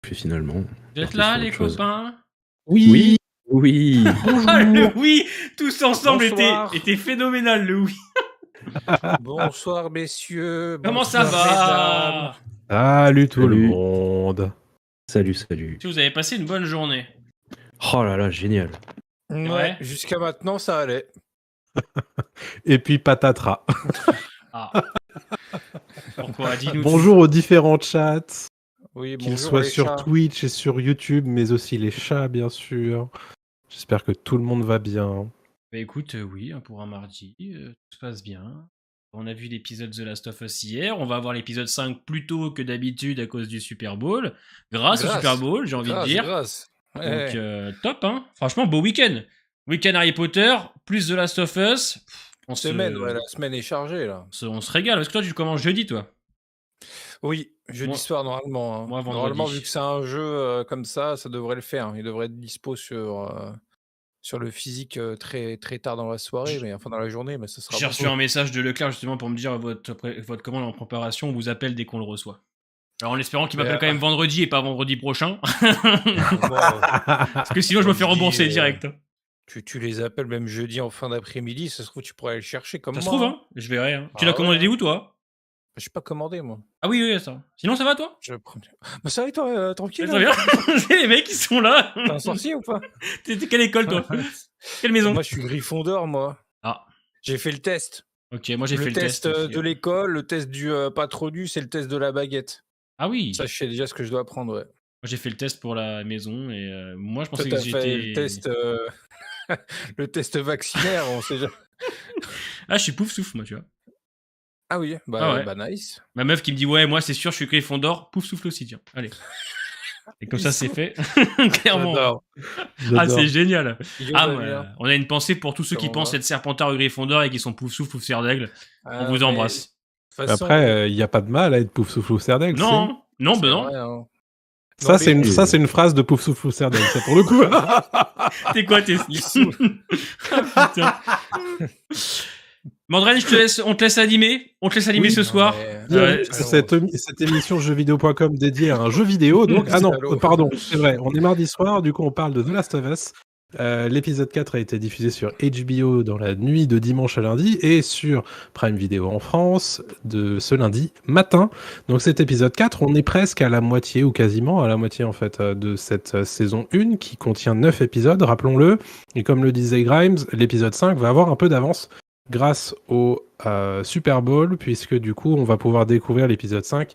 Puis finalement, Vous êtes parti là, sur les autre chose. copains? Oui, oui. Ah, le Bonjour. oui, tous ensemble Bonsoir. était phénoménal, le oui. Bonsoir messieurs, Comment ça bonsoir mesdames. va? Salut tout le Salut. monde. Salut, salut. Si vous avez passé une bonne journée. Oh là là, génial. Ouais, Ouais. jusqu'à maintenant ça allait. Et puis patatras. Ah. Pourquoi? Dis-nous. Bonjour aux différents chats, Oui, qu'ils bonjour soient les sur chats. Twitch et sur YouTube, mais aussi les chats, bien sûr. J'espère que tout le monde va bien. Bah écoute, oui, hein, pour un mardi, tout se passe bien. On a vu l'épisode The Last of Us hier, on va avoir l'épisode 5 plus tôt que d'habitude à cause du Super Bowl. Grâce au Super Bowl, j'ai envie de dire. Grâce. Ouais. Donc top, hein. Franchement, beau week-end. Week-end Harry Potter, plus The Last of Us. La semaine est chargée là. On se régale. Est-ce que toi, tu commences jeudi, toi? Oui, jeudi Moi- soir normalement. Hein. moi, vendredi. Normalement, vu que c'est un jeu comme ça devrait le faire. Il devrait être dispo sur le physique très, très tard dans la soirée, mais enfin dans la journée, mais ça sera J'ai bon. reçu un message de Leclerc justement pour me dire votre commande en préparation, on vous appelle dès qu'on le reçoit. Alors en espérant qu'il m'appelle quand même vendredi et pas vendredi prochain. Parce que sinon je me fais rembourser direct. Tu les appelles même jeudi en fin d'après-midi, ça se trouve tu pourrais aller le chercher comme Ça se moi. trouve, hein. Je verrai. Hein. Tu Ah l'as commandé ouais. où, toi? Je suis pas commandé moi. Ah oui, ça. Sinon ça va, toi? Bah ça va et toi, tranquille. Très bien. C'est les mecs qui sont là. T'es un sorcier ou pas? T'es quelle école, toi? Quelle maison? Moi je suis Gryffondor, moi. Ah. J'ai fait le test. Ok, moi j'ai fait Le le test aussi. de l'école, le test du patronus et le test de la baguette. Ah oui. Ça, je sais déjà ce que je dois apprendre, ouais. Moi j'ai fait le test pour la maison et moi je Toi, pensais t'as que fait j'étais. le test, le test vaccinaire, on sait jamais. Ah, je suis pouf souffle, moi, tu vois. Ah oui, Ah ouais. bah nice. Ma meuf qui me dit ouais, moi c'est sûr, je suis Gryffondor, pouf souffle aussi, tiens. Allez. Et comme ça c'est fait. Clairement. J'adore. Ah, c'est génial. Guillaume Ah, va bien. on a une pensée pour tous ceux qui Comment pensent va être Serpentard ou Gryffondor et qui sont pouf souffle ou serre d'aigle. Ah, On vous mais embrasse. de toute façon, Après, il n'y a pas de mal à être pouf souffle ou serre d'aigle. Non, non, c'est ben non. vrai, hein. Ça, Non, c'est mais- une phrase de pouf souffle ou serre d'aigle, ça pour le coup. T'es quoi, t'es Il saoule. Ah, putain. Mandren, on te laisse animer. On te laisse animer Oui, ce non, soir. mais- Bienvenue sur cette émission jeuxvideo.com dédiée à un jeu vidéo. Donc, ah non, Salaud. pardon, c'est vrai. On est mardi soir, du coup, on parle de The Last of Us. L'épisode 4 a été diffusé sur HBO dans la nuit de dimanche à lundi et sur Prime Video en France de ce lundi matin. Donc cet épisode 4, on est presque à la moitié ou quasiment à la moitié en fait de cette saison 1 qui contient 9 épisodes, rappelons-le. Et comme le disait Grimes, l'épisode 5 va avoir un peu d'avance grâce au Super Bowl puisque du coup on va pouvoir découvrir l'épisode 5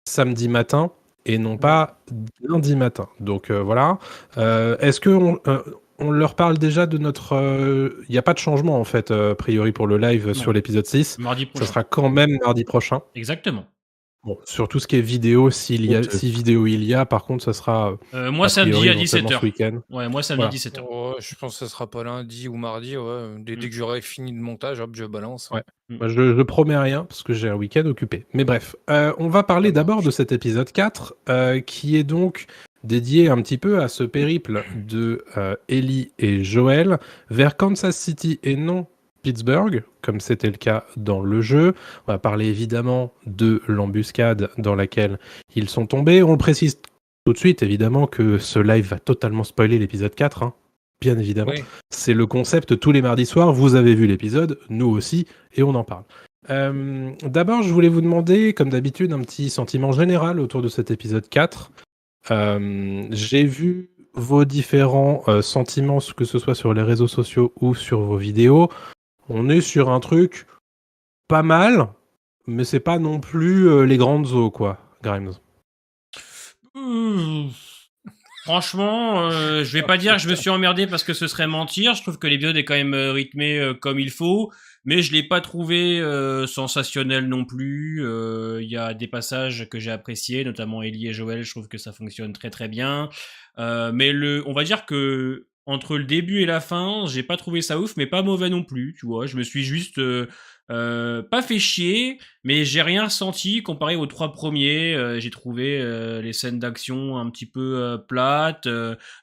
samedi matin et non pas lundi matin. Donc voilà. Est-ce que on leur parle déjà de notre... Il n'y a pas de changement, en fait, a priori, pour le live sur l'épisode 6. Mardi prochain. Ça sera quand même mardi prochain. Exactement. Bon, sur tout ce qui est vidéo, si vidéo il y a, par contre, ça sera... moi, samedi à éventuellement 17h. ce week-end. Ouais, moi, samedi 17h. Ouais, je pense que ça sera pas lundi ou mardi, ouais. Dès que j'aurai fini le montage, hop, je balance. Ouais. Moi, je promets rien, parce que j'ai un week-end occupé. Mais bref, on va parler d'abord de cet épisode 4, qui est donc dédié un petit peu à ce périple de Ellie et Joel vers Kansas City et non Pittsburgh, comme c'était le cas dans le jeu. On va parler évidemment de l'embuscade dans laquelle ils sont tombés. On le précise tout de suite, évidemment, que ce live va totalement spoiler l'épisode 4, hein. Bien évidemment. Oui. C'est le concept tous les mardis soirs. Vous avez vu l'épisode, nous aussi, et on en parle. D'abord, je voulais vous demander, comme d'habitude, un petit sentiment général autour de cet épisode 4. J'ai vu vos différents sentiments, que ce soit sur les réseaux sociaux ou sur vos vidéos. On est sur un truc pas mal, mais c'est pas non plus les grandes eaux, quoi, Grimes. Franchement, je vais pas dire que je me suis emmerdé parce que ce serait mentir. Je trouve que l'épisode est quand même rythmé comme il faut, mais je l'ai pas trouvé sensationnel non plus. Il y a des passages que j'ai appréciés, notamment Ellie et Joel. Je trouve que ça fonctionne très très bien. Mais on va dire que entre le début et la fin, j'ai pas trouvé ça ouf, mais pas mauvais non plus. Tu vois, je me suis juste pas fait chier, mais j'ai rien ressenti comparé aux 3 premiers. J'ai trouvé les scènes d'action un petit peu plates,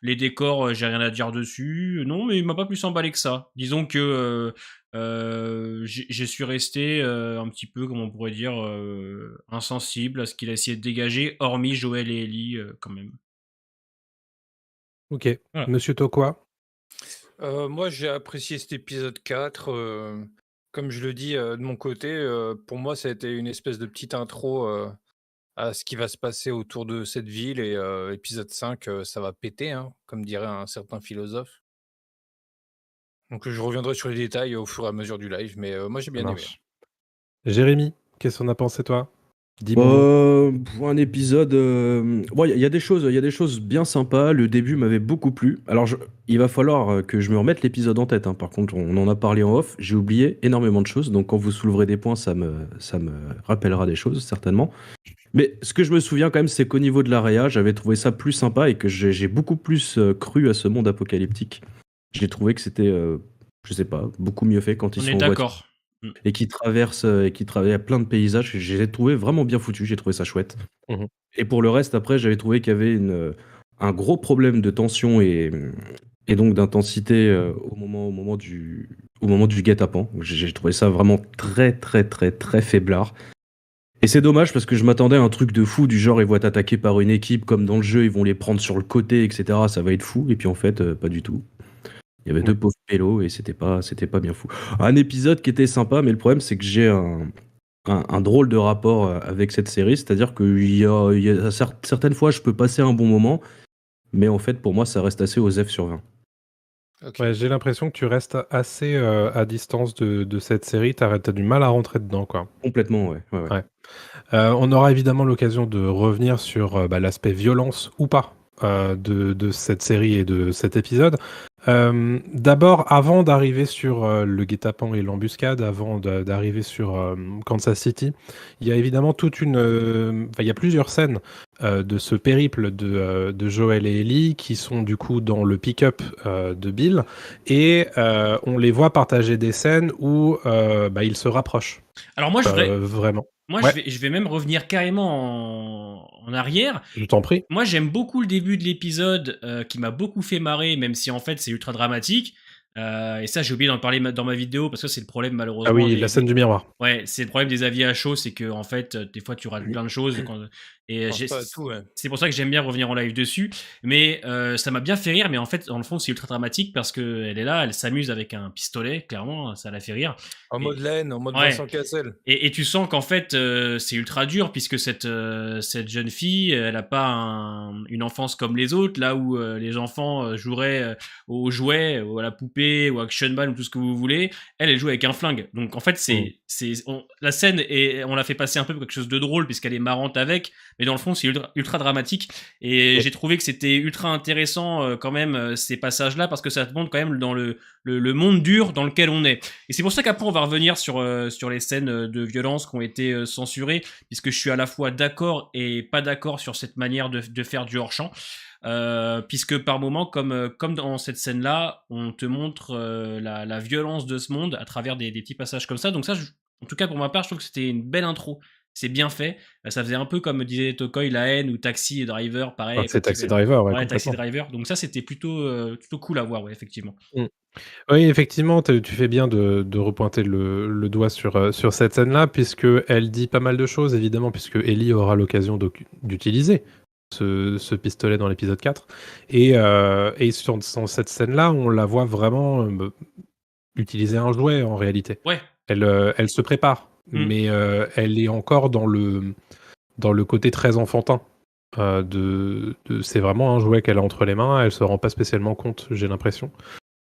les décors, j'ai rien à dire dessus. Non, mais il m'a pas plus emballé que ça. Disons que je suis resté un petit peu, comment on pourrait dire, insensible à ce qu'il a essayé de dégager, hormis Joel et Ellie quand même. Ok. Voilà. Monsieur Tokwa? Moi, j'ai apprécié cet épisode 4. Comme je le dis de mon côté, pour moi, ça a été une espèce de petite intro à ce qui va se passer autour de cette ville. Et épisode 5, ça va péter, hein, comme dirait un certain philosophe. Donc, je reviendrai sur les détails au fur et à mesure du live. Mais moi, j'ai Ça bien aimé. marche. Jérémy, qu'est-ce qu'on a pensé, toi? Dis-moi. Pour un épisode, bon, il y a des choses, il y a des choses bien sympas. Le début m'avait beaucoup plu. Alors, il va falloir que je me remette l'épisode en tête, hein. Par contre, on en a parlé en off. J'ai oublié énormément de choses. Donc, quand vous souleverez des points, ça me rappellera des choses, certainement. Mais ce que je me souviens quand même, c'est qu'au niveau de l'AREA, j'avais trouvé ça plus sympa et que j'ai beaucoup plus cru à ce monde apocalyptique. J'ai trouvé que c'était, je sais pas, beaucoup mieux fait quand ils On sont est en voiture d'accord. et qui traverse plein de paysages. J'ai trouvé vraiment bien foutu, j'ai trouvé ça chouette. Mhm. Et pour le reste, après, j'avais trouvé qu'il y avait un gros problème de tension et donc d'intensité au moment du guet-apens. J'ai trouvé ça vraiment très, très, très, très faiblard. Et c'est dommage parce que je m'attendais à un truc de fou, du genre ils vont être attaqués par une équipe comme dans le jeu, ils vont les prendre sur le côté, etc. Ça va être fou. Et puis en fait, pas du tout. Il y avait deux Ouais. pauvres pélos et c'était pas bien fou. Un épisode qui était sympa, mais le problème c'est que j'ai un drôle de rapport avec cette série, c'est-à-dire que certaines fois je peux passer un bon moment, mais en fait pour moi ça reste assez OSEF sur 20. Ok. Ouais, j'ai l'impression que tu restes assez à distance de cette série. T'as du mal à rentrer dedans, quoi. Complètement, ouais. Ouais. On aura évidemment l'occasion de revenir sur l'aspect violence ou pas de cette série et de cet épisode. D'abord, avant d'arriver sur le guet-apens et l'embuscade, avant d'arriver sur Kansas City, il y a évidemment il y a plusieurs scènes de ce périple de Joel et Ellie qui sont du coup dans le pick-up de Bill et on les voit partager des scènes où ils se rapprochent Alors moi, vraiment. Moi, Ouais. je vais même revenir carrément en arrière. Je t'en prie. Moi, j'aime beaucoup le début de l'épisode qui m'a beaucoup fait marrer, même si en fait c'est ultra dramatique. Et ça, j'ai oublié d'en parler dans ma vidéo parce que c'est le problème Ah malheureusement oui, la scène du miroir. Ouais, c'est le problème des avis à chaud, c'est que en fait, des fois, tu rates plein de choses. Et Pense pas à tout, ouais. c'est pour ça que j'aime bien revenir en live dessus. Mais ça m'a bien fait rire. Mais en fait, dans le fond, c'est ultra dramatique parce que elle est là, elle s'amuse avec un pistolet. Clairement, ça la fait rire. En Et- mode laine, en mode Ouais. Vincent Cassel. Et tu sens qu'en fait, c'est ultra dur puisque cette jeune fille, elle a pas une enfance comme les autres, là où les enfants joueraient aux jouets, ou à la poupée, ou à Action Man, ou tout ce que vous voulez. Elle joue avec un flingue. Donc en fait, la scène, on l'a fait passer un peu pour quelque chose de drôle puisqu'elle est marrante avec, mais dans le fond, c'est ultra dramatique. Et j'ai trouvé que c'était ultra intéressant quand même ces passages-là parce que ça te montre quand même dans le monde dur dans lequel on est. Et c'est pour ça qu'après on va revenir sur les scènes de violence qui ont été censurées, puisque je suis à la fois d'accord et pas d'accord sur cette manière de faire du hors-champ. Puisque par moments, comme dans cette scène-là, on te montre la violence de ce monde à travers des petits passages comme ça. Donc ça, en tout cas pour ma part, je trouve que c'était une belle intro. C'est bien fait. Ça faisait un peu comme disait Tokoi, La Haine ou Taxi Driver, pareil. C'est Taxi Driver, ouais, Ouais, Taxi complètement. Driver. Donc ça, c'était plutôt cool à voir, ouais, effectivement. Oui, effectivement, tu fais bien de repointer le doigt sur cette scène-là, puisque elle dit pas mal de choses, évidemment, puisque Ellie aura l'occasion d'utiliser ce pistolet dans l'épisode 4. Et sur cette scène-là, on la voit vraiment utiliser un jouet, en réalité. Ouais. Elle se prépare, mais elle est encore dans le côté très enfantin. C'est vraiment un jouet qu'elle a entre les mains, elle se rend pas spécialement compte, j'ai l'impression.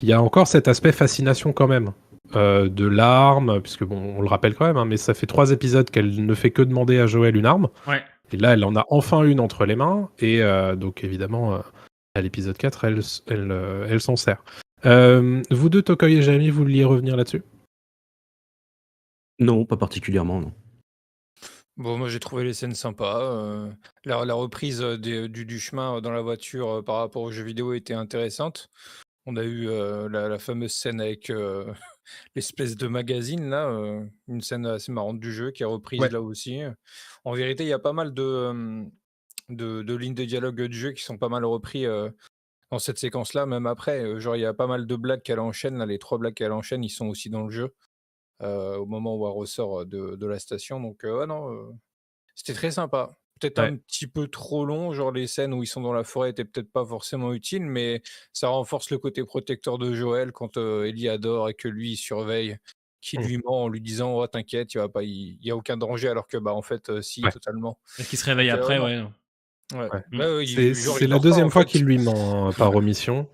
Il y a encore cet aspect fascination quand même, de l'arme, puisque bon, on le rappelle quand même, hein, mais ça fait 3 épisodes qu'elle ne fait que demander à Joël une arme. Ouais. Et là, elle en a enfin une entre les mains, et donc évidemment, à l'épisode 4, elle s'en sert. Vous deux, Tokoi et Jamie, vous vouliez revenir là-dessus ? Non, pas particulièrement, non. Bon, moi j'ai trouvé les scènes sympas. La reprise du chemin dans la voiture par rapport aux jeux vidéo était intéressante. On a eu la fameuse scène avec l'espèce de magazine là, une scène assez marrante du jeu qui est reprise Ouais. là aussi. En vérité, il y a pas mal de lignes de dialogue du jeu qui sont pas mal repris dans cette séquence-là, même après. Genre, il y a pas mal de blagues qu'elle enchaîne, là, les 3 blagues qu'elle enchaîne, ils sont aussi dans le jeu au moment où elle ressort de la station. Donc, ouais, non, c'était très sympa. peut-être Ouais. un petit peu trop long, genre les scènes où ils sont dans la forêt étaient peut-être pas forcément utiles, mais ça renforce le côté protecteur de Joël quand, Ellie adore et que lui, il surveille, qui Mmh. lui ment en lui disant: «Oh t'inquiète, il y a aucun danger», alors que, bah, en fait, si Ouais. totalement. Parce qu'il se réveille Donc après, non, ouais. ouais. Ouais. Mm. Bah, C'est genre c'est il la dort pas en deuxième fois fait. qu'il lui ment, par omission.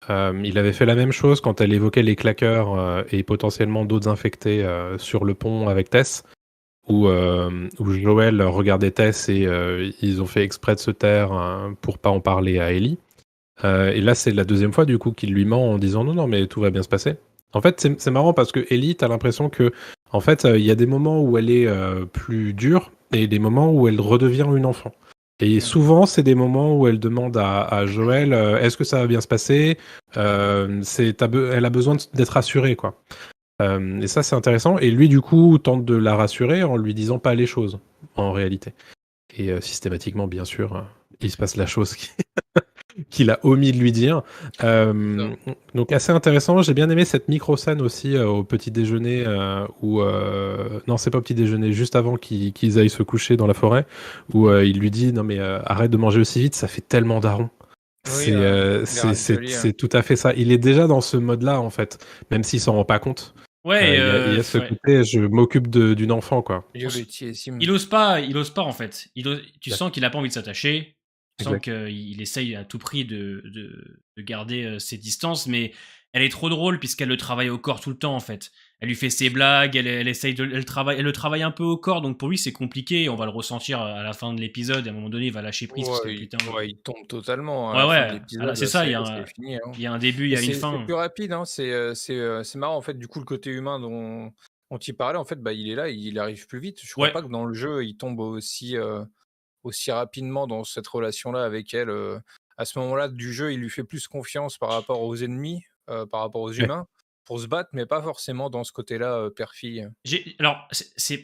Il avait fait la même chose quand elle évoquait les claqueurs, et potentiellement d'autres infectés, sur le pont avec Tess, où Joël regardait Tess et ils ont fait exprès de se taire, pour pas en parler à Ellie. Et là, c'est la deuxième fois du coup qu'il lui ment en disant: «Non, non, mais tout va bien se passer». En fait, c'est marrant parce que Ellie, tu l'impression que en fait, il y a des moments où elle est, plus dure et des moments où elle redevient une enfant. Et Mmh. souvent, c'est des moments où elle demande à Joël, «Est-ce que ça va bien se passer?» Elle a besoin d'être rassurée, quoi. Et ça, c'est intéressant et lui, du coup, tente de la rassurer en lui disant pas les choses, en réalité. Et systématiquement, bien sûr, il se passe la chose qu'il a omis de lui dire. C'est ça. Donc assez intéressant. J'ai bien aimé cette micro-scène aussi, au petit déjeuner, où... non, c'est pas au petit déjeuner, juste avant qu'ils aillent se coucher dans la forêt, où il lui dit: «Non mais arrête de manger aussi vite, ça fait tellement daron». Oui, les C'est raviolis, c'est tout à fait ça. Il est déjà dans ce mode-là, en fait, même s'il s'en rend pas compte. Ouais, Il y a ce ouais. côté, je m'occupe d'une enfant, quoi. Il ose pas en fait. Tu Ouais, sens qu'il a pas envie de s'attacher. Tu sens exact. qu'il essaye à tout prix de garder ses distances, mais elle est trop drôle puisqu'elle le travaille au corps tout le temps en fait. Elle lui fait ses blagues, elle essaye elle le travaille un peu au corps, donc pour lui c'est compliqué. On va le ressentir à la fin de l'épisode. À un moment donné, il va lâcher prise parce que putain. Ouais, il tombe totalement à Ouais, la fin de ouais. Voilà, l'épisode, c'est ça. c'est fini, hein. Il y a un début, il y Et a une c'est fin. plus rapide, hein, c'est marrant en fait, du coup, le côté humain dont il parlait, en fait, bah, il est là, il arrive plus vite. Je crois Ouais. pas que dans le jeu, il tombe aussi rapidement dans cette relation-là avec elle, à ce moment-là du jeu, il lui fait plus confiance par rapport aux ennemis, par rapport aux Ouais. humains, pour se battre, mais pas forcément dans ce côté-là, père-fille. Alors,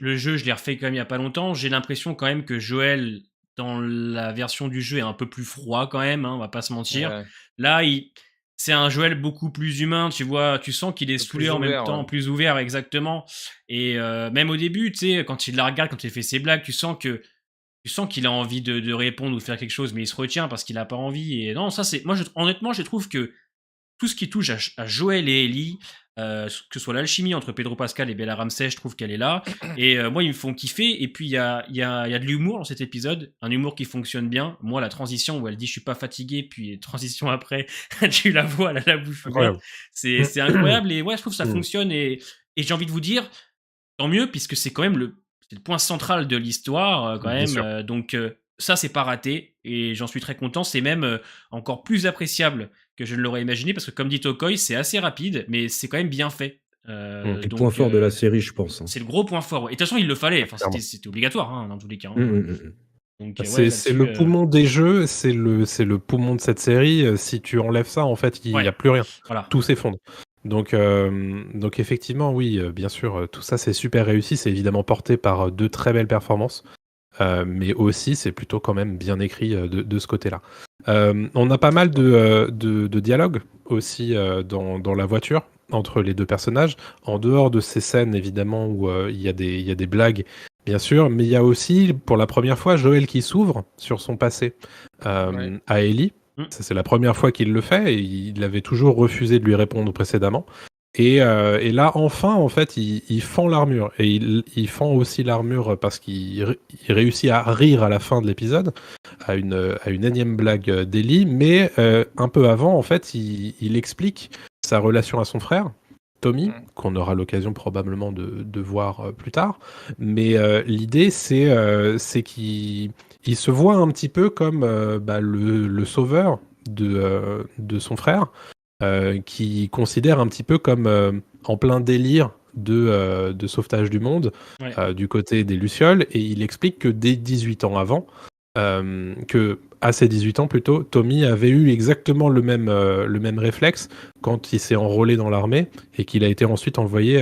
le jeu, je l'ai refait quand même il y a pas longtemps. J'ai l'impression quand même que Joël, dans la version du jeu, est un peu plus froid quand même, hein, on va pas se mentir. Ouais, Là, c'est un Joël beaucoup plus humain, tu vois. Tu sens qu'il est le saoulé plus en même ouvert, ouais. temps, plus ouvert, exactement. Et même au début, tu sais, quand il la regarde, quand il fait ses blagues, tu sens qu'il a envie de répondre ou de faire quelque chose, mais il se retient parce qu'il a pas envie. Et non, ça, honnêtement, je trouve que tout ce qui touche à Joël et Ellie, que ce soit l'alchimie entre Pedro Pascal et Bella Ramsey, je trouve qu'elle est là. Et moi, ils me font kiffer. Et puis, il y a de l'humour dans cet épisode, un humour qui fonctionne bien. Moi, la transition où elle dit je suis pas fatiguée, puis transition après, tu la vois, elle a la bouche ouverte. Incroyable. C'est incroyable. Et ouais, je trouve que ça Mmh. fonctionne. Et j'ai envie de vous dire, tant mieux, puisque c'est quand même c'est le point central de l'histoire, quand Bien même. sûr. Donc, ça, c'est pas raté. Et j'en suis très content. C'est même encore plus appréciable que je ne l'aurais imaginé, parce que comme dit Tokoi, c'est assez rapide, mais c'est quand même bien fait. Mmh. C'est le point Donc, fort de la série, je pense, hein. c'est le gros point fort. Ouais. Et de toute façon, il le fallait. Ah, Enfin, clairement. c'était obligatoire, hein, dans tous les cas. Mmh, Hein. mmh, mmh. Donc, ouais, C'est là-dessus, le poumon des jeux, c'est le poumon de cette série. Si tu enlèves ça, en fait, il y ouais, a plus rien. voilà. Tout s'effondre. Donc effectivement, oui, bien sûr, tout ça, c'est super réussi. C'est évidemment porté par, de très belles performances, mais aussi, c'est plutôt quand même bien écrit, de ce côté-là. On a pas mal de dialogues aussi, dans la voiture, entre les 2 personnages. En dehors de ces scènes, évidemment, où, il y a des blagues, bien sûr, mais il y a aussi, pour la première fois, Joël qui s'ouvre sur son passé, Ouais. à Ellie. Mm. Ça, c'est la première fois qu'il le fait et il avait toujours refusé de lui répondre précédemment. Et là, enfin, en fait, il fend l'armure. Et il fend aussi l'armure parce il réussit à rire à la fin de l'épisode, à une énième blague, d'Ellie. Mais un peu avant, en fait, il explique sa relation à son frère, Tommy, Mmh. qu'on aura l'occasion probablement de voir, plus tard. Mais l'idée, c'est qu'il se voit un petit peu comme, le sauveur de son frère, qui considère un petit peu comme, en plein délire de sauvetage du monde, Ouais. du côté des Lucioles. Et il explique que dès 18 ans avant, que à ses 18 ans plutôt, Tommy avait eu exactement le même réflexe quand il s'est enrôlé dans l'armée et qu'il a été ensuite envoyé,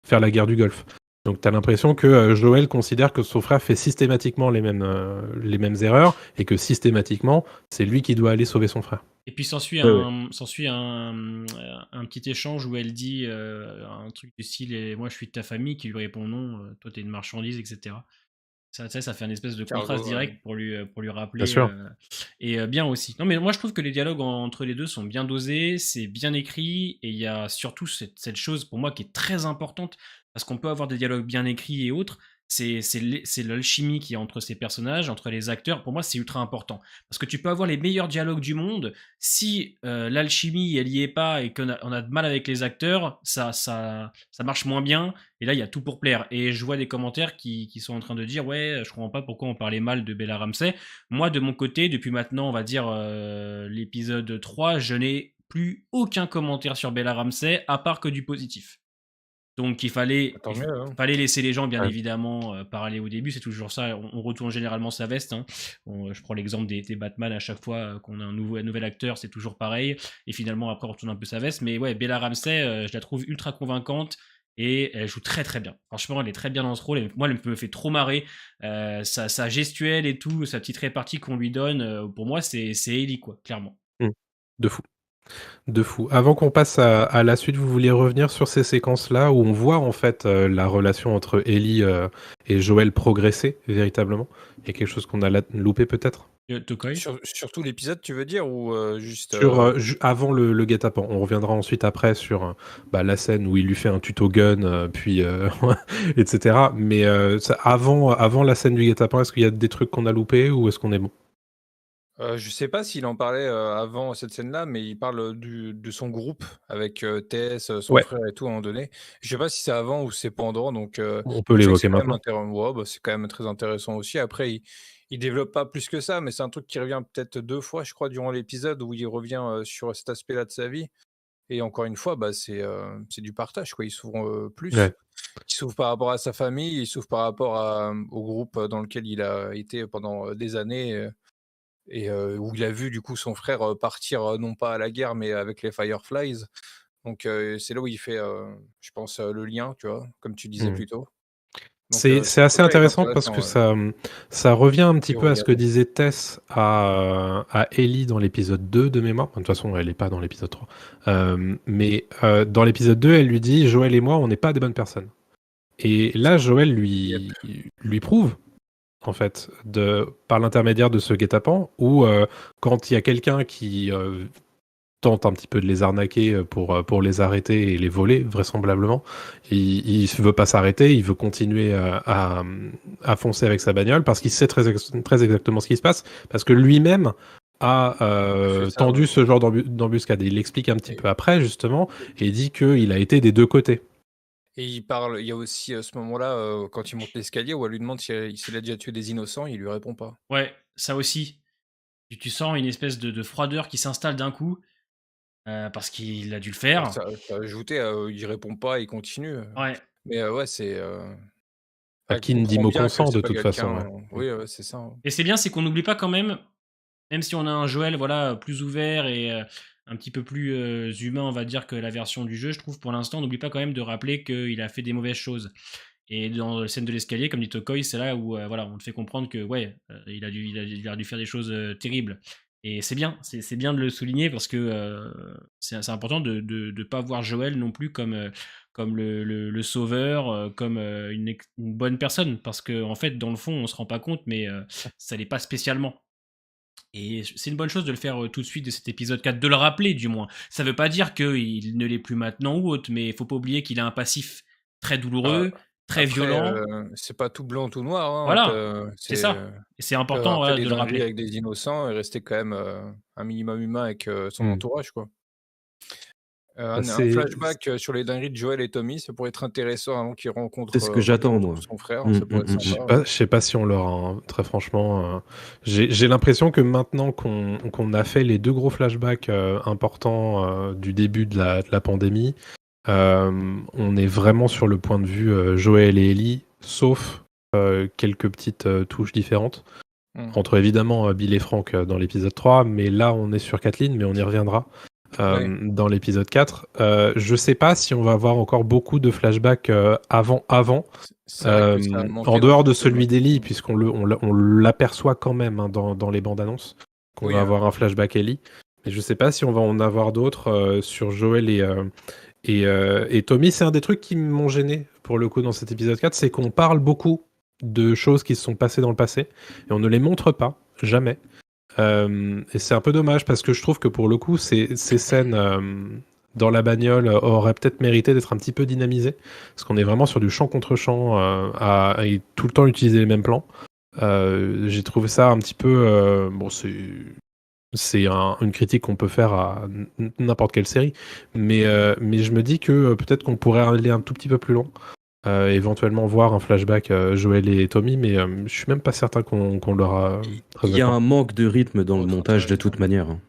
faire la guerre du Golfe. Donc tu as l'impression que, Joël considère que son frère fait systématiquement les mêmes erreurs et que systématiquement, c'est lui qui doit aller sauver son frère. Et puis s'ensuit Ouais, ouais. un petit échange où elle dit un truc du style et moi je suis de ta famille, qui lui répond non, toi t'es une marchandise, etc. Ça, tu sais, ça fait un espèce de Cargo, contraste direct pour lui Bien rappeler. sûr. Bien aussi. Non, mais moi, je trouve que les dialogues entre les deux sont bien dosés, c'est bien écrit, et il y a surtout cette chose, pour moi, qui est très importante, parce qu'on peut avoir des dialogues bien écrits et autres, c'est l'alchimie qui est entre ces personnages, entre les acteurs. Pour moi, c'est ultra important. Parce que tu peux avoir les meilleurs dialogues du monde, si l'alchimie, elle y est pas, et qu'on a de mal avec les acteurs, ça marche moins bien. Et là, il y a tout pour plaire. Et je vois des commentaires qui sont en train de dire ouais, je comprends pas pourquoi on parlait mal de Bella Ramsey. Moi, de mon côté, depuis maintenant, on va dire l'épisode 3, je n'ai plus aucun commentaire sur Bella Ramsey, à part que du positif. Donc Tant mieux, hein. fallait laisser les gens, bien Ouais. évidemment, parler au début. C'est toujours ça. On retourne généralement sa veste. Hein. Je prends l'exemple des Batman à chaque fois qu'on a un nouvel acteur, c'est toujours pareil. Et finalement, après, on retourne un peu sa veste. Mais ouais, Bella Ramsey, je la trouve ultra convaincante. Et elle joue très très bien. Franchement, elle est très bien dans ce rôle. Et moi, elle me fait trop marrer. Sa gestuelle et tout, sa petite répartie qu'on lui donne, pour moi, c'est Ellie, quoi, clairement. De fou. De fou. Avant qu'on passe à la suite, vous vouliez revenir sur ces séquences-là où on voit en fait la relation entre Ellie et Joël progresser véritablement. Il y a quelque chose qu'on a loupé peut-être Tokoi. Surtout l'épisode, tu veux dire, ou juste. sur avant le guet-apens. On reviendra ensuite après sur la scène où il lui fait un tuto gun, puis etc. Mais avant la scène du guet-apens, est-ce qu'il y a des trucs qu'on a loupés ou est-ce qu'on est bon? Je sais pas s'il en parlait avant cette scène-là, mais il parle de son groupe avec Tess, son Ouais, frère et tout à un moment donné. Je sais pas si c'est avant ou c'est pendant, donc on peut je sais que l'évoquer c'est quand même maintenant. ouais, bah, c'est quand même très intéressant aussi. Après, il développe pas plus que ça, mais c'est un truc qui revient peut-être 2 fois, je crois, durant l'épisode où il revient sur cet aspect-là de sa vie. Et encore une fois, bah, c'est du partage, quoi. Il s'ouvre plus. Ouais. Il s'ouvre par rapport à sa famille, il s'ouvre par rapport au groupe dans lequel il a été pendant des années. Et où il a vu du coup son frère partir non pas à la guerre mais avec les Fireflies. Donc c'est là où il fait, je pense, le lien, tu vois? Comme tu disais Mmh. plus tôt. Donc C'est ce assez truc-là est intéressant parce que intéressant, ouais. ça revient un petit Et peu à ce que regarder. disait Tess à Ellie dans l'épisode 2 de mémoire. De toute façon, elle n'est pas dans l'épisode 3. Mais dans l'épisode 2, elle lui dit Joël et moi, on n'est pas des bonnes personnes. Et là, Joël Yep. lui prouve, en fait, par l'intermédiaire de ce guet-apens, où quand il y a quelqu'un qui tente un petit peu de les arnaquer pour les arrêter et les voler, vraisemblablement. Il veut pas s'arrêter, il veut continuer à foncer avec sa bagnole parce qu'il sait très exactement ce qui se passe, parce que lui-même a Fait ça, ouais. tendu ce genre d'embuscade. Il l'explique un petit Et peu après, justement, et il dit qu'il a été des deux côtés. et il y a aussi, ce moment-là, quand il monte l'escalier où elle lui demande s'il a déjà tué des innocents, il lui répond pas. Ouais, ça aussi. Tu sens une espèce de froideur qui s'installe d'un coup, parce qu'il a dû le Bah, faire. ça a ajouté à, il répond pas, il continue. Ouais. Mais ouais, À tu qui ne dit comprends mot bien que consent, c'est de pas toute façon. quelqu'un Ouais. oui, ouais, c'est ça, hein. Et c'est bien, c'est qu'on n'oublie pas quand même si on a un Joël, voilà, plus ouvert et un petit peu plus humain, on va dire, que la version du jeu, je trouve, pour l'instant, on n'oublie pas quand même de rappeler qu'il a fait des mauvaises choses. Et dans la scène de l'escalier, comme dit Tokoi, c'est là où voilà, on te fait comprendre que ouais, il a dû faire des choses terribles. Et c'est bien, c'est bien de le souligner parce que c'est important de ne pas voir Joël non plus comme le sauveur, comme une bonne personne. Parce qu'en en fait, dans le fond, on se rend pas compte, mais ça l'est pas spécialement. Et c'est une bonne chose de le faire tout de suite de cet épisode 4, de le rappeler du moins. Ça veut pas dire qu'il ne l'est plus maintenant ou autre, mais il faut pas oublier qu'il a un passif très Ah, douloureux, très après, violent. c'est pas tout blanc, tout noir, hein, Voilà, c'est ça. Et c'est il peut important, avoir fait voilà, des de le dingueries rappeler. avec des innocents et rester quand même, un minimum humain avec, son Mm. entourage, quoi. Bah, Un flashback, sur les dingueries de Joel et Tommy, ça pourrait être intéressant avant qu'ils C'est rencontrent, ce que j'attends, moi. son frère, Mm, ça mm, pourrait être mm, mm. sympa, ouais. Je sais pas si on l'aura, hein, très franchement. J'ai l'impression que maintenant qu'on a fait les deux gros flashbacks importants du début de la pandémie, on est vraiment sur le point de vue Joël et Ellie, sauf quelques petites touches différentes. Mmh. Entre évidemment Bill et Frank dans l'épisode 3, mais là on est sur Kathleen, mais on y reviendra Ouais. dans l'épisode 4. Je sais pas si on va avoir encore beaucoup de flashbacks avant. C'est vrai que ça a En manqué dans dehors de l'épisode, celui ouais. d'Ellie, puisqu'on on l'aperçoit quand même hein, dans les bandes annonces, qu'on Oui, va avoir un flashback Ellie. Mais je sais pas si on va en avoir d'autres sur Joel et Tommy. C'est un des trucs qui m'ont gêné pour le coup dans cet épisode 4, c'est qu'on parle beaucoup de choses qui se sont passées dans le passé et on ne les montre pas, jamais. Et c'est un peu dommage parce que je trouve que pour le coup, ces scènes dans la bagnole auraient peut-être mérité d'être un petit peu dynamisées parce qu'on est vraiment sur du champ contre champ à tout le temps utiliser les mêmes plans. J'ai trouvé ça un petit peu... bon, c'est une critique qu'on peut faire à n'importe quelle série, mais je me dis que peut-être qu'on pourrait aller un tout petit peu plus loin. Éventuellement voir un flashback Joël et Tommy, mais je suis même pas certain qu'on l'aura. Il y a un manque de rythme dans le montage de toute manière, hein.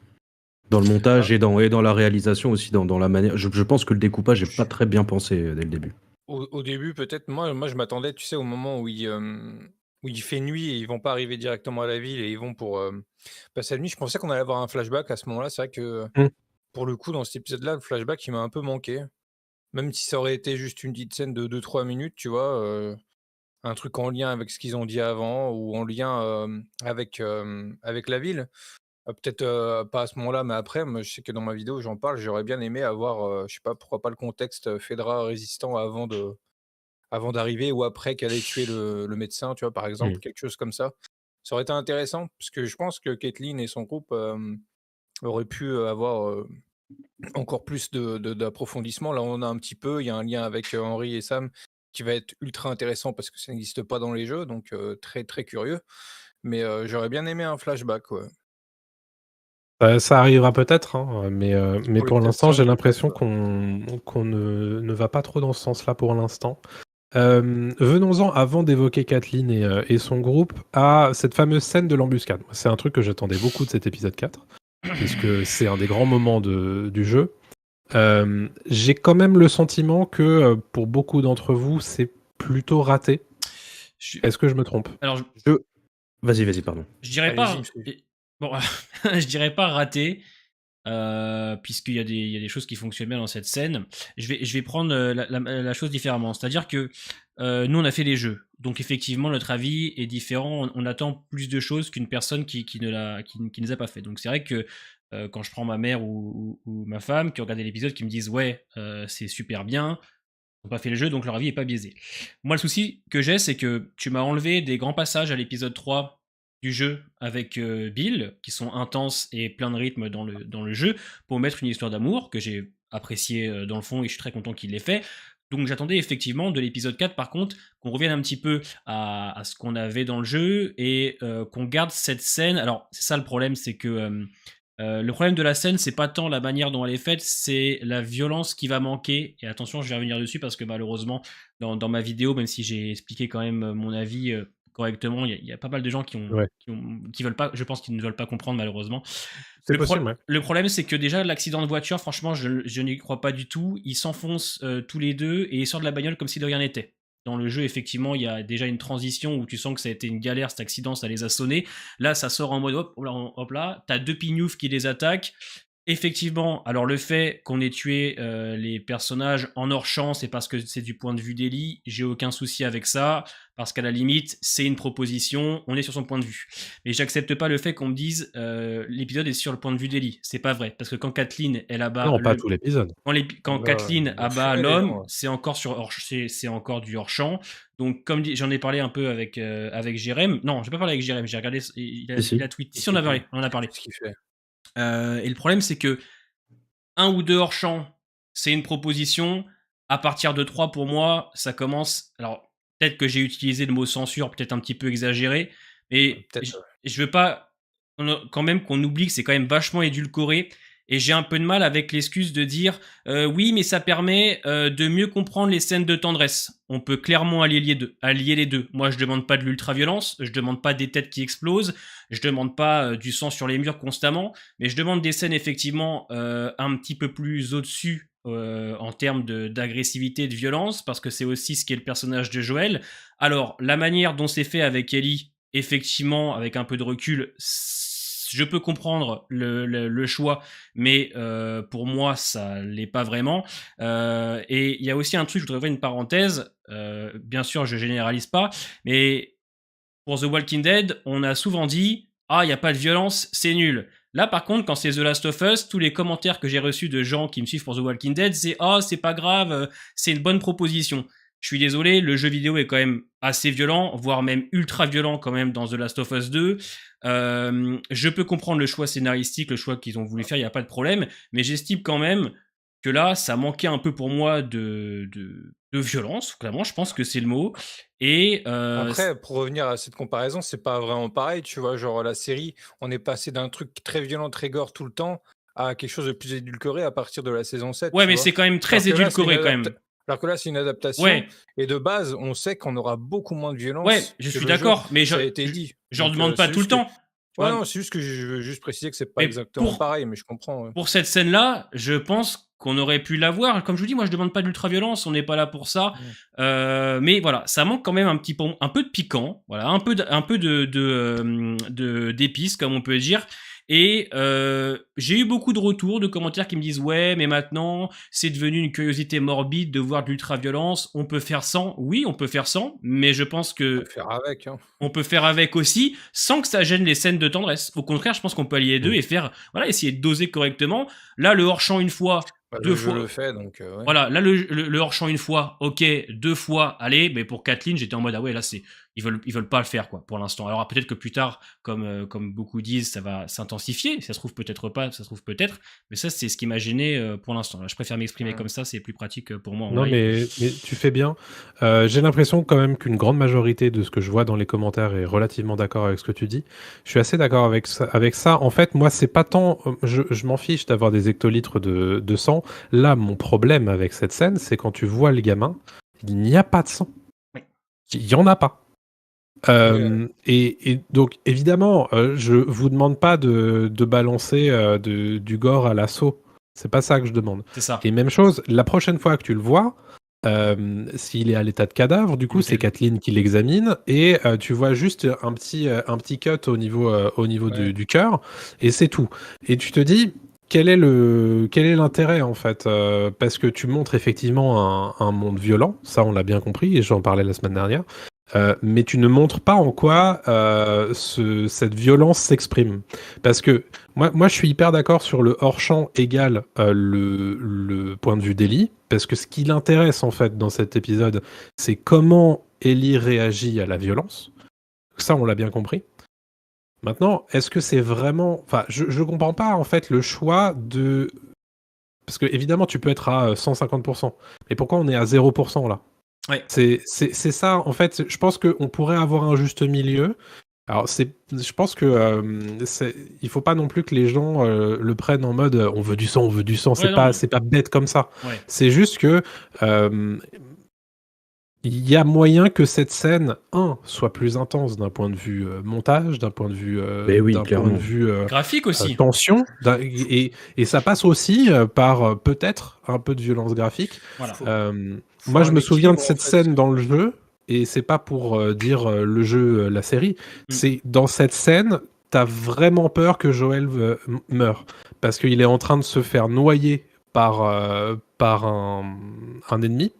Dans le montage et dans la réalisation aussi, dans la manière. Je pense que le découpage n'est pas très bien pensé dès le début. Au début, peut-être, moi je m'attendais, tu sais, au moment où il fait nuit et ils vont pas arriver directement à la ville et ils vont pour passer la nuit. Je pensais qu'on allait avoir un flashback à ce moment-là. C'est vrai que pour le coup, dans cet épisode-là, le flashback, il m'a un peu manqué. Même si ça aurait été juste une petite scène de 2-3 minutes, tu vois, un truc en lien avec ce qu'ils ont dit avant ou en lien avec la ville. Peut-être pas à ce moment-là, mais après, moi, je sais que dans ma vidéo, j'en parle. J'aurais bien aimé avoir, je sais pas, pourquoi pas le contexte Fedra résistant avant d'arriver ou après qu'elle ait tué le médecin, tu vois, par exemple, quelque chose comme ça. Ça aurait été intéressant, parce que je pense que Caitlyn et son groupe auraient pu avoir encore plus d'approfondissement. Là, on a un petit peu, il y a un lien avec Henry et Sam qui va être ultra intéressant parce que ça n'existe pas dans les jeux, donc très très curieux. Mais j'aurais bien aimé un flashback, ouais. Ça arrivera peut-être, hein, mais Oui, pour peut-être l'instant, ça, j'ai mais l'impression peut-être qu'on ne va pas trop dans ce sens-là pour l'instant. Venons-en, avant d'évoquer Kathleen et son groupe, à cette fameuse scène de l'embuscade. C'est un truc que j'attendais beaucoup de cet épisode 4, puisque c'est un des grands moments du jeu. J'ai quand même le sentiment que pour beaucoup d'entre vous, c'est plutôt raté. Est-ce que je me trompe? Alors, Vas-y, pardon. je dirais Allez-y, pas. monsieur. Bon, je dirais pas raté, puisqu'il y a des choses qui fonctionnent bien dans cette scène. Je vais prendre la chose différemment. C'est-à-dire que nous, on a fait les jeux. Donc, effectivement, notre avis est différent. On attend plus de choses qu'une personne qui ne les a pas fait. Donc, c'est vrai que quand je prends ma mère ou ma femme qui ont regardé l'épisode, qui me disent « Ouais, c'est super bien », ils n'ont pas fait le jeu, donc leur avis n'est pas biaisé. Moi, le souci que j'ai, c'est que tu m'as enlevé des grands passages à l'épisode 3 du jeu avec Bill, qui sont intenses et plein de rythme dans le jeu, pour mettre une histoire d'amour que j'ai appréciée dans le fond et je suis très content qu'il l'ait fait. Donc j'attendais effectivement de l'épisode 4 par contre qu'on revienne un petit peu à ce qu'on avait dans le jeu et qu'on garde cette scène. Alors c'est ça le problème, c'est que le problème de la scène, c'est pas tant la manière dont elle est faite, c'est la violence qui va manquer. Et attention, je vais revenir dessus parce que malheureusement, dans ma vidéo, même si j'ai expliqué quand même mon avis correctement, il y a pas mal de gens qui veulent pas, je pense qu'ils ne veulent pas comprendre malheureusement. C'est possible, ouais. Le problème, c'est que déjà, l'accident de voiture, franchement, je n'y crois pas du tout. Ils s'enfoncent tous les deux et ils sortent de la bagnole comme si de rien n'était. Dans le jeu, effectivement, il y a déjà une transition où tu sens que ça a été une galère, cet accident, ça les a sonnés. Là, ça sort en mode hop là, t'as deux pignoufs qui les attaquent. Effectivement, alors le fait qu'on ait tué les personnages en hors champ, c'est parce que c'est du point de vue d'Ellie. J'ai aucun souci avec ça, parce qu'à la limite, c'est une proposition, on est sur son point de vue. Mais j'accepte pas le fait qu'on me dise l'épisode est sur le point de vue d'Ellie. C'est pas vrai, parce que quand Kathleen, elle abat... Non, pas tout l'épisode. Quand Kathleen abat elle est l'homme, non, ouais. c'est encore c'est encore du hors champ. Donc, comme j'en ai parlé un peu avec Jérém. Non, j'ai pas parlé avec Jérém, j'ai regardé. Il a tweeté. Si, on en a parlé. Ce qu'il fait. Et le problème, c'est que un ou deux hors champ, c'est une proposition. À partir de 3, pour moi, ça commence. Alors, peut-être que j'ai utilisé le mot censure, peut-être un petit peu exagéré, mais je veux pas quand même qu'on oublie que c'est quand même vachement édulcoré. Et j'ai un peu de mal avec l'excuse de dire oui, mais ça permet de mieux comprendre les scènes de tendresse. On peut clairement allier les deux. Moi, je demande pas de l'ultra-violence, je demande pas des têtes qui explosent, je demande pas du sang sur les murs constamment, mais je demande des scènes effectivement un petit peu plus au-dessus en termes d'agressivité, de violence, parce que c'est aussi ce qui est le personnage de Joël. Alors, la manière dont c'est fait avec Ellie, effectivement, avec un peu de recul, je peux comprendre le choix, mais pour moi, ça l'est pas vraiment. Et il y a aussi un truc, je voudrais faire une parenthèse. Bien sûr, je généralise pas, mais pour The Walking Dead, on a souvent dit « Ah, il n'y a pas de violence, c'est nul ». Là, par contre, quand c'est The Last of Us, tous les commentaires que j'ai reçus de gens qui me suivent pour The Walking Dead, c'est « Ah, c'est pas grave, c'est une bonne proposition ». je suis désolé, le jeu vidéo est quand même assez violent, voire même ultra violent quand même dans The Last of Us 2. Je peux comprendre le choix scénaristique, le choix qu'ils ont voulu faire, il n'y a pas de problème, mais j'estime quand même que là, ça manquait un peu pour moi de violence, clairement, je pense que c'est le mot. Et Après, pour revenir à cette comparaison, c'est pas vraiment pareil, tu vois. Genre, la série, on est passé d'un truc très violent, très gore tout le temps, à quelque chose de plus édulcoré à partir de la saison 7, ouais, tu mais vois. c'est quand même Alors très que là, c'est une édulcoré quand même. Alors que là, c'est une adaptation, Ouais, et de base, on sait qu'on aura beaucoup moins de ouais, violence je que suis le jeu. d'accord, mais Ça a été dit. j'en Donc, demande pas c'est tout le juste que... temps. Tu Ouais, vois. non, c'est juste que je veux juste préciser que c'est pas Mais exactement pareil, mais je comprends. Ouais. pour cette scène-là, je pense qu'on aurait pu l'avoir. Comme je vous dis, moi, je demande pas d'ultra-violence, on n'est pas là pour ça. Mais voilà, ça manque quand même un peu de piquant, voilà, un peu d'épices, comme on peut dire. Et j'ai eu beaucoup de retours, de commentaires qui me disent ouais, mais maintenant c'est devenu une curiosité morbide de voir de l'ultra-violence. On peut faire sans, oui, on peut faire sans, mais je pense On que peut faire avec. Hein. on peut faire avec aussi sans que ça gêne les scènes de tendresse. Au contraire, je pense qu'on peut allier les deux et faire, voilà, essayer de doser correctement. Là, le hors-champ une fois, Bah, deux le jeu fois. le fait, donc ouais. Voilà, là le hors-champ une fois, ok, 2 fois, allez, mais pour Kathleen, j'étais en mode ah ouais, là c'est ils veulent pas le faire quoi pour l'instant. Alors peut-être que plus tard, comme beaucoup disent, ça va s'intensifier, ça se trouve peut-être pas, ça se trouve peut-être, mais ça c'est ce qui m'a gêné pour l'instant. Là, je préfère m'exprimer comme ça, c'est plus pratique pour moi en Non, live. mais tu fais bien. J'ai l'impression quand même qu'une grande majorité de ce que je vois dans les commentaires est relativement d'accord avec ce que tu dis. Je suis assez d'accord avec ça. En fait, moi, c'est pas tant... je m'en fiche d'avoir des hectolitres de sang. Là, mon problème avec cette scène, c'est quand tu vois le gamin, il n'y a pas de sang. Oui. Il y en a pas. Et donc, évidemment, je vous demande pas de balancer du gore à l'assaut. C'est pas ça que je demande. C'est ça. Et même chose, la prochaine fois que tu le vois, s'il est à l'état de cadavre, du coup, c'est Kathleen qui l'examine et tu vois juste un petit cut au niveau du cœur et c'est tout. Et tu te dis, quel est l'intérêt en fait parce que tu montres effectivement un monde violent, ça on l'a bien compris et j'en parlais la semaine dernière. Mais tu ne montres pas en quoi cette violence s'exprime. Parce que moi, je suis hyper d'accord sur le hors-champ égal le point de vue d'Ellie, parce que ce qui l'intéresse en fait dans cet épisode, c'est comment Ellie réagit à la violence. Ça, on l'a bien compris. Maintenant, est-ce que c'est vraiment... Enfin, je comprends pas en fait le choix de... Parce que évidemment, tu peux être à 150%. Mais pourquoi on est à 0% là ? Ouais. C'est ça, en fait, je pense qu'on pourrait avoir un juste milieu. Alors, je pense que il faut pas non plus que les gens le prennent en mode on veut du sang, Ouais, c'est pas bête comme ça. Ouais. C'est juste que il y a moyen que cette scène, soit plus intense d'un point de vue montage, d'un point de vue, graphique aussi. tension, et ça passe aussi par peut-être un peu de violence graphique. Voilà. Moi, je me souviens de cette scène dans le jeu, et c'est pas pour dire le jeu, la série, c'est dans cette scène, t'as vraiment peur que Joël meure, parce qu'il est en train de se faire noyer par un ennemi.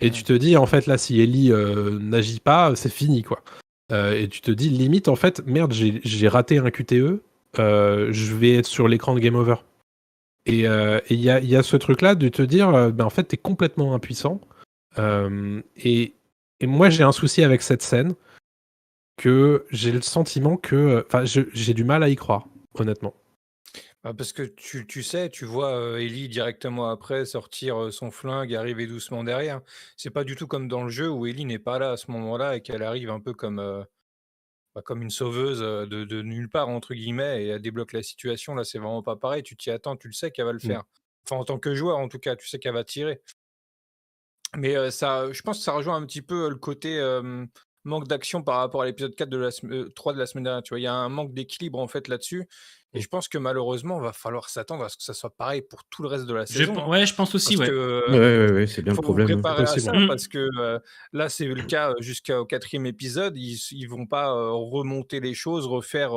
Et tu te dis, en fait, là, si Ellie n'agit pas, c'est fini, quoi. Et tu te dis, limite, en fait, merde, j'ai raté un QTE, je vais être sur l'écran de Game Over. Et il y a ce truc-là de te dire, en fait, t'es complètement impuissant. Et moi, j'ai un souci avec cette scène, que j'ai le sentiment que... Enfin, j'ai du mal à y croire, honnêtement. Parce que tu sais, tu vois Ellie directement après sortir son flingue, arriver doucement derrière. C'est pas du tout comme dans le jeu où Ellie n'est pas là à ce moment-là et qu'elle arrive un peu comme une sauveuse de nulle part, entre guillemets, et elle débloque la situation. Là, c'est vraiment pas pareil. Tu t'y attends, tu le sais qu'elle va le faire. Enfin, en tant que joueur, en tout cas, tu sais qu'elle va tirer. Mais je pense que ça rejoint un petit peu le côté manque d'action par rapport à l'épisode 4 de 3 de la semaine dernière. Tu vois, il y a un manque d'équilibre en fait là-dessus. Et je pense que malheureusement, va falloir s'attendre à ce que ça soit pareil pour tout le reste de la saison. Ouais, je pense aussi, Parce ouais. que c'est bien le faut vous problème. préparer à ça, Possible. parce que là, c'est le cas jusqu'au 4e épisode. Ils vont pas remonter les choses, refaire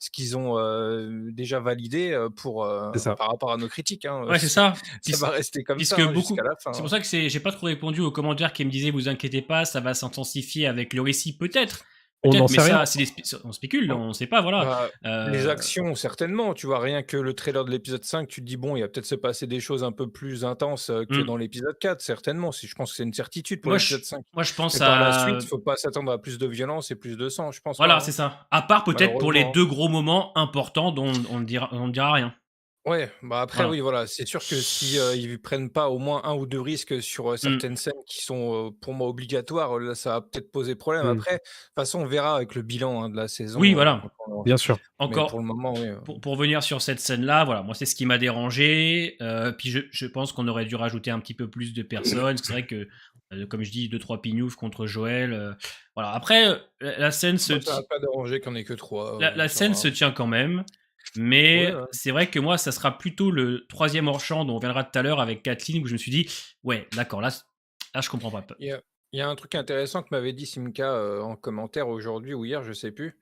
ce qu'ils ont déjà validé par rapport à nos critiques. Hein. Ouais, c'est ça. Ça va rester comme ça jusqu'à la fin. C'est pour ça que j'ai pas trop répondu aux commentaires qui me disaient vous inquiétez pas, ça va s'intensifier avec le récit peut-être. On n'en Peut-être, mais sait rien. ça, on spécule, on sait pas, voilà. Bah, les actions, certainement. Tu vois, rien que le trailer de l'épisode 5, tu te dis, bon, il va peut-être se passer des choses un peu plus intenses que Hmm. dans l'épisode 4, certainement. Je pense que c'est une certitude pour Moi, je, l'épisode 5. moi, je pense Mais par la suite, à. il faut pas s'attendre à plus de violence et plus de sang, je pense pas, Voilà, hein, c'est ça. À part peut-être pour les malheureusement. 2 gros moments importants dont on ne dira rien. Ouais, bah après, Voilà. oui, voilà, c'est sûr que si ils prennent pas au moins un ou deux risques sur Hmm. certaines scènes qui sont pour moi obligatoires, là, ça va peut-être poser problème. Mm. Après, de toute façon, on verra avec le bilan de la Oui, saison. voilà. Bien sûr. Mais pour le Encore, moment, oui. pour venir sur cette scène-là, voilà, moi c'est ce qui m'a dérangé. Puis je pense qu'on aurait dû rajouter un petit peu plus de personnes. Parce que c'est vrai que, comme je dis, 2-3 pignoufs contre Joël. Voilà. Après, la scène Moi, ça va pas déranger qu'il n'y en ait que trois. la Ça scène va. se tient quand même. Ouais, Mais ouais. c'est vrai que moi, ça sera plutôt le troisième hors-champ dont on viendra tout à l'heure avec Kathleen, où je me suis dit, ouais, d'accord, là je comprends pas. Il y a un truc intéressant que m'avait dit Simca en commentaire aujourd'hui ou hier, je sais plus.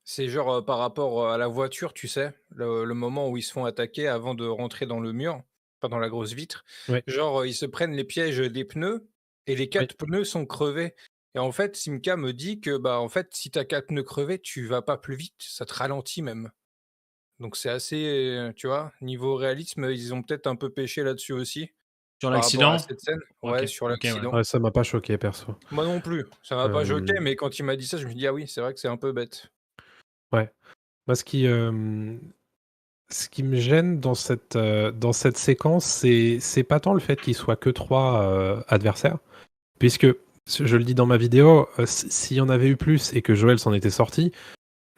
C'est genre par rapport à la voiture, tu sais, le moment où ils se font attaquer avant de rentrer dans le mur, pas dans la grosse vitre. Ouais. Genre, ils se prennent les pièges des pneus et les 4 pneus sont crevés. Et en fait, Simca me dit que bah en fait, si t'as 4 pneus crevés, tu vas pas plus vite, ça te ralentit même. Donc c'est assez, tu vois, niveau réalisme, ils ont peut-être un peu pêché là-dessus aussi, Sur par rapport à l'accident. cette scène. Ok, Ouais, sur ok, ouais. l'accident. Ouais, ça m'a pas choqué, perso. Moi non plus, ça m'a pas choqué, Euh, mais quand il m'a dit ça, je me suis dit: «Ah oui, c'est vrai que c'est un peu bête». Ouais. Moi, ce qui me gêne dans cette séquence, c'est pas tant le fait qu'il soit que 3 adversaires, puisque, je le dis dans ma vidéo, s'il y en avait eu plus et que Joël s'en était sorti,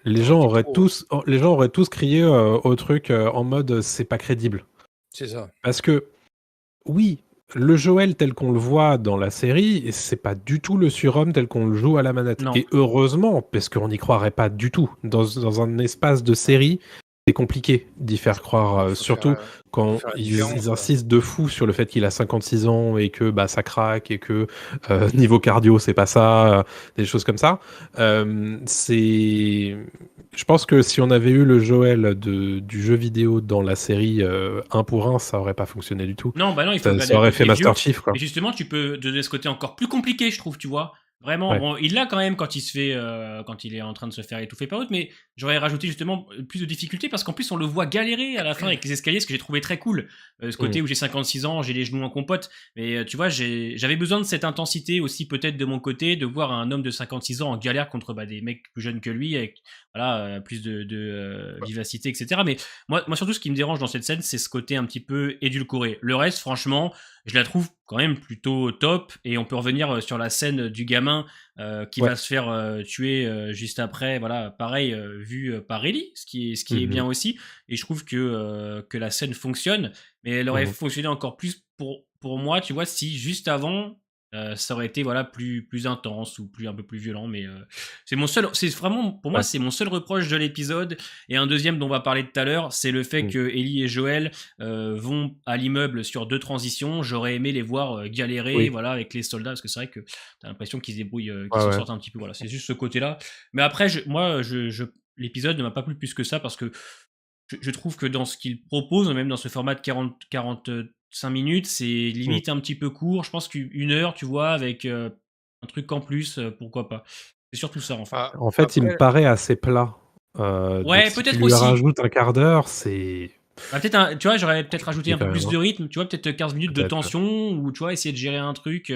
les Ça gens aurait été auraient trop, ouais. les gens auraient tous crié au truc en mode c'est pas crédible. C'est ça. Parce que, oui, le Joël tel qu'on le voit dans la série, c'est pas du tout le surhomme tel qu'on le joue à la manette. Non. Et heureusement, parce qu'on n'y croirait pas du tout. Dans un espace de série, c'est compliqué d'y faire croire, Faut surtout faire, quand faut faire la différence, ils quoi. insistent de fou sur le fait qu'il a 56 ans et que bah, ça craque et que niveau cardio, c'est pas ça, des choses comme ça. Je pense que si on avait eu le Joël du jeu vidéo dans la série 1 pour 1, ça aurait pas fonctionné du tout. Non, bah non, il faut Ça regarder aurait plus fait les vieux. Master Chief, quoi. Et justement, tu peux donner ce côté encore plus compliqué, je trouve, tu vois. Vraiment, Ouais. bon, il l'a quand même quand il se fait, quand il est en train de se faire étouffer par l'autre, mais j'aurais rajouté justement plus de difficultés parce qu'en plus on le voit galérer à la fin avec les escaliers, ce que j'ai trouvé très cool. Ce côté où j'ai 56 ans, j'ai les genoux en compote, mais tu vois, j'avais besoin de cette intensité aussi peut-être de mon côté, de voir un homme de 56 ans en galère contre des mecs plus jeunes que lui, avec voilà plus de vivacité, etc. Mais moi surtout, ce qui me dérange dans cette scène, c'est ce côté un petit peu édulcoré. Le reste, franchement, je la trouve quand même plutôt top. Et on peut revenir sur la scène du gamin qui va se faire tuer juste après. Voilà, pareil, vu par Ellie, ce qui est bien aussi. Et je trouve que la scène fonctionne. Mais elle aurait fonctionné encore plus pour moi, tu vois, si juste avant, ça aurait été voilà plus intense ou un peu plus violent. Mais c'est vraiment pour moi c'est mon seul reproche de l'épisode. Et un deuxième dont on va parler tout à l'heure, c'est le fait que Ellie et Joël vont à l'immeuble sur 2 transitions. J'aurais aimé les voir galérer voilà avec les soldats, parce que c'est vrai que t'as l'impression qu'ils se débrouillent, qu'ils s'en sortent un petit peu. Voilà, c'est juste ce côté-là. Mais après, l'épisode ne m'a pas plu plus que ça, parce que je trouve que dans ce qu'il propose, même dans ce format de 45 minutes, c'est limite un petit peu court. Je pense qu'une heure, tu vois, avec un truc en plus, pourquoi pas. C'est surtout ça, en fait. En fait, il me paraît assez plat. Ouais, donc si peut-être tu lui aussi. rajoutes un quart d'heure, c'est... Bah, peut-être tu vois, j'aurais peut-être rajouté un peu quand plus même, de rythme, tu vois, peut-être 15 minutes de peut-être. tension, ou tu vois, essayer de gérer un truc.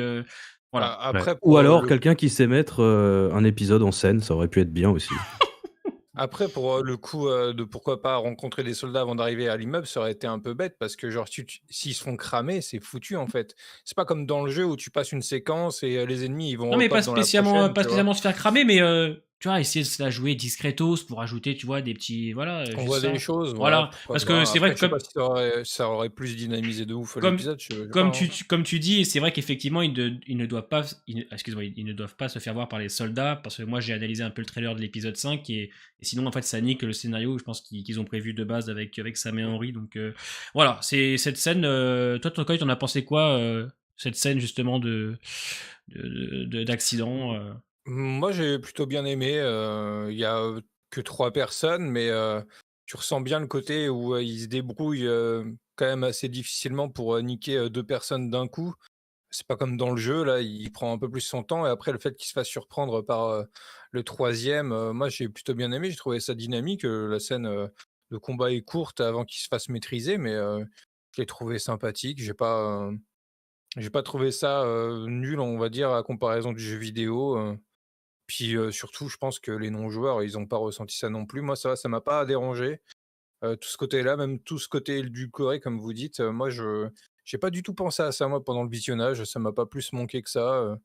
Voilà. Après, Ou pour, alors le quelqu'un qui sait mettre un épisode en scène, ça aurait pu être bien aussi. Après, pour le coup de pourquoi pas rencontrer des soldats avant d'arriver à l'immeuble, ça aurait été un peu bête parce que, genre, s'ils se font cramer, c'est foutu en fait. C'est pas comme dans le jeu où tu passes une séquence et les ennemis ils vont Non, mais repop dans la prochaine, pas tu vois. spécialement se faire cramer, mais tu vois, essayer de se la jouer discretos pour ajouter, tu vois, des petits. Voilà, Qu'on juste voit ça. des choses, ouais, Voilà. pourquoi Parce que pas. c'est Après, vrai je que sais pas si ça aurait plus dynamisé de ouf comme, l'épisode, je sais pas. Hein. comme tu dis, c'est vrai qu'effectivement, ils ne doivent pas, excuse-moi, ils ne doivent pas se faire voir par les soldats, parce que moi j'ai analysé un peu le trailer de l'épisode 5 et sinon en fait ça nique le scénario, je pense qu'ils ont prévu de base avec Sam et Henry. Donc voilà, c'est cette scène. Toi, t'en as pensé quoi, cette scène justement d'accident Moi, j'ai plutôt bien aimé. Il y a que 3 personnes, mais tu ressens bien le côté où ils se débrouillent quand même assez difficilement pour niquer 2 personnes d'un coup. C'est pas comme dans le jeu, là, il prend un peu plus son temps et après le fait qu'il se fasse surprendre par, le troisième, moi j'ai plutôt bien aimé, j'ai trouvé ça dynamique, la scène, de combat est courte avant qu'il se fasse maîtriser, mais je l'ai trouvé sympathique. J'ai pas trouvé ça, nul, on va dire, à comparaison du jeu vidéo, puis, surtout, je pense que les non-joueurs, ils ont pas ressenti ça non plus. Moi, ça m'a pas dérangé, tout ce côté-là, même tout ce côté édulcoré, comme vous dites, moi, j'ai pas du tout pensé à ça, moi, pendant le visionnage. Ça m'a pas plus manqué que ça,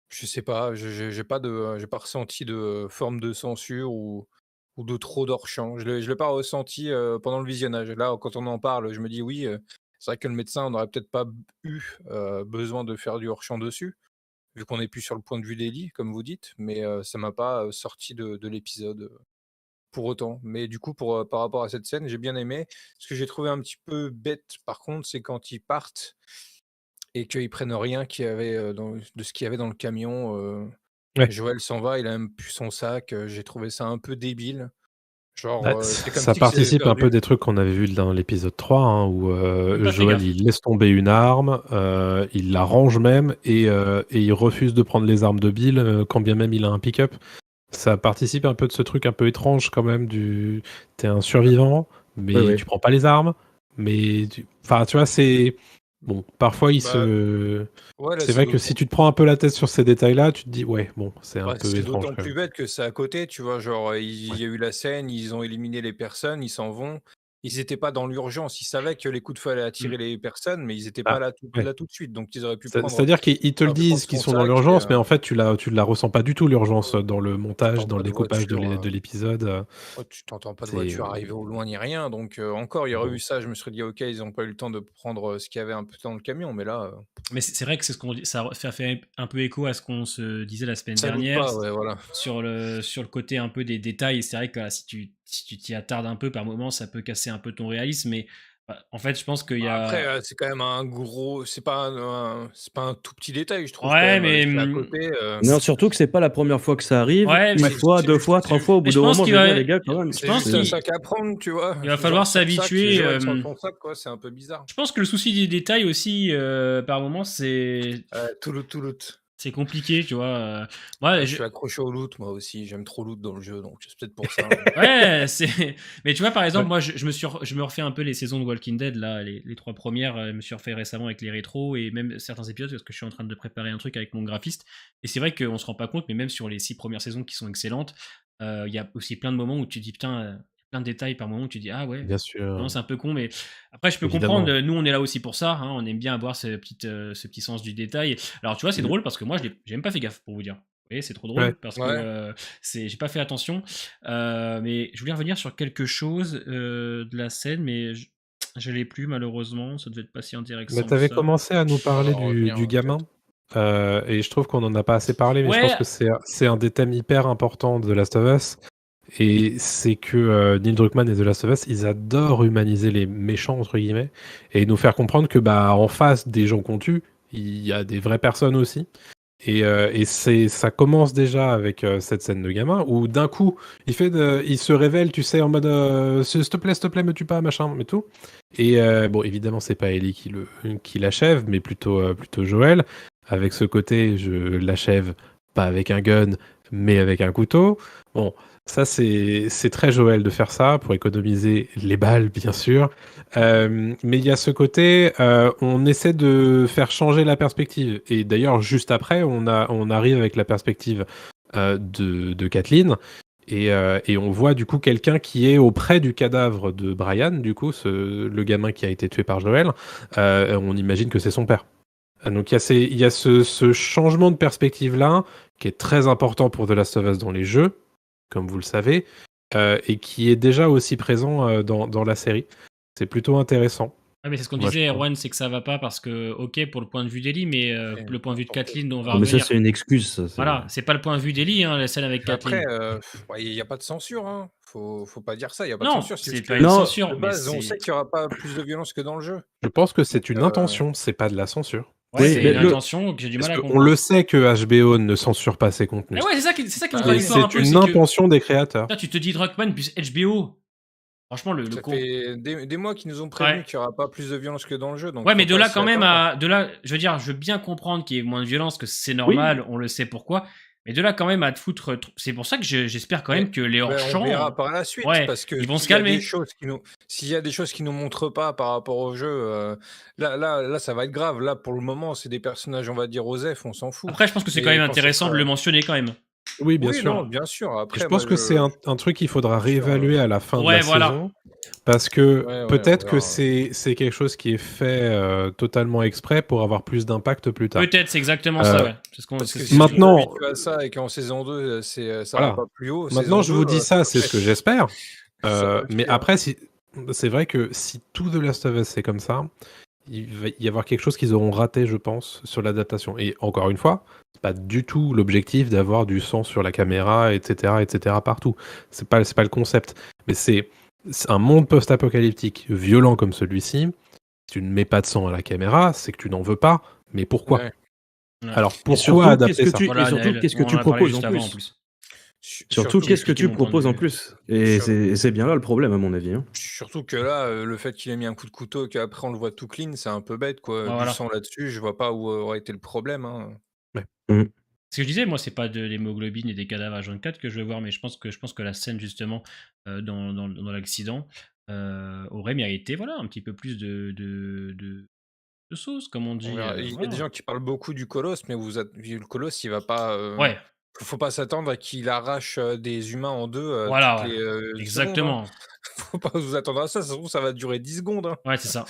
je sais pas, j'ai pas ressenti de forme de censure ou de trop d'hors-champ. Je l'ai pas ressenti, pendant le visionnage. Là, quand on en parle, je me dis: «Oui, c'est vrai que le médecin n'aurait peut-être pas eu, besoin de faire du hors-champ dessus». Vu qu'on n'est plus sur le point de vue d'Ellie, comme vous dites, mais ça m'a pas, sorti de l'épisode, pour autant. Mais du coup, par rapport à cette scène, j'ai bien aimé. Ce que j'ai trouvé un petit peu bête, par contre, c'est quand ils partent et qu'ils prennent rien qu'il y avait, de ce qu'il y avait dans le camion, Ouais. Joël s'en va, il a même plus son sac, j'ai trouvé ça un peu débile. Bah, Genre, c'est comme ça si qu'ils avaient participe un peu perdu. des trucs qu'on avait vus dans l'épisode 3, hein, où J'ai pas fait Joël gaffe. il laisse tomber une arme, il la range même et il refuse de prendre les armes de Bill, quand bien même il a un pick-up. Ça participe un peu de ce truc un peu étrange quand même du t'es un survivant, mais Ouais. tu prends pas les armes, mais enfin tu vois c'est bon parfois Bah, ouais, là, c'est c'est vrai que d'autant si tu te prends un peu la tête sur ces détails-là, tu te dis ouais bon c'est un Bah, peu c'est étrange d'autant quand plus même. bête que c'est à côté, tu vois? Genre, il Ouais. y a eu la scène, ils ont éliminé les personnes, ils s'en vont. Ils étaient pas dans l'urgence, ils savaient que les coups de feu allaient Mmh. attirer les personnes, mais ils étaient pas Ah, là ouais. tout de suite, donc ils auraient pu C'est-à-dire qu'ils te le il aurait pu prendre disent qu'ils son sont dans sac et l'urgence, mais en fait tu la ressens pas du tout l'urgence dans le tu montage, entends dans le pas de découpage voiture, de l'épisode. ouais, tu t'entends pas de C'est voiture arriver au loin ni rien, donc encore il y aurait eu bon. ça, je me serais dit: «OK, ils ont pas eu le temps de prendre, ce qu'il y avait un peu dans le camion», mais là, Mais c'est vrai que c'est ce qu'on dit, ça fait un peu écho à ce qu'on se disait la semaine ça loupe dernière pas, ouais, voilà. sur le côté un peu des détails. C'est vrai que voilà, si tu t'y attardes un peu par moment, ça peut casser un peu ton réalisme. Mais bah, en fait, je pense qu'il y Après, a. c'est quand même un gros c'est pas un tout petit détail, je trouve quand Ouais, même, mais c'est à côté, Non, surtout que c'est pas la première fois que ça arrive. ouais, Une c'est fois, deux fois, c'est trois fois, au bout mais je d'un pense moment, qu'il je veux va. dire, les gars, quand même. Je C'est pense juste un qu'il sac à prendre, tu vois? il va Genre falloir son sac, c'est s'habituer. Joël sans son sac, quoi, c'est un peu bizarre. Je pense que le souci des détails aussi, par moment, Touloute. c'est compliqué, tu vois. Moi, Je suis accroché au loot, moi aussi, j'aime trop loot dans le jeu, donc c'est peut-être pour ça, hein. ouais, c'est. Mais tu vois, par exemple, Ouais. moi, je me refais un peu les saisons de Walking Dead, là, les 3 premières. Je me suis refait récemment avec les rétros et même certains épisodes parce que je suis en train de préparer un truc avec mon graphiste. Et c'est vrai qu'on se rend pas compte, mais même sur les 6 premières saisons qui sont excellentes, il y a aussi plein de moments où tu te dis, putain, plein de détails par moment où tu dis, ah ouais, Bien non, sûr, c'est un peu con, mais après, je peux comprendre. évidemment. Nous, on est là aussi pour ça. Hein, on aime bien avoir ce petit sens du détail. Alors, tu vois, c'est Mhm. drôle parce que moi, j'ai même pas fait gaffe pour vous dire. Vous voyez, c'est trop Ouais. drôle parce que Ouais. j'ai pas fait attention. Mais je voulais revenir sur quelque chose de la scène, mais je l'ai plus malheureusement. Ça devait être pas si Mais intéressant que t'avais ça. commencé à nous Ça va parler revenir, du gamin, peut-être. et je trouve qu'on en a pas assez parlé, mais je pense Ouais, que c'est un des thèmes hyper importants de The Last of Us. Et c'est que Neil Druckmann et The Last of Us, ils adorent humaniser les méchants, entre guillemets, et nous faire comprendre que bah en face des gens qu'on tue, il y a des vraies personnes aussi. Et ça commence déjà avec cette scène de gamin où d'un coup il se révèle, tu sais, en mode s'il te plaît, me tue pas, machin, mais tout. Et bon, évidemment, c'est pas Ellie qui l'achève, mais plutôt Joël, avec ce côté je l'achève pas avec un gun, mais avec un couteau. Bon, ça c'est très Joël de faire ça pour économiser les balles, bien sûr. Mais il y a ce côté, on essaie de faire changer la perspective. Et d'ailleurs, juste après, on arrive avec la perspective de Kathleen. Et on voit du coup quelqu'un qui est auprès du cadavre de Brian, du coup, le gamin qui a été tué par Joël. On imagine que c'est son père. Donc il y a ce changement de perspective-là, qui est très important pour The Last of Us dans les jeux, comme vous le savez, et qui est déjà aussi présent dans la série. C'est plutôt intéressant. ah, mais c'est ce qu'on Moi, je disait, trouve. Erwan, c'est que ça va pas parce que, ok, pour le point de vue d'Ellie, mais Et le point de vue de n'importe Kathleen dont on va Ah, mais ça, revenir. c'est une excuse, ça. Voilà, c'est pas le point de vue d'Ellie, hein, la scène avec Après, Kathleen. ouais, il y a pas de censure, hein. Faut pas dire ça, il y a pas de Non, censure. C'est c'est juste pas que, une Non, censure, de mais base, on c'est. sait qu'il y aura pas plus de violence que dans le jeu. Je pense que Donc c'est une intention, c'est pas de la censure. Ouais, Oui, c'est mais une intention que j'ai du Parce mal à qu'on comprendre. le sait que HBO ne censure pas ses Et contenus. ouais, c'est ça qui me Bah, contradictoire un C'est peu, une c'est que. intention des créateurs. Putain, tu te dis Druckmann plus HBO. Franchement, le Ça con. fait des mois qu'ils nous ont prévenu Ouais. qu'il n'y aura pas plus de violence que dans le jeu. Donc Ouais, mais faut de pas là s'y quand même attendre. de là, je veux dire, je veux bien comprendre qu'il y ait moins de violence, que c'est Oui, normal, on le sait pourquoi. Mais de là quand même à te foutre, c'est pour ça que j'espère quand même Mais que les on verra hors-champs, par la suite ouais, parce que ils vont se calmer. s'il y a des choses qui nous montrent pas par rapport au jeu, là, ça va être grave. Là, pour le moment, c'est des personnages, on va dire, OSEF, on s'en fout. Après, je pense que c'est quand Mais même quand ce intéressant de sera le mentionner quand même. Oui, bien oui, non, sûr. bien sûr. Et je Après, moi, pense que c'est un truc qu'il faudra bien sûr, réévaluer à la fin de la Ouais, voilà. saison. Parce que ouais, on peut-être que verra. c'est quelque chose qui est fait totalement exprès pour avoir plus d'impact plus tard. Peut-être, c'est exactement ça, Euh, ouais. Parce C'est que ce que si je tu dis. Maintenant, t'habitues à ça et qu'en saison 2, ça va voilà. pas plus haut, Maintenant, saison je 2, vous dis ça, c'est ce que j'espère. ça va le Mais tuer, hein. après, c'est vrai que si tout The Last of Us c'est comme ça, il va y avoir quelque chose qu'ils auront raté, je pense, sur l'adaptation. Et encore une fois, c'est pas du tout l'objectif d'avoir du sang sur la caméra, etc. partout. C'est pas le concept. Mais c'est un monde post-apocalyptique violent comme celui-ci. Si tu ne mets pas de sang à la caméra, c'est que tu n'en veux pas. Mais pourquoi? Ouais. Ouais. Alors Et pourquoi surtout, adapter ça? Voilà, Naël, qu'est-ce que on en tu a parlé proposes juste en avant en plus? plus. Surtout, J'ai qu'est-ce que expliqué tu mon point de proposes en vue. plus? Et Sur- c'est bien là le problème, à mon avis. Hein. Surtout que là, le fait qu'il ait mis un coup de couteau et qu'après on le voit tout clean, c'est un peu bête, quoi. Ouais, Du voilà. sang là-dessus, je vois pas où aurait été le problème, hein. Ouais. Mm. Ce que je disais, moi, c'est pas de l'hémoglobine et des cadavres H24 que je veux voir, mais je pense que la scène, justement, dans l'accident, aurait mérité, voilà, un petit peu plus de sauce, comme on On dit. verra. Il y a des Voilà. gens qui parlent beaucoup du colosse, mais le colosse, il va pas. Ouais, Faut pas s'attendre à qu'il arrache des humains en deux voilà, toutes ouais. les secondes, hein. Exactement. Faut pas vous attendre à ça. Ça se trouve, ça va durer 10 secondes, hein. Ouais, c'est ça.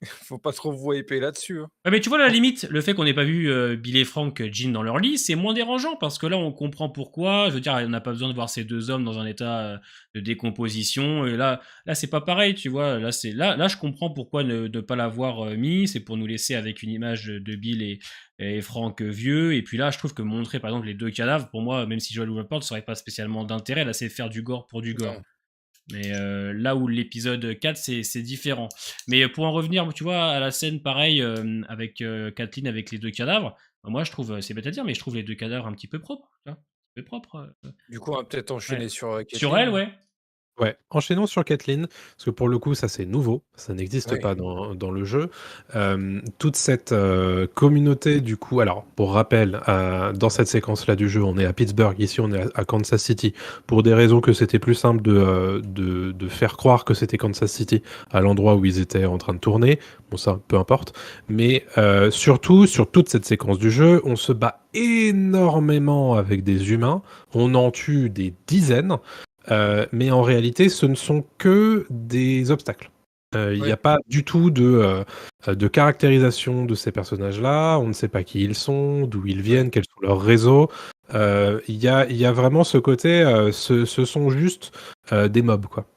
Faut pas trop vous hyper là-dessus, hein. Ouais, mais tu vois, à la limite, le fait qu'on n'ait pas vu Bill et Frank Jean dans leur lit, c'est moins dérangeant parce que là, on comprend pourquoi. Je veux dire, on n'a pas besoin de voir ces deux hommes dans un état de décomposition. Et là, c'est pas pareil, tu vois. Là, je comprends pourquoi ne pas l'avoir mis. C'est pour nous laisser avec une image de Bill et Frank vieux. Et puis là, je trouve que montrer, par exemple, les deux cadavres, pour moi, même si Joel ouvre la porte, ça n'aurait pas spécialement d'intérêt. Là, c'est faire du gore pour du gore. Non. Mais là où l'épisode 4, c'est différent. Mais pour en revenir, tu vois, à la scène pareil avec Kathleen avec les deux cadavres, moi je trouve, c'est bête à dire, mais je trouve les deux cadavres un petit peu propres. Tu vois, un petit peu propres. Du coup, on va peut-être enchaîner Ouais. sur Sur Caitlyn, elle, hein. ouais. Ouais, enchaînons sur Kathleen, parce que pour le coup, ça c'est nouveau, ça n'existe Oui. pas dans le jeu. Toute cette communauté, du coup, alors pour rappel, dans cette séquence-là du jeu, on est à Pittsburgh, ici on est à Kansas City, pour des raisons que c'était plus simple de faire croire que c'était Kansas City à l'endroit où ils étaient en train de tourner. Bon, ça, peu importe. Mais surtout, sur toute cette séquence du jeu, on se bat énormément avec des humains, on en tue des dizaines. Mais en réalité, ce ne sont que des obstacles. Il n'y a pas du tout de caractérisation de ces personnages-là. On ne sait pas qui ils sont, d'où ils viennent, quels sont leurs réseaux. Il y a vraiment ce côté, ce sont juste des mobs, quoi.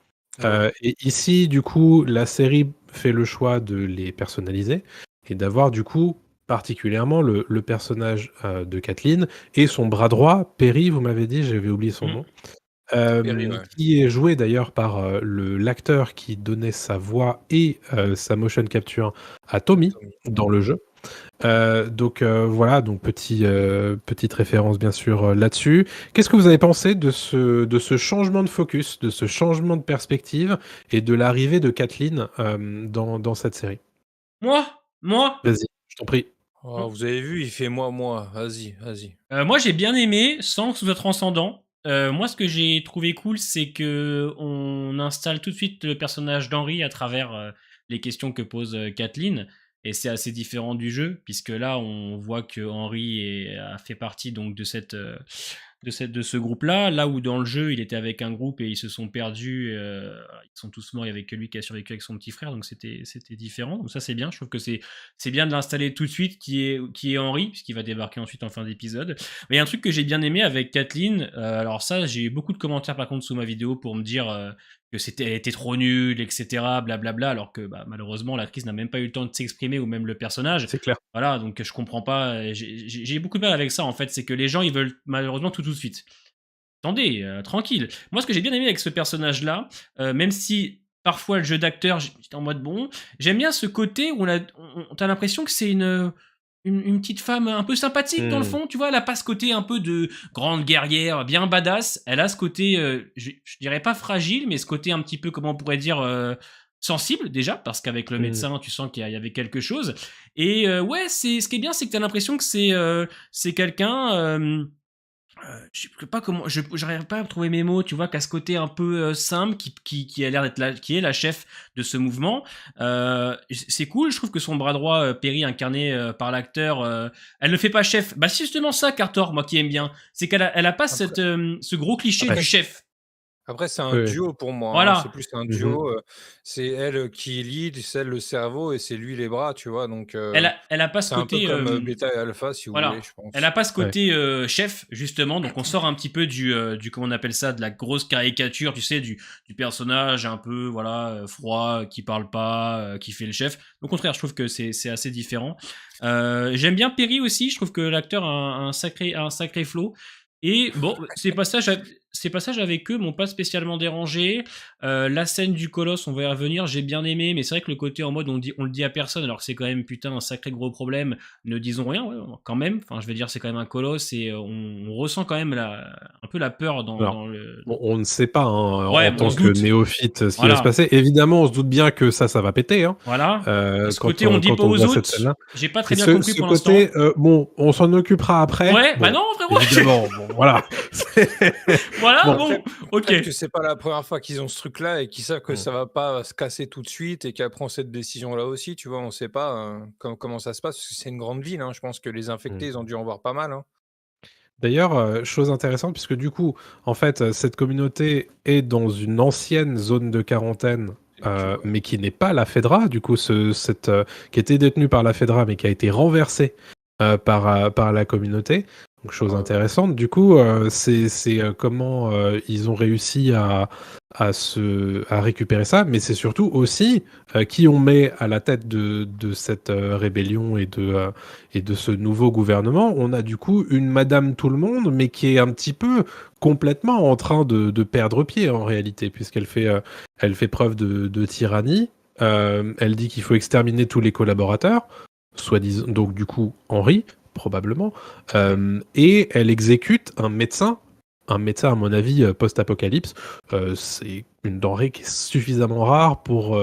Et ici, du coup, la série fait le choix de les personnaliser et d'avoir, du coup, particulièrement le personnage de Kathleen et son bras droit, Perry, vous m'avez dit, j'avais oublié son nom. Perry, ouais. Qui est joué d'ailleurs par l'acteur qui donnait sa voix et sa motion capture à Tommy dans le jeu. Donc voilà, donc petite référence bien sûr là-dessus. Qu'est-ce que vous avez pensé de ce changement de focus, de ce changement de perspective et de l'arrivée de Kathleen dans cette série? Moi, Vas-y, je t'en prie. Oh, vous avez vu, il fait moi. Vas-y. moi j'ai bien aimé, sans que ce soit transcendant. Moi, ce que j'ai trouvé cool, c'est que on installe tout de suite le personnage d'Henry à travers les questions que pose Kathleen. Et c'est assez différent du jeu, puisque là, on voit que Henry a fait partie donc de ce groupe-là. Là où dans le jeu, il était avec un groupe et ils se sont perdus. Ils sont tous morts. Il n'y avait que lui qui a survécu avec son petit frère, donc c'était différent. Donc ça, c'est bien. Je trouve que c'est bien de l'installer tout de suite, qui est Henry, puisqu'il va débarquer ensuite en fin d'épisode. Mais il y a un truc que j'ai bien aimé avec Kathleen. Alors ça, j'ai eu beaucoup de commentaires par contre sous ma vidéo pour me dire que elle était trop nulle, etc. Blablabla, alors que malheureusement l'actrice n'a même pas eu le temps de s'exprimer, ou même le personnage. C'est clair. Voilà, donc je comprends pas. J'ai beaucoup de mal avec ça en fait, c'est que les gens ils veulent malheureusement tout de suite. Attendez, tranquille. Moi, ce que j'ai bien aimé avec ce personnage-là, même si parfois le jeu d'acteur, j'étais en mode bon, j'aime bien ce côté où t'as l'impression que c'est une une petite femme un peu sympathique dans le fond, tu vois, elle a pas ce côté un peu de grande guerrière, bien badass, elle a ce côté, je dirais pas fragile, mais ce côté un petit peu, comment on pourrait dire, sensible déjà, parce qu'avec le médecin, tu sens qu'il y avait quelque chose. Et ouais, ce qui est bien, c'est que tu as l'impression que c'est quelqu'un... je sais pas comment, j'arrive pas à trouver mes mots, tu vois, qu'à ce côté un peu simple, qui a l'air d'être qui est la chef de ce mouvement. C'est cool, je trouve que son bras droit, Perry, incarné par l'acteur, elle ne fait pas chef. Bah, c'est justement ça, Carter, moi qui aime bien. C'est elle a pas ce gros cliché du chef. Après, c'est un Oui. duo pour moi. Voilà. C'est plus un duo. C'est elle qui lead, c'est elle le cerveau et c'est lui les bras, tu vois. Donc, Elle a pas ce c'est un peu côté. comme Beta et Alpha, si vous Voilà. voulez, je pense. Elle a pas ce côté chef, justement, donc on sort un petit peu du comment on appelle ça, de la grosse caricature, tu sais, du personnage un peu, voilà, froid, qui parle pas, qui fait le chef. Au contraire, je trouve que c'est assez différent. J'aime bien Perry aussi, je trouve que l'acteur a un sacré flow. Et bon, ces passages avec eux m'ont pas spécialement dérangé. La scène du colosse, on va y revenir, j'ai bien aimé, mais c'est vrai que le côté en mode on le dit à personne, alors que c'est quand même putain un sacré gros problème, ne disons rien, ouais, quand même. Enfin, je veux dire, c'est quand même un colosse et on ressent quand même un peu la peur dans le. On ne sait pas hein, Ouais, en tant se que doute. néophyte ce qui Voilà. va se passer. Évidemment, on se doute bien que ça va péter. Hein. Voilà. Ce Quand côté, on dit quand pas on aux voit cette autres. scène-là. J'ai pas très bien Ce compris pour l'instant. côté, bon, on s'en occupera après. Ouais, Bon, bah non, frérot. évidemment, bon, voilà. Voilà, Bon. bon, ok. Peut-être que c'est pas la première fois qu'ils ont ce truc-là et qu'ils savent que ça va pas se casser tout de suite et qu'elle prend cette décision-là aussi, tu vois, on sait pas comment ça se passe, parce que c'est une grande ville, hein, je pense que les infectés, ils ont dû en voir pas mal. Hein. D'ailleurs, chose intéressante, puisque du coup, en fait, cette communauté est dans une ancienne zone de quarantaine, mais qui n'est pas la Fedra, du coup, qui était détenue par la Fedra, mais qui a été renversée par la communauté. Donc, chose intéressante. Du coup, c'est comment ils ont réussi à récupérer ça, mais c'est surtout aussi qui on met à la tête de cette rébellion et de ce nouveau gouvernement. On a du coup une Madame Tout-le-Monde, mais qui est un petit peu complètement en train de perdre pied en réalité, puisqu'elle elle fait preuve de tyrannie. Elle dit qu'il faut exterminer tous les collaborateurs, soi-disant, donc du coup Henry, probablement, et elle exécute un médecin, à mon avis, post-apocalypse. C'est une denrée qui est suffisamment rare pour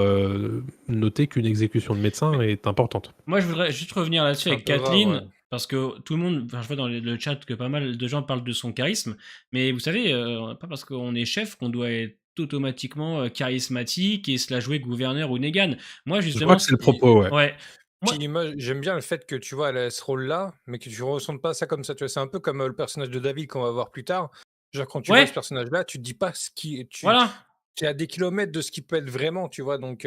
noter qu'une exécution de médecin est importante. Moi, je voudrais juste revenir là-dessus C'est un avec peu rare, Kathleen, ouais. parce que tout le monde, enfin, je vois dans le chat que pas mal de gens parlent de son charisme, mais vous savez, pas parce qu'on est chef qu'on doit être automatiquement charismatique et se la jouer gouverneur ou Negan. Moi, Je justement, crois que c'est le propos, ouais. ouais. Moi- Puis moi, j'aime bien le fait que tu vois, elle a ce rôle-là, mais que tu ressentes pas ça comme ça. Tu vois, c'est un peu comme le personnage de David qu'on va voir plus tard. Genre, quand tu Ouais. vois ce personnage-là, tu te dis pas ce qui. Voilà. Tu es à des kilomètres de ce qui peut être vraiment, tu vois. Donc,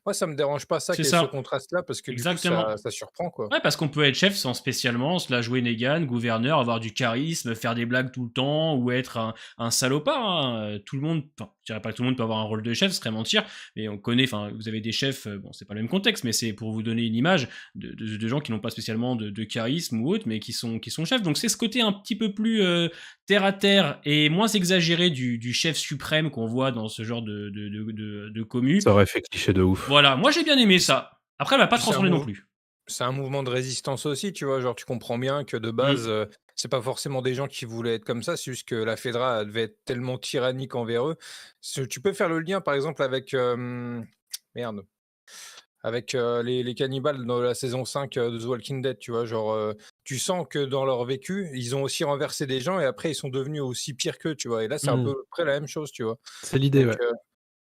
moi, ça me dérange pas ça C'est qu'il y ait ça. ce contraste-là, parce que du coup, Exactement. ça surprend, quoi. Ouais, parce qu'on peut être chef sans spécialement se la jouer Negan, gouverneur, avoir du charisme, faire des blagues tout le temps, ou être un salopard. Hein. Tout le monde, enfin, je dirais pas que tout le monde peut avoir un rôle de chef, ce serait mentir, mais on connaît, enfin, vous avez des chefs, bon, c'est pas le même contexte, mais c'est pour vous donner une image de gens qui n'ont pas spécialement de charisme ou autre, mais qui sont chefs. Donc c'est ce côté un petit peu plus terre à terre et moins exagéré du chef suprême qu'on voit dans ce genre de commu. Ça aurait fait cliché de ouf. Voilà, moi j'ai bien aimé ça. Après, elle va pas Puis transcender non plus. C'est un mouvement de résistance aussi, tu vois. Genre, tu comprends bien que de base, c'est pas forcément des gens qui voulaient être comme ça, c'est juste que la Fedra elle devait être tellement tyrannique envers eux. Tu peux faire le lien, par exemple, avec. Merde. Avec les cannibales dans la saison 5 de The Walking Dead, tu vois. Genre, tu sens que dans leur vécu, ils ont aussi renversé des gens et après, ils sont devenus aussi pires qu'eux, tu vois. Et là, c'est à peu près la même chose, tu vois. C'est l'idée, Donc, ouais.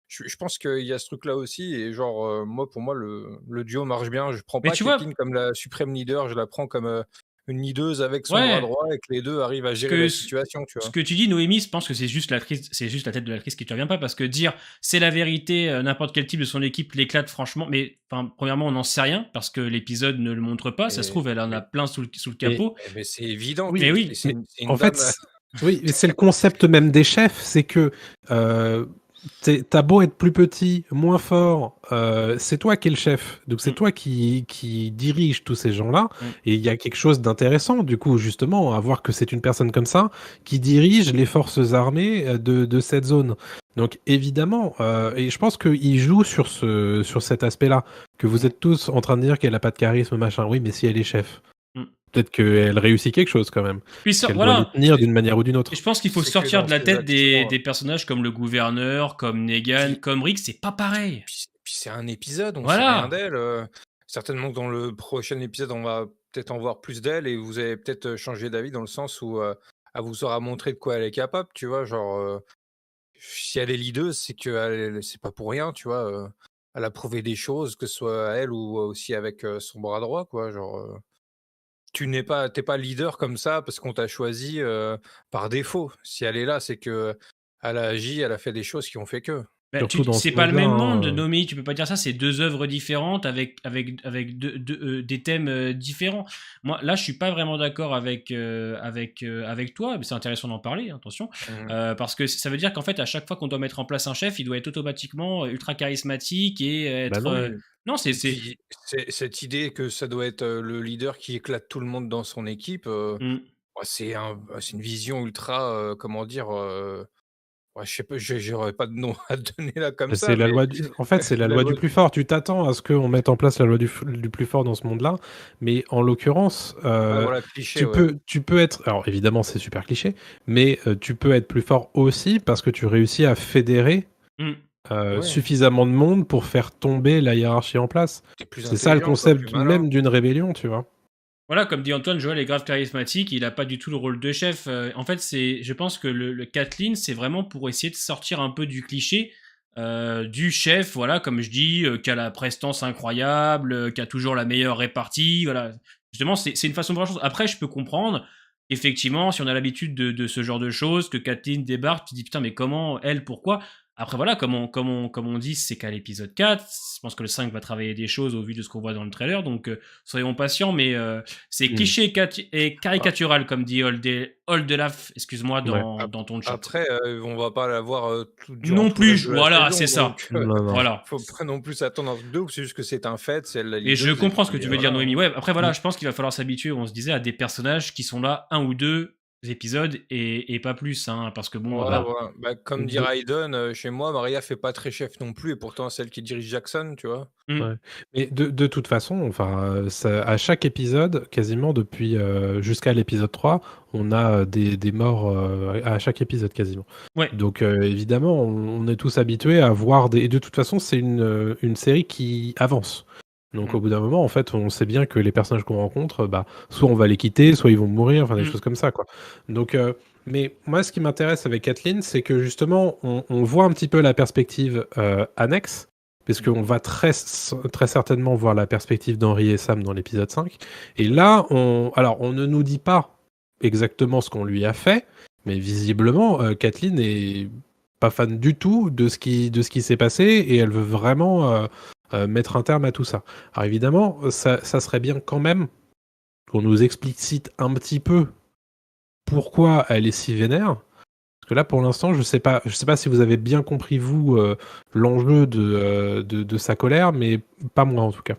je pense qu'il y a ce truc-là aussi. Et genre, moi, pour moi, le duo marche bien. Je prends Mais pas tu vois- Kathleen comme la suprême leader, je la prends comme une leaduse avec son bras Ouais. droit et que les deux arrivent à gérer que la ce- situation, tu Ce vois. que tu dis, Noémie, je pense que c'est juste l'actrice, c'est juste la tête de l'actrice qui te revient pas, parce que dire c'est la vérité, n'importe quel type de son équipe l'éclate franchement, mais enfin, premièrement, on n'en sait rien, parce que l'épisode ne le montre pas, ça se trouve, elle en a plein sous le capot. Mais c'est évident. Mais oui. C'est une En dame. fait, oui, mais c'est le concept même des chefs, c'est que t'as beau être plus petit, moins fort, c'est toi qui es le chef. Donc c'est toi qui dirige tous ces gens-là. Et il y a quelque chose d'intéressant, du coup, justement, à voir que c'est une personne comme ça qui dirige les forces armées de cette zone. Donc évidemment, et je pense qu'il joue sur cet aspect-là, que vous êtes tous en train de dire qu'elle n'a pas de charisme, machin. Oui, mais si elle est chef. peut-être qu'elle réussit quelque chose quand même. Puis ça, Qu'elle doit les voilà. tenir d'une manière ou d'une autre. Et je pense qu'il faut C'est que sortir dans de la ses tête actions, des personnages comme le gouverneur, comme Negan, puis, comme Rick, c'est pas pareil. puis c'est un épisode, on sait rien Voilà. d'elle. Certainement que dans le prochain épisode, on va peut-être en voir plus d'elle et vous allez peut-être changer d'avis dans le sens où elle vous aura montré de quoi elle est capable, tu vois. Genre, si elle est leader, c'est que c'est pas pour rien, tu vois. Elle a prouvé des choses, que ce soit elle ou aussi avec son bras droit, quoi. Genre, t'es pas leader comme ça parce qu'on t'a choisi par défaut. Si elle est là, c'est que elle a agi, elle a fait des choses qui ont fait que. Bah, Surtout dans ce c'est pas le monde-là. même monde, Nomi. Tu peux pas dire ça. C'est deux œuvres différentes avec des thèmes différents. Moi, là, je suis pas vraiment d'accord avec toi. Mais c'est intéressant d'en parler. Attention, Mhm. parce que ça veut dire qu'en fait, à chaque fois qu'on doit mettre en place un chef, il doit être automatiquement ultra charismatique et Bah être. non. Non, Et puis, cette idée que ça doit être le leader qui éclate tout le monde dans son équipe, Hmm. ouais, c'est une vision ultra, comment dire, ouais, je sais pas, j'aurais pas de nom à te donner là comme C'est ça, la mais loi en fait, c'est la la loi loi du plus fort. Tu t'attends à ce qu'on mette en place la loi du plus fort dans ce monde-là, mais en l'occurrence, ouais, voilà, cliché, ouais. tu peux être alors évidemment, c'est super cliché, mais tu peux être plus fort aussi parce que tu réussis à fédérer, Hmm. Ouais, suffisamment de monde pour faire tomber la hiérarchie en place. tu plus C'est ça le intelligent, quoi, plus concept malin. même d'une rébellion, tu vois? Voilà, comme dit Antoine, Joël est grave charismatique, il a pas du tout le rôle de chef. En fait, je pense que le Kathleen, c'est vraiment pour essayer de sortir un peu du cliché du chef, voilà, comme je dis, qui a la prestance incroyable, qui a toujours la meilleure répartie, voilà. Justement, c'est une façon de voir la chose. Après, je peux comprendre, effectivement, si on a l'habitude de ce genre de choses, que Kathleen débarque, tu te dis putain, mais comment, elle, pourquoi? Après, voilà, comme on dit, c'est qu'à l'épisode 4. Je pense que le 5 va travailler des choses au vu de ce qu'on voit dans le trailer, donc soyons patients, mais c'est Mmh. cliché et Ah, caricatural, comme dit Oldelaf, excuse-moi, Ouais. dans ton chat. après, on va pas l'avoir durant Non tout le reste plus, de la voilà, saison, c'est ça. donc Non, non. Voilà. faut pas non plus s'attendre à un truc de ouf. C'est juste que c'est un fait, c'est elle la Et je leaduse et comprends ce que puis tu veux dire, voilà, Noémie. hein. Ouais, après, voilà, Mmh. je pense qu'il va falloir s'habituer, on se disait, à des personnages qui sont là un ou deux épisodes et pas plus, hein, parce que bon, Ouais, bah, ouais. Bah, comme dit De Raiden, chez moi, Maria fait pas très chef non plus et pourtant c'est elle qui dirige Jackson, tu vois? hmm, Ouais. Mais de toute façon, enfin, ça à chaque épisode, quasiment depuis, jusqu'à l'épisode 3, on a, des morts, à chaque épisode quasiment. ouais. Donc, évidemment, on est tous habitués à voir des et de toute façon, c'est une série qui avance. Donc Mmh. au bout d'un moment, en fait, on sait bien que les personnages qu'on rencontre, bah, soit on va les quitter, soit ils vont mourir, enfin des Hmm. choses comme ça, quoi. Donc, mais moi, ce qui m'intéresse avec Kathleen, c'est que justement, on voit un petit peu la perspective, annexe, Mmh. puisqu'on va très certainement voir la perspective d'Henri et Sam dans l'épisode 5. Et là, on ne nous dit pas exactement ce qu'on lui a fait, mais visiblement, Kathleen est pas fan du tout de ce qui s'est passé et elle veut vraiment mettre un terme à tout ça. Alors évidemment, ça serait bien quand même qu'on nous explicite un petit peu pourquoi elle est si vénère. Parce que là, pour l'instant, je sais pas si vous avez bien compris, vous, l'enjeu de sa colère, mais pas moi en tout cas.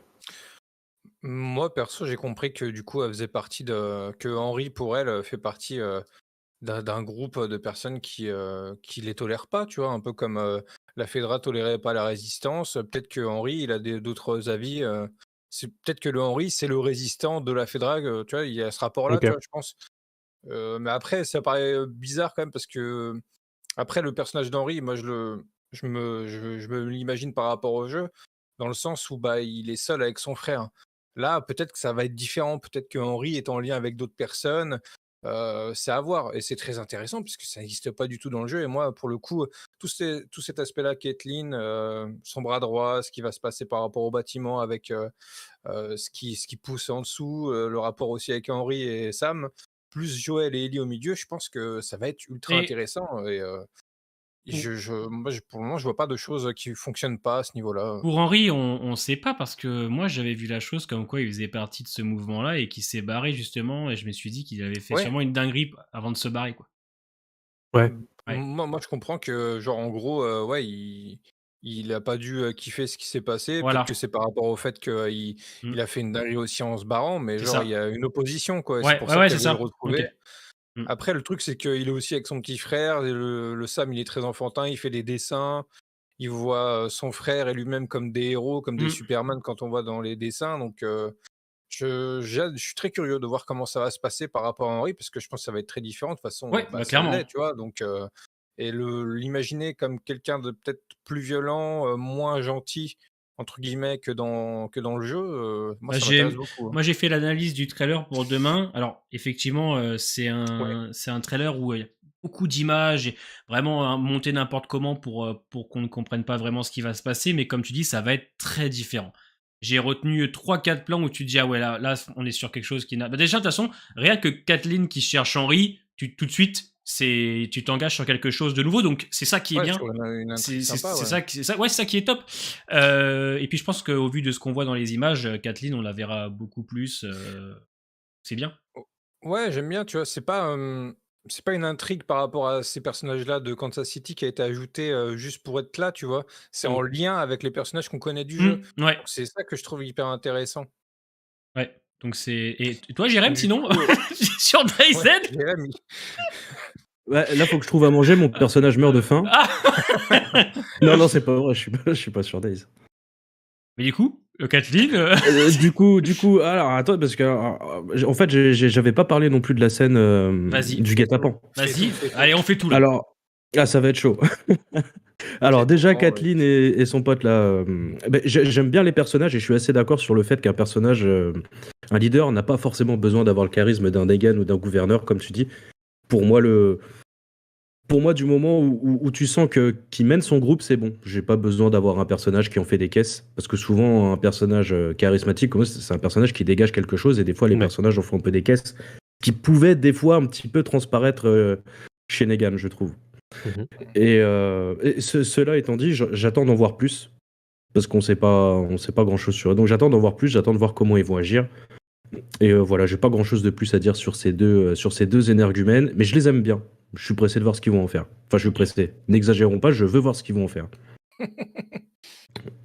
Moi perso, j'ai compris que du coup, elle faisait partie de que Henri pour elle, fait partie, d'un groupe, de personnes qui les tolèrent pas, tu vois? Un peu comme, la Fédra tolérait pas la résistance, peut-être que Henri, il a d'autres avis, c'est peut-être que le Henri, c'est le résistant de la Fédra, tu vois? Il y a ce rapport-là, tu Ok. vois, je pense. Mais après, ça paraît, bizarre quand même parce que, après le personnage d'Henri, moi je me l'imagine par rapport au jeu, dans le sens où, bah, il est seul avec son frère. Là, peut-être que ça va être différent, peut-être que Henri est en lien avec d'autres personnes, c'est à voir et c'est très intéressant puisque ça n'existe pas du tout dans le jeu et moi, pour le coup, tout cet aspect-là, Caitlyn, son bras droit, ce qui va se passer par rapport au bâtiment avec, ce qui pousse en dessous, le rapport aussi avec Henri et Sam, plus Joël et Ellie au milieu, je pense que ça va être ultra Et intéressant et pour, moi, pour le moment, je vois pas de choses qui fonctionnent pas à ce niveau-là. pour Henry, on sait pas parce que moi j'avais vu la chose comme quoi il faisait partie de ce mouvement-là et qu'il s'est barré justement et je me suis dit qu'il avait fait Ouais, sûrement une dinguerie avant de se barrer, quoi. Ouais. Ouais, moi, je comprends que, genre, en gros, ouais, il a pas dû, kiffer ce qui s'est passé. Peut-être que voilà. c'est par rapport au fait qu'il Hmm. il a fait une dinguerie aussi en se barrant, mais C'est genre, il y ça. a une opposition, quoi et c'est Ouais, pour ouais, ça ouais, qu'elle c'est veut le ça. Ok. retrouver. Hmm. Après, le truc, c'est qu'il est aussi avec son petit frère et le Sam, il est très enfantin, il fait des dessins, il voit, son frère et lui-même comme des héros, comme des Hmm. Superman quand on voit dans les dessins donc Je suis très curieux de voir comment ça va se passer par rapport à Henry, parce que je pense que ça va être très différent. De toute façon, Ouais, bah, ça clairement. l'est, tu vois. Donc, et l'imaginer comme quelqu'un de peut-être plus violent, moins gentil, entre guillemets, que dans le jeu, moi, Bah, ça m'intéresse beaucoup. moi, j'ai fait l'analyse du trailer pour demain. Alors, effectivement, Ouais. c'est un trailer où il y a beaucoup d'images, et vraiment monté n'importe comment pour qu'on ne comprenne pas vraiment ce qui va se passer. Mais comme tu dis, ça va être très différent. J'ai retenu 3-4 plans où tu te dis, ah ouais, là, on est sur quelque chose qui n'a. Bah, déjà, de toute façon, rien que Kathleen qui cherche Henry, tout de suite, tu t'engages sur quelque chose de nouveau. Donc, c'est ça qui est Ouais, bien. sur une intrigue sympa, ouais. Ouais, c'est ça qui est top. Et puis je pense qu'au vu de ce qu'on voit dans les images, Kathleen, on la verra beaucoup plus. C'est bien. Ouais, j'aime bien, tu vois. C'est pas une intrigue par rapport à ces personnages-là de Kansas City qui a été ajoutée juste pour être là, tu vois. C'est en lien avec les personnages qu'on connaît du jeu. Ouais, Donc, c'est ça que je trouve hyper intéressant. ouais. Donc c'est. Et toi, Jérém, Du sinon, coup, sur ouais, DayZ. Jérémy. Ouais, là, faut que je trouve à manger. Mon personnage meurt de faim. Ah Non, c'est pas vrai. Je suis pas sur Days. Mais du coup, Kathleen. Du coup, alors attends, parce que en fait, j'avais pas parlé non plus de la scène Vas-y. du guet-apens. Vas-y. Fais tout. Allez, on fait tout là. Alors, ça va être chaud. Alors J'ai déjà, tout, Kathleen et son pote là, j'aime bien les personnages et je suis assez d'accord sur le fait qu'un personnage, un leader, n'a pas forcément besoin d'avoir le charisme d'un Negan ou d'un gouverneur, comme tu dis. Pour moi, du moment où tu sens qu'il mène son groupe, c'est bon. J'ai pas besoin d'avoir un personnage qui en fait des caisses. Parce que souvent, un personnage charismatique, comme ça, c'est un personnage qui dégage quelque chose. Et des fois, les Ouais. personnages en font un peu des caisses. Qui pouvaient, des fois, un petit peu transparaître chez Negan, je trouve. Mhm. Et cela étant dit, j'attends d'en voir plus. Parce qu'on sait pas grand-chose sur eux. Donc j'attends d'en voir plus, j'attends de voir comment ils vont agir. Et voilà, j'ai pas grand-chose de plus à dire sur ces deux énergumènes. Mais je les aime bien. Je suis pressé de voir ce qu'ils vont en faire. Enfin, je suis pressé. N'exagérons pas, je veux voir ce qu'ils vont en faire.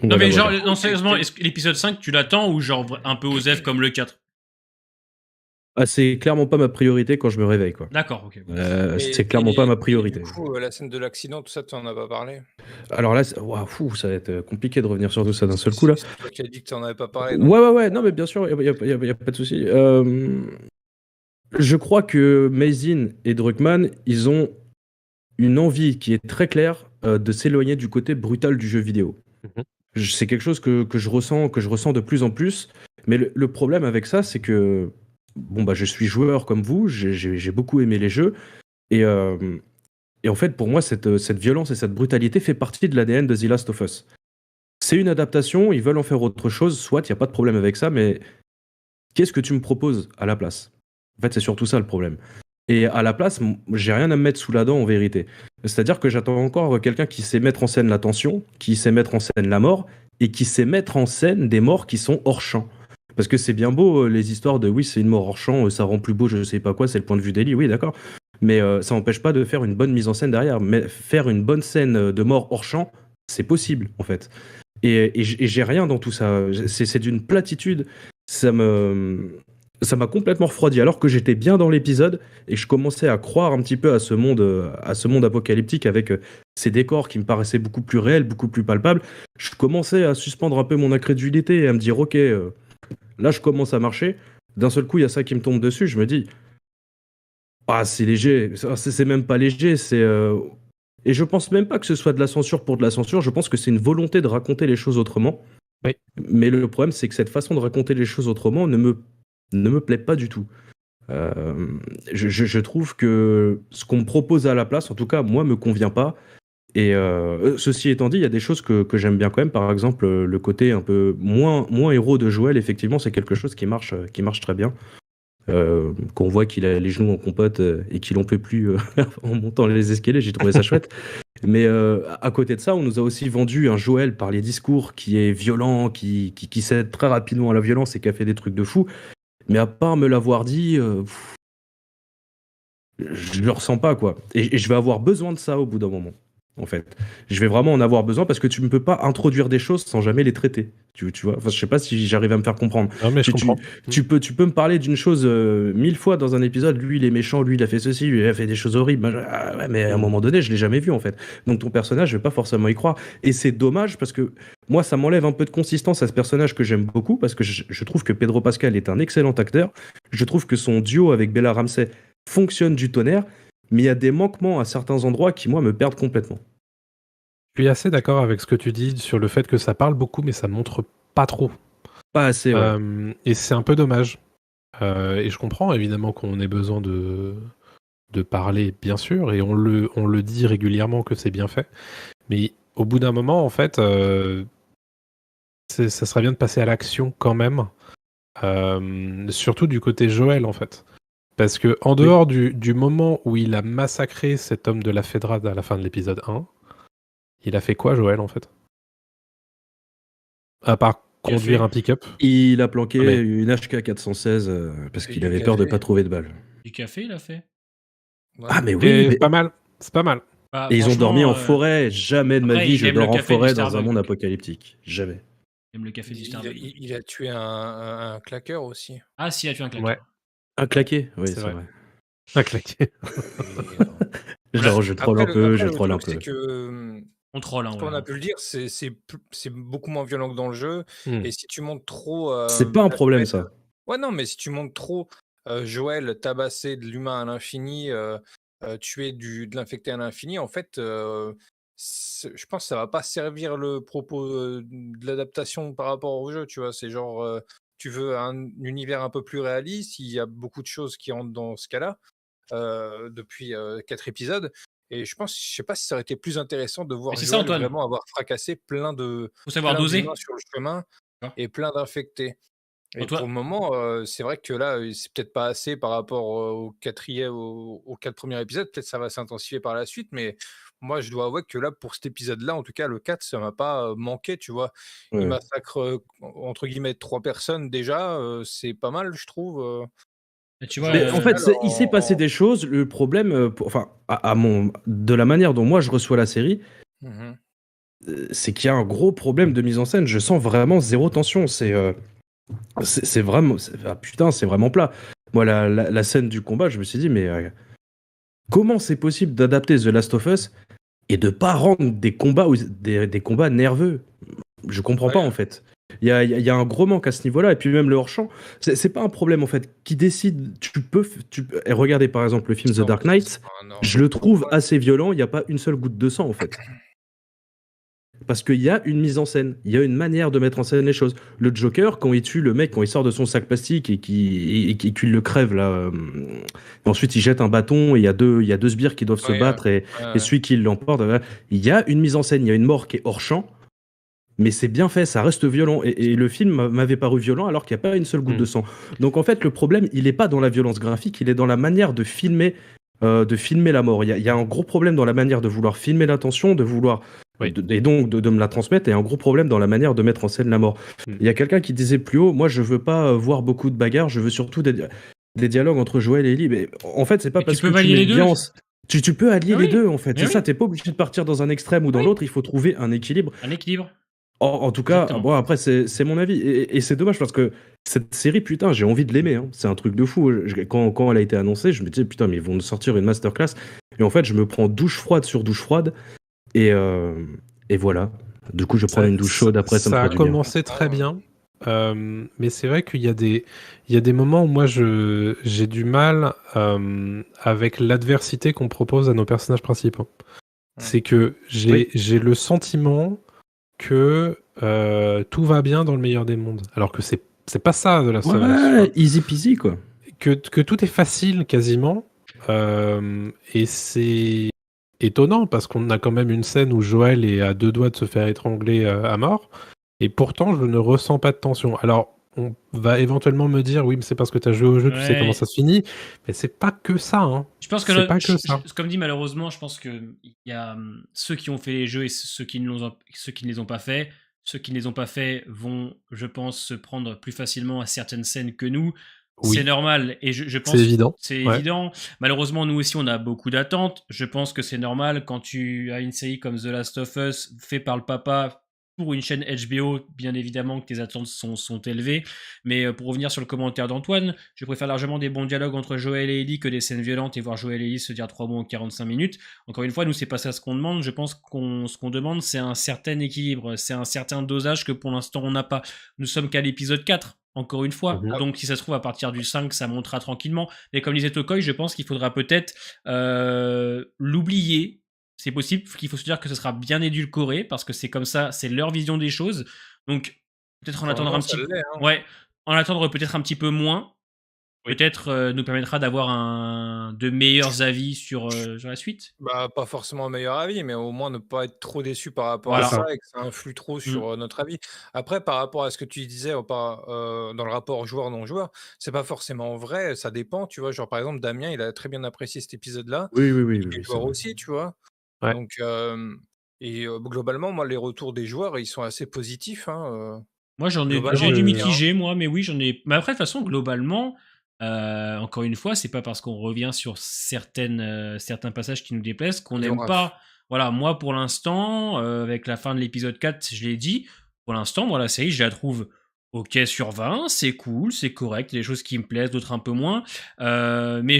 Non, mais genre, voilà. non, sérieusement, est-ce que l'épisode 5, tu l'attends ou genre un peu osef comme le 4? Ah, c'est clairement pas ma priorité quand je me réveille, quoi. D'accord, ok. C'est clairement pas ma priorité. Du coup, la scène de l'accident, tout ça, tu en as pas parlé. Alors là, waouh, ça va être compliqué de revenir sur tout ça d'un seul coup, là. C'est toi qui as dit que tu en avais pas parlé. Donc... Ouais, non, mais bien sûr, y a pas de souci. Je crois que Mazin et Druckmann, ils ont une envie qui est très claire de s'éloigner du côté brutal du jeu vidéo. Mhm. C'est quelque chose que je ressens de plus en plus. Mais le problème avec ça, c'est que bon, bah, je suis joueur comme vous, j'ai beaucoup aimé les jeux. Et en fait, pour moi, cette violence et cette brutalité fait partie de l'ADN de The Last of Us. C'est une adaptation, ils veulent en faire autre chose, soit, il n'y a pas de problème avec ça, mais qu'est-ce que tu me proposes à la place? En fait, c'est surtout ça le problème. Et à la place, j'ai rien à me mettre sous la dent en vérité. C'est-à-dire que j'attends encore quelqu'un qui sait mettre en scène la tension, qui sait mettre en scène la mort, et qui sait mettre en scène des morts qui sont hors champ. Parce que c'est bien beau les histoires de oui, c'est une mort hors champ, ça rend plus beau, je sais pas quoi, c'est le point de vue d'Ellie, oui, d'accord. Mais ça n'empêche pas de faire une bonne mise en scène derrière. Mais faire une bonne scène de mort hors champ, c'est possible en fait. Et j'ai rien dans tout ça. C'est d'une platitude. Ça m'a complètement refroidi. Alors que j'étais bien dans l'épisode et je commençais à croire un petit peu à ce monde apocalyptique avec ces décors qui me paraissaient beaucoup plus réels, beaucoup plus palpables. Je commençais à suspendre un peu mon incrédulité et à me dire ok, là je commence à marcher. D'un seul coup, il y a ça qui me tombe dessus. Je me dis ah, c'est léger. C'est même pas léger. Et je pense même pas que ce soit de la censure pour de la censure. Je pense que c'est une volonté de raconter les choses autrement. Oui. Mais le problème, c'est que cette façon de raconter les choses autrement ne me plaît pas du tout. Je trouve que ce qu'on me propose à la place, en tout cas, moi, me convient pas. Et ceci étant dit, il y a des choses que j'aime bien quand même. Par exemple, le côté un peu moins héros de Joël, effectivement, c'est quelque chose qui marche très bien. Qu'on voit qu'il a les genoux en compote et qu'il en peut plus en montant les escaliers, j'ai trouvé ça chouette. Mais à côté de ça, on nous a aussi vendu un Joël par les discours qui est violent, qui cède très rapidement à la violence et qui a fait des trucs de fou. Mais à part me l'avoir dit, je le ressens pas, quoi. Et je vais avoir besoin de ça au bout d'un moment. en fait. Je vais vraiment en avoir besoin parce que tu ne peux pas introduire des choses sans jamais les traiter. Tu vois, enfin, je sais pas si j'arrive à me faire comprendre. Non, mais je comprends. Tu peux me parler d'une chose 1000 fois dans un épisode. Lui, il est méchant, lui, il a fait ceci, lui, il a fait des choses horribles. Ah ouais, mais à un moment donné, je l'ai jamais vu, en fait. Donc ton personnage, je vais pas forcément y croire. Et c'est dommage parce que moi, ça m'enlève un peu de consistance à ce personnage que j'aime beaucoup parce que je trouve que Pedro Pascal est un excellent acteur. Je trouve que son duo avec Bella Ramsey fonctionne du tonnerre, mais il y a des manquements à certains endroits qui, moi, me perdent complètement. Je suis assez d'accord avec ce que tu dis sur le fait que ça parle beaucoup, mais ça montre pas trop. Pas assez, ouais. Et c'est un peu dommage. Et je comprends évidemment qu'on ait besoin de parler, bien sûr, et on le dit régulièrement que c'est bien fait. Mais au bout d'un moment, en fait, ça serait bien de passer à l'action quand même. Surtout du côté Joël, en fait. Parce que en dehors du moment où il a massacré cet homme de la Fédrade à la fin de l'épisode 1, il a fait quoi, Joël, en fait? À part conduire un pick-up. Il a planqué Mais- une HK 416 parce Et qu'il du avait peur de café. pas trouver de balles. Du café, il a fait. Ouais. Ah, mais Et oui, mais... c'est pas mal. C'est pas mal. Bah, Et ils ont franchement, dormi en forêt. Jamais de ma après, vie, il je aime le dors en café du forêt dans un Starbucks. monde apocalyptique. Jamais. J'aime le café du Starbucks. Il a tué un claqueur aussi. Ah, si, il a tué un claqueur. Ouais, Un claqué, oui, c'est c'est vrai. vrai. Un claqué. Et, Genre, je troll un peu, je le troll un truc, c'est peu. que, On troll, hein, comme on ouais. a pu le dire, c'est beaucoup moins violent que dans le jeu. Hmm. Et si tu montes trop. C'est pas un problème, Joël- ça. Ouais, non, mais si tu montes trop Joël tabasser de l'humain à l'infini, tuer de l'infecté à l'infini, en fait, je pense que ça va pas servir le propos de l'adaptation par rapport au jeu, tu vois. C'est genre, tu veux un univers un peu plus réaliste, il y a beaucoup de choses qui rentrent dans ce cas-là depuis 4 épisodes. Et je sais pas si ça aurait été plus intéressant de voir c'est ça, Joël Antoine. vraiment avoir fracassé plein Faut savoir doser. d'humains sur le chemin D'accord. et plein d'infectés. Et Antoine- pour le moment, c'est vrai que là, c'est peut-être pas assez par rapport aux 4 premiers épisodes. Peut-être ça va s'intensifier par la suite, mais moi, je dois avouer que là, pour cet épisode-là, en tout cas, le 4, ça m'a pas manqué, tu vois. Il Ouais. massacre, entre guillemets, 3 personnes déjà, c'est pas mal, je trouve. Et tu vois, Mais en fait, final, il s'est passé des choses. Le problème, enfin, de la manière dont moi je reçois la série, Mhm. c'est qu'il y a un gros problème de mise en scène. Je sens vraiment zéro tension. C'est vraiment, putain, c'est vraiment plat. Moi, la scène du combat, je me suis dit, mais comment c'est possible d'adapter The Last of Us et de pas rendre des combats des combats nerveux? Je comprends pas, Ouais. en fait. Il y a un gros manque à ce niveau-là, et puis même le hors-champ, c'est pas un problème, en fait. Qui décide, et regardez par exemple le film The Non, Dark mais Knight, c'est un je le trouve ouais. assez violent, il n'y a pas une seule goutte de sang, en fait. Parce qu'il y a une mise en scène, il y a une manière de mettre en scène les choses. Le Joker, quand il tue le mec, quand il sort de son sac plastique et qu'il le crève, là, ensuite il jette un bâton et il y a deux sbires qui doivent se Ouais, battre et ouais. celui qui l'emporte, il y a une mise en scène, il y a une mort qui est hors champ, mais c'est bien fait, ça reste violent. Et le film m'avait paru violent alors qu'il n'y a pas une seule goutte de sang. Donc en fait, le problème, il n'est pas dans la violence graphique, il est dans la manière de filmer la mort. Il y a un gros problème dans la manière de vouloir filmer la tension, de vouloir Oui. et donc de me la transmettre, et un gros problème dans la manière de mettre en scène la mort. Il y a quelqu'un qui disait plus haut, moi je veux pas voir beaucoup de bagarres, je veux surtout des dialogues entre Joël et Ellie. Mais en fait, c'est pas Mais parce tu peux que tu allier mets les deux. bien tu peux allier Ah les oui. deux, en fait. Mais C'est oui. ça, t'es pas obligé de partir dans un extrême ou dans Oui. l'autre, il faut trouver un équilibre. Un équilibre. En tout cas, Exactement. bon, après, c'est mon avis. Et c'est dommage parce que cette série, putain, j'ai envie de l'aimer. Hein. C'est un truc de fou. Quand elle a été annoncée, je me disais, putain, mais ils vont nous sortir une masterclass. Et en fait, je me prends douche froide sur douche froide. Et voilà. Du coup, je prends une douche chaude après, ça me a fait du bien. commencé très bien. Mais c'est vrai qu'il y a des moments où moi j'ai du mal avec l'adversité qu'on propose à nos personnages principaux. C'est que j'ai le sentiment que tout va bien dans le meilleur des mondes. Alors que c'est pas ça de la Ouais, easy peasy, quoi. Que tout est facile quasiment. Et c'est étonnant parce qu'on a quand même une scène où Joël est à 2 doigts de se faire étrangler à mort. Et pourtant, je ne ressens pas de tension. Alors, on va éventuellement me dire, oui, mais c'est parce que tu as joué au jeu, tu sais comment ça se finit. Mais c'est pas que ça. Hein. Je pense que, ça. Comme dit, malheureusement, je pense qu'il y a ceux qui ont fait les jeux et ceux qui ne les ont pas fait. Ceux qui ne les ont pas fait vont, je pense, se prendre plus facilement à certaines scènes que nous. C'est Oui, normal et je c'est pense évident. c'est Ouais. évident. Malheureusement, nous aussi, on a beaucoup d'attentes. Je pense que c'est normal quand tu as une série comme The Last of Us fait par le papa pour une chaîne HBO, bien évidemment que tes attentes sont élevées. Mais pour revenir sur le commentaire d'Antoine, je préfère largement des bons dialogues entre Joël et Ellie que des scènes violentes et voir Joël et Ellie se dire 3 mots en 45 minutes. Encore une fois, nous, c'est pas ça ce qu'on demande. Je pense ce qu'on demande, c'est un certain équilibre, c'est un certain dosage que pour l'instant, on n'a pas. Nous sommes qu'à l'épisode 4, encore une fois. Mhm. Donc, si ça se trouve, à partir du 5, ça montera tranquillement. Mais comme disait Tokoi, je pense qu'il faudra peut-être l'oublier. C'est possible qu'il faut se dire que ce sera bien édulcoré, parce que c'est comme ça, c'est leur vision des choses. Donc, peut-être en Pour le attendre un moment, ça petit peu. l'est, hein. Ouais, en attendre peut-être un petit peu moins. Oui. Peut-être nous permettra d'avoir de meilleurs avis sur la suite. Bah, pas forcément un meilleur avis, mais au moins ne pas être trop déçu par rapport C'est à Voilà. ça ça. et que ça influe trop Mm. sur notre avis. Après, par rapport à ce que tu disais dans le rapport joueur-non-joueur, c'est pas forcément vrai, ça dépend, tu vois. Genre, par exemple, Damien, il a très bien apprécié cet épisode-là. Oui, oui, oui, Il oui, est oui, c'est joueur vrai. aussi, tu vois. Ouais. Donc, globalement, moi, les retours des joueurs, ils sont assez positifs, hein. Moi, Moi, Globalement, j'ai je du veux dire, hein. mitigé, moi, mais oui, j'en ai. Mais après, de toute façon, globalement, encore une fois, c'est pas parce qu'on revient sur certains passages qui nous déplaisent qu'on Du n'aime raf. pas. Voilà, moi, pour l'instant, avec la fin de l'épisode 4, je l'ai dit, pour l'instant, moi, la série, je la trouve OK sur 20, c'est cool, c'est correct, il y a des choses qui me plaisent, d'autres un peu moins. Mais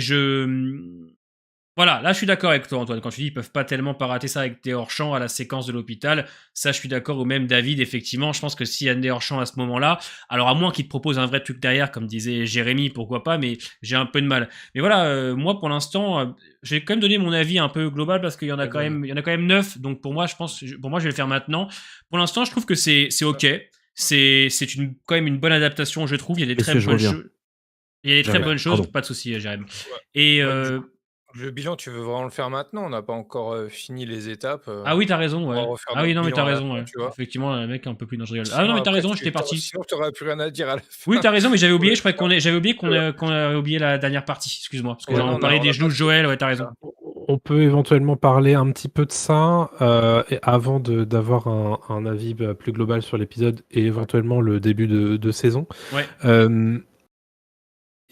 voilà, là je suis d'accord avec toi Antoine, quand tu dis ils peuvent pas tellement pas rater ça avec des hors-champs à la séquence de l'hôpital, ça je suis d'accord, ou même David, effectivement, je pense que s'il y a des hors-champs à ce moment-là, alors à moins qu'ils te proposent un vrai truc derrière, comme disait Jérémy, pourquoi pas, mais j'ai un peu de mal. Mais voilà, moi pour l'instant, j'ai quand même donné mon avis un peu global parce qu'il y en a Ouais, donne. il y en a quand même 9, donc pour moi pour moi je vais le faire maintenant. Pour l'instant je trouve que c'est ok, c'est quand même une bonne adaptation je trouve, il y a des très Messieurs, je bonnes reviens. choses. Il y a des très Ouais, bonnes choses, Pardon. pas de souci, Jérémy. ouais. Et Ouais, le bilan, tu veux vraiment le faire maintenant? On n'a pas encore, fini les étapes, ah oui, t'as raison, on va ouais. refaire Ah oui, notre non, mais t'as bilan à la raison, fin, ouais. tu vois? Effectivement, le mec est un peu plus non, je rigole. Ah non, Sinon mais t'as après raison, tu j'étais parti. sinon tu plus rien à dire à la Oui, fin. t'as raison, mais j'avais Ouais, oublié, je croyais j'avais oublié ouais. qu'on avait oublié la dernière partie. Excuse-moi, parce que Ouais, on non, parlait on des n'a genoux pas de fait Joël, cette ouais, t'as raison. partie-là. On peut éventuellement parler un petit peu de ça et avant d'avoir un avis plus global sur l'épisode et Ouais. éventuellement le début de saison. Ouais. Euh,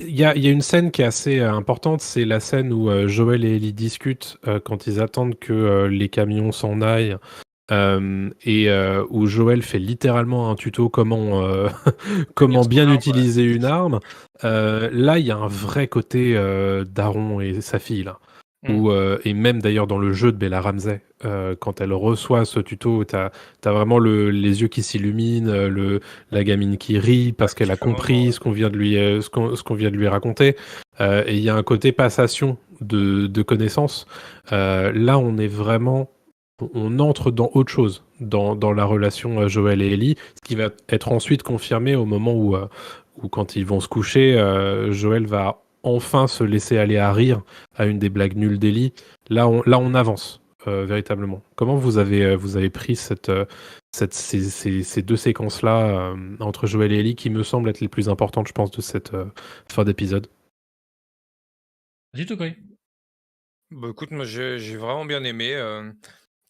il y a une scène qui est assez importante, c'est la scène où Joël et Ellie discutent quand ils attendent que les camions s'en aillent et où Joël fait littéralement un tuto comment, Tenir comment son bien arme, ouais. utiliser une arme. Là, il y a un vrai côté Daron et sa fille, là. Mmh. Et même d'ailleurs dans le jeu de Bella Ramsey, quand elle reçoit ce tuto, t'as vraiment les yeux qui s'illuminent, la gamine qui rit Ouais, parce qu'elle a carrément, compris ouais. ce qu'on vient de lui, ce qu'on vient de lui raconter. Et il y a un côté passation de connaissances. Là, on est vraiment, on entre dans autre chose, dans la relation Joël et Ellie, ce qui va être ensuite confirmé au moment où quand ils vont se coucher, Joël va enfin se laisser aller à rire à une des blagues nulles d'Ellie. Là, on avance véritablement. Comment vous avez pris ces deux séquences-là entre Joël et Ellie qui me semblent être les plus importantes, je pense, de cette fin d'épisode? Vas-y, toi, quoi. Bah, écoute, moi j'ai vraiment bien aimé,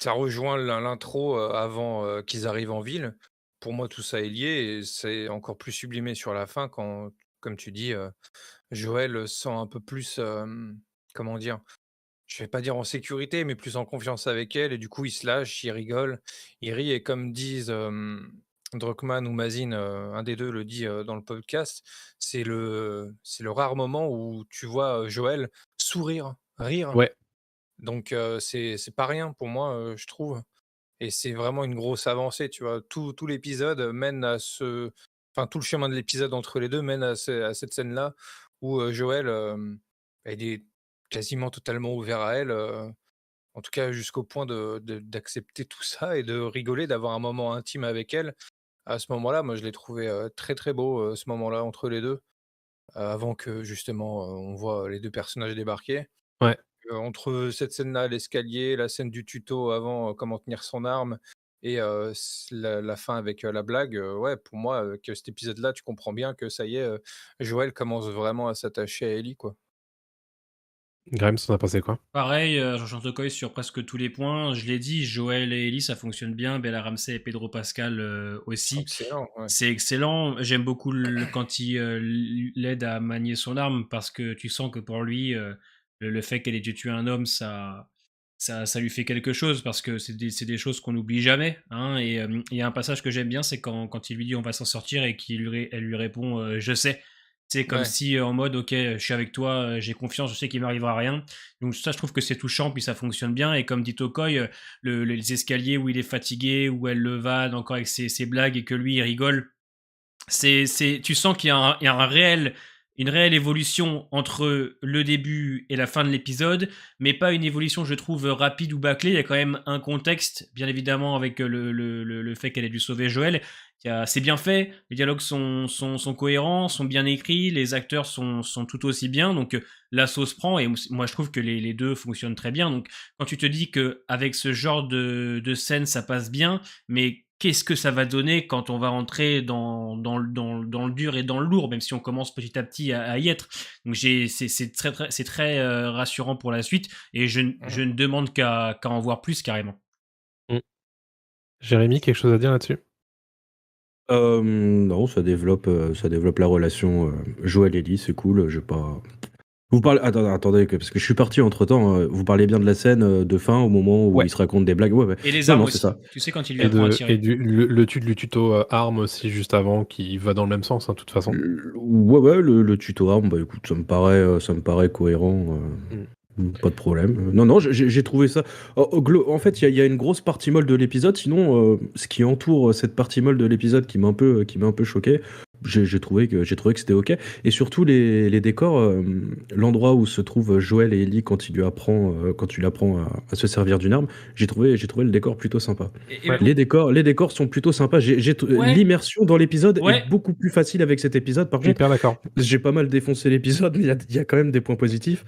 ça rejoint l'intro, avant, qu'ils arrivent en ville. Pour moi, tout ça est lié et c'est encore plus sublimé sur la fin quand, comme tu dis, Joël se sent un peu plus, comment dire? Je vais pas dire en sécurité, mais plus en confiance avec elle et du coup, il se lâche, il rigole, il rit et comme disent, Druckmann ou Mazin, un des 2 le dit, dans le podcast, c'est le rare moment où tu vois, Joël sourire, rire. Ouais, Donc c'est pas rien pour moi, je trouve et c'est vraiment une grosse avancée, tu vois? Tout l'épisode mène à ce enfin, tout le chemin de l'épisode entre les 2 mène à cette scène-là où, Joël, il est quasiment totalement ouvert à elle, en tout cas jusqu'au point d'accepter tout ça et de rigoler, d'avoir un moment intime avec elle. À ce moment-là, moi, je l'ai trouvé, très, très beau, ce moment-là entre les 2, avant que justement, on voit les 2 personnages débarquer. ouais. Entre cette scène-là, l'escalier, la scène du tuto avant, comment tenir son arme et la fin avec, la blague, ouais, pour moi, avec cet épisode-là, tu comprends bien que ça y est, Joël commence vraiment à s'attacher à Ellie, quoi. Graham, ça en a passé quoi? Pareil, Jean Tokoy sur presque tous les points. Je l'ai dit, Joël et Ellie, ça fonctionne bien. Bella Ramsey et Pedro Pascal aussi. Excellent, ouais. C'est excellent. J'aime beaucoup quand il l'aide à manier son arme parce que tu sens que pour lui, le fait qu'elle ait dû tuer un homme, ça lui fait quelque chose parce que c'est des choses qu'on n'oublie jamais. Hein, et il y a un passage que j'aime bien, c'est quand il lui dit on va s'en sortir et elle lui répond je sais. C'est comme Ouais. si en mode ok, je suis avec toi, j'ai confiance, je sais qu'il m'arrivera rien. Donc ça, je trouve que c'est touchant, puis ça fonctionne bien. Et comme dit Tokoy, les escaliers où il est fatigué, où elle le vanne encore avec ses blagues et que lui il rigole, tu sens qu'il y a, il y a une réelle évolution entre le début et la fin de l'épisode, mais pas une évolution, je trouve, rapide ou bâclée. Il y a quand même un contexte, bien évidemment, avec le fait qu'elle ait dû sauver Joël. C'est bien fait, les dialogues sont cohérents, sont bien écrits, les acteurs sont tout aussi bien, donc la sauce prend, et moi je trouve que les deux fonctionnent très bien. Donc quand tu te dis qu'avec ce genre de scène, ça passe bien, mais qu'est-ce que ça va donner quand on va rentrer dans le dur et dans le lourd, même si on commence petit à petit à y être. Donc c'est très rassurant pour la suite, et je ne demande qu'à en voir plus carrément. Jérémy, quelque chose à dire là-dessus? Non, ça développe la relation Joël-Ellie, c'est cool. Je vais pas. Vous parlez. Attendez, parce que je suis parti entre temps. Vous parlez bien de la scène de fin au moment où Ouais. il se raconte des blagues. Ouais, ouais. Et les Non, armes non, aussi. c'est ça. Tu sais, quand il lui Et, apprend à de, tirer. et le tuto arme aussi juste avant qui va dans le même sens, hein, de toute façon. Ouais, ouais, le tuto arme, bah écoute, ça me paraît cohérent. Pas de problème. Non, non, j'ai trouvé ça. En fait, il y a une grosse partie molle de l'épisode. Sinon, ce qui entoure cette partie molle de l'épisode qui m'a un peu choqué, j'ai trouvé que c'était ok. Et surtout les décors, l'endroit où se trouvent Joël et Ellie quand quand tu l'apprends à se servir d'une arme, j'ai trouvé le décor plutôt sympa. Et Ouais. Les décors sont plutôt sympas. Ouais. L'immersion dans l'épisode Ouais. est beaucoup plus facile avec cet épisode. Par Je suis contre, hyper d'accord. j'ai pas mal défoncé l'épisode, mais il y a quand même des points positifs.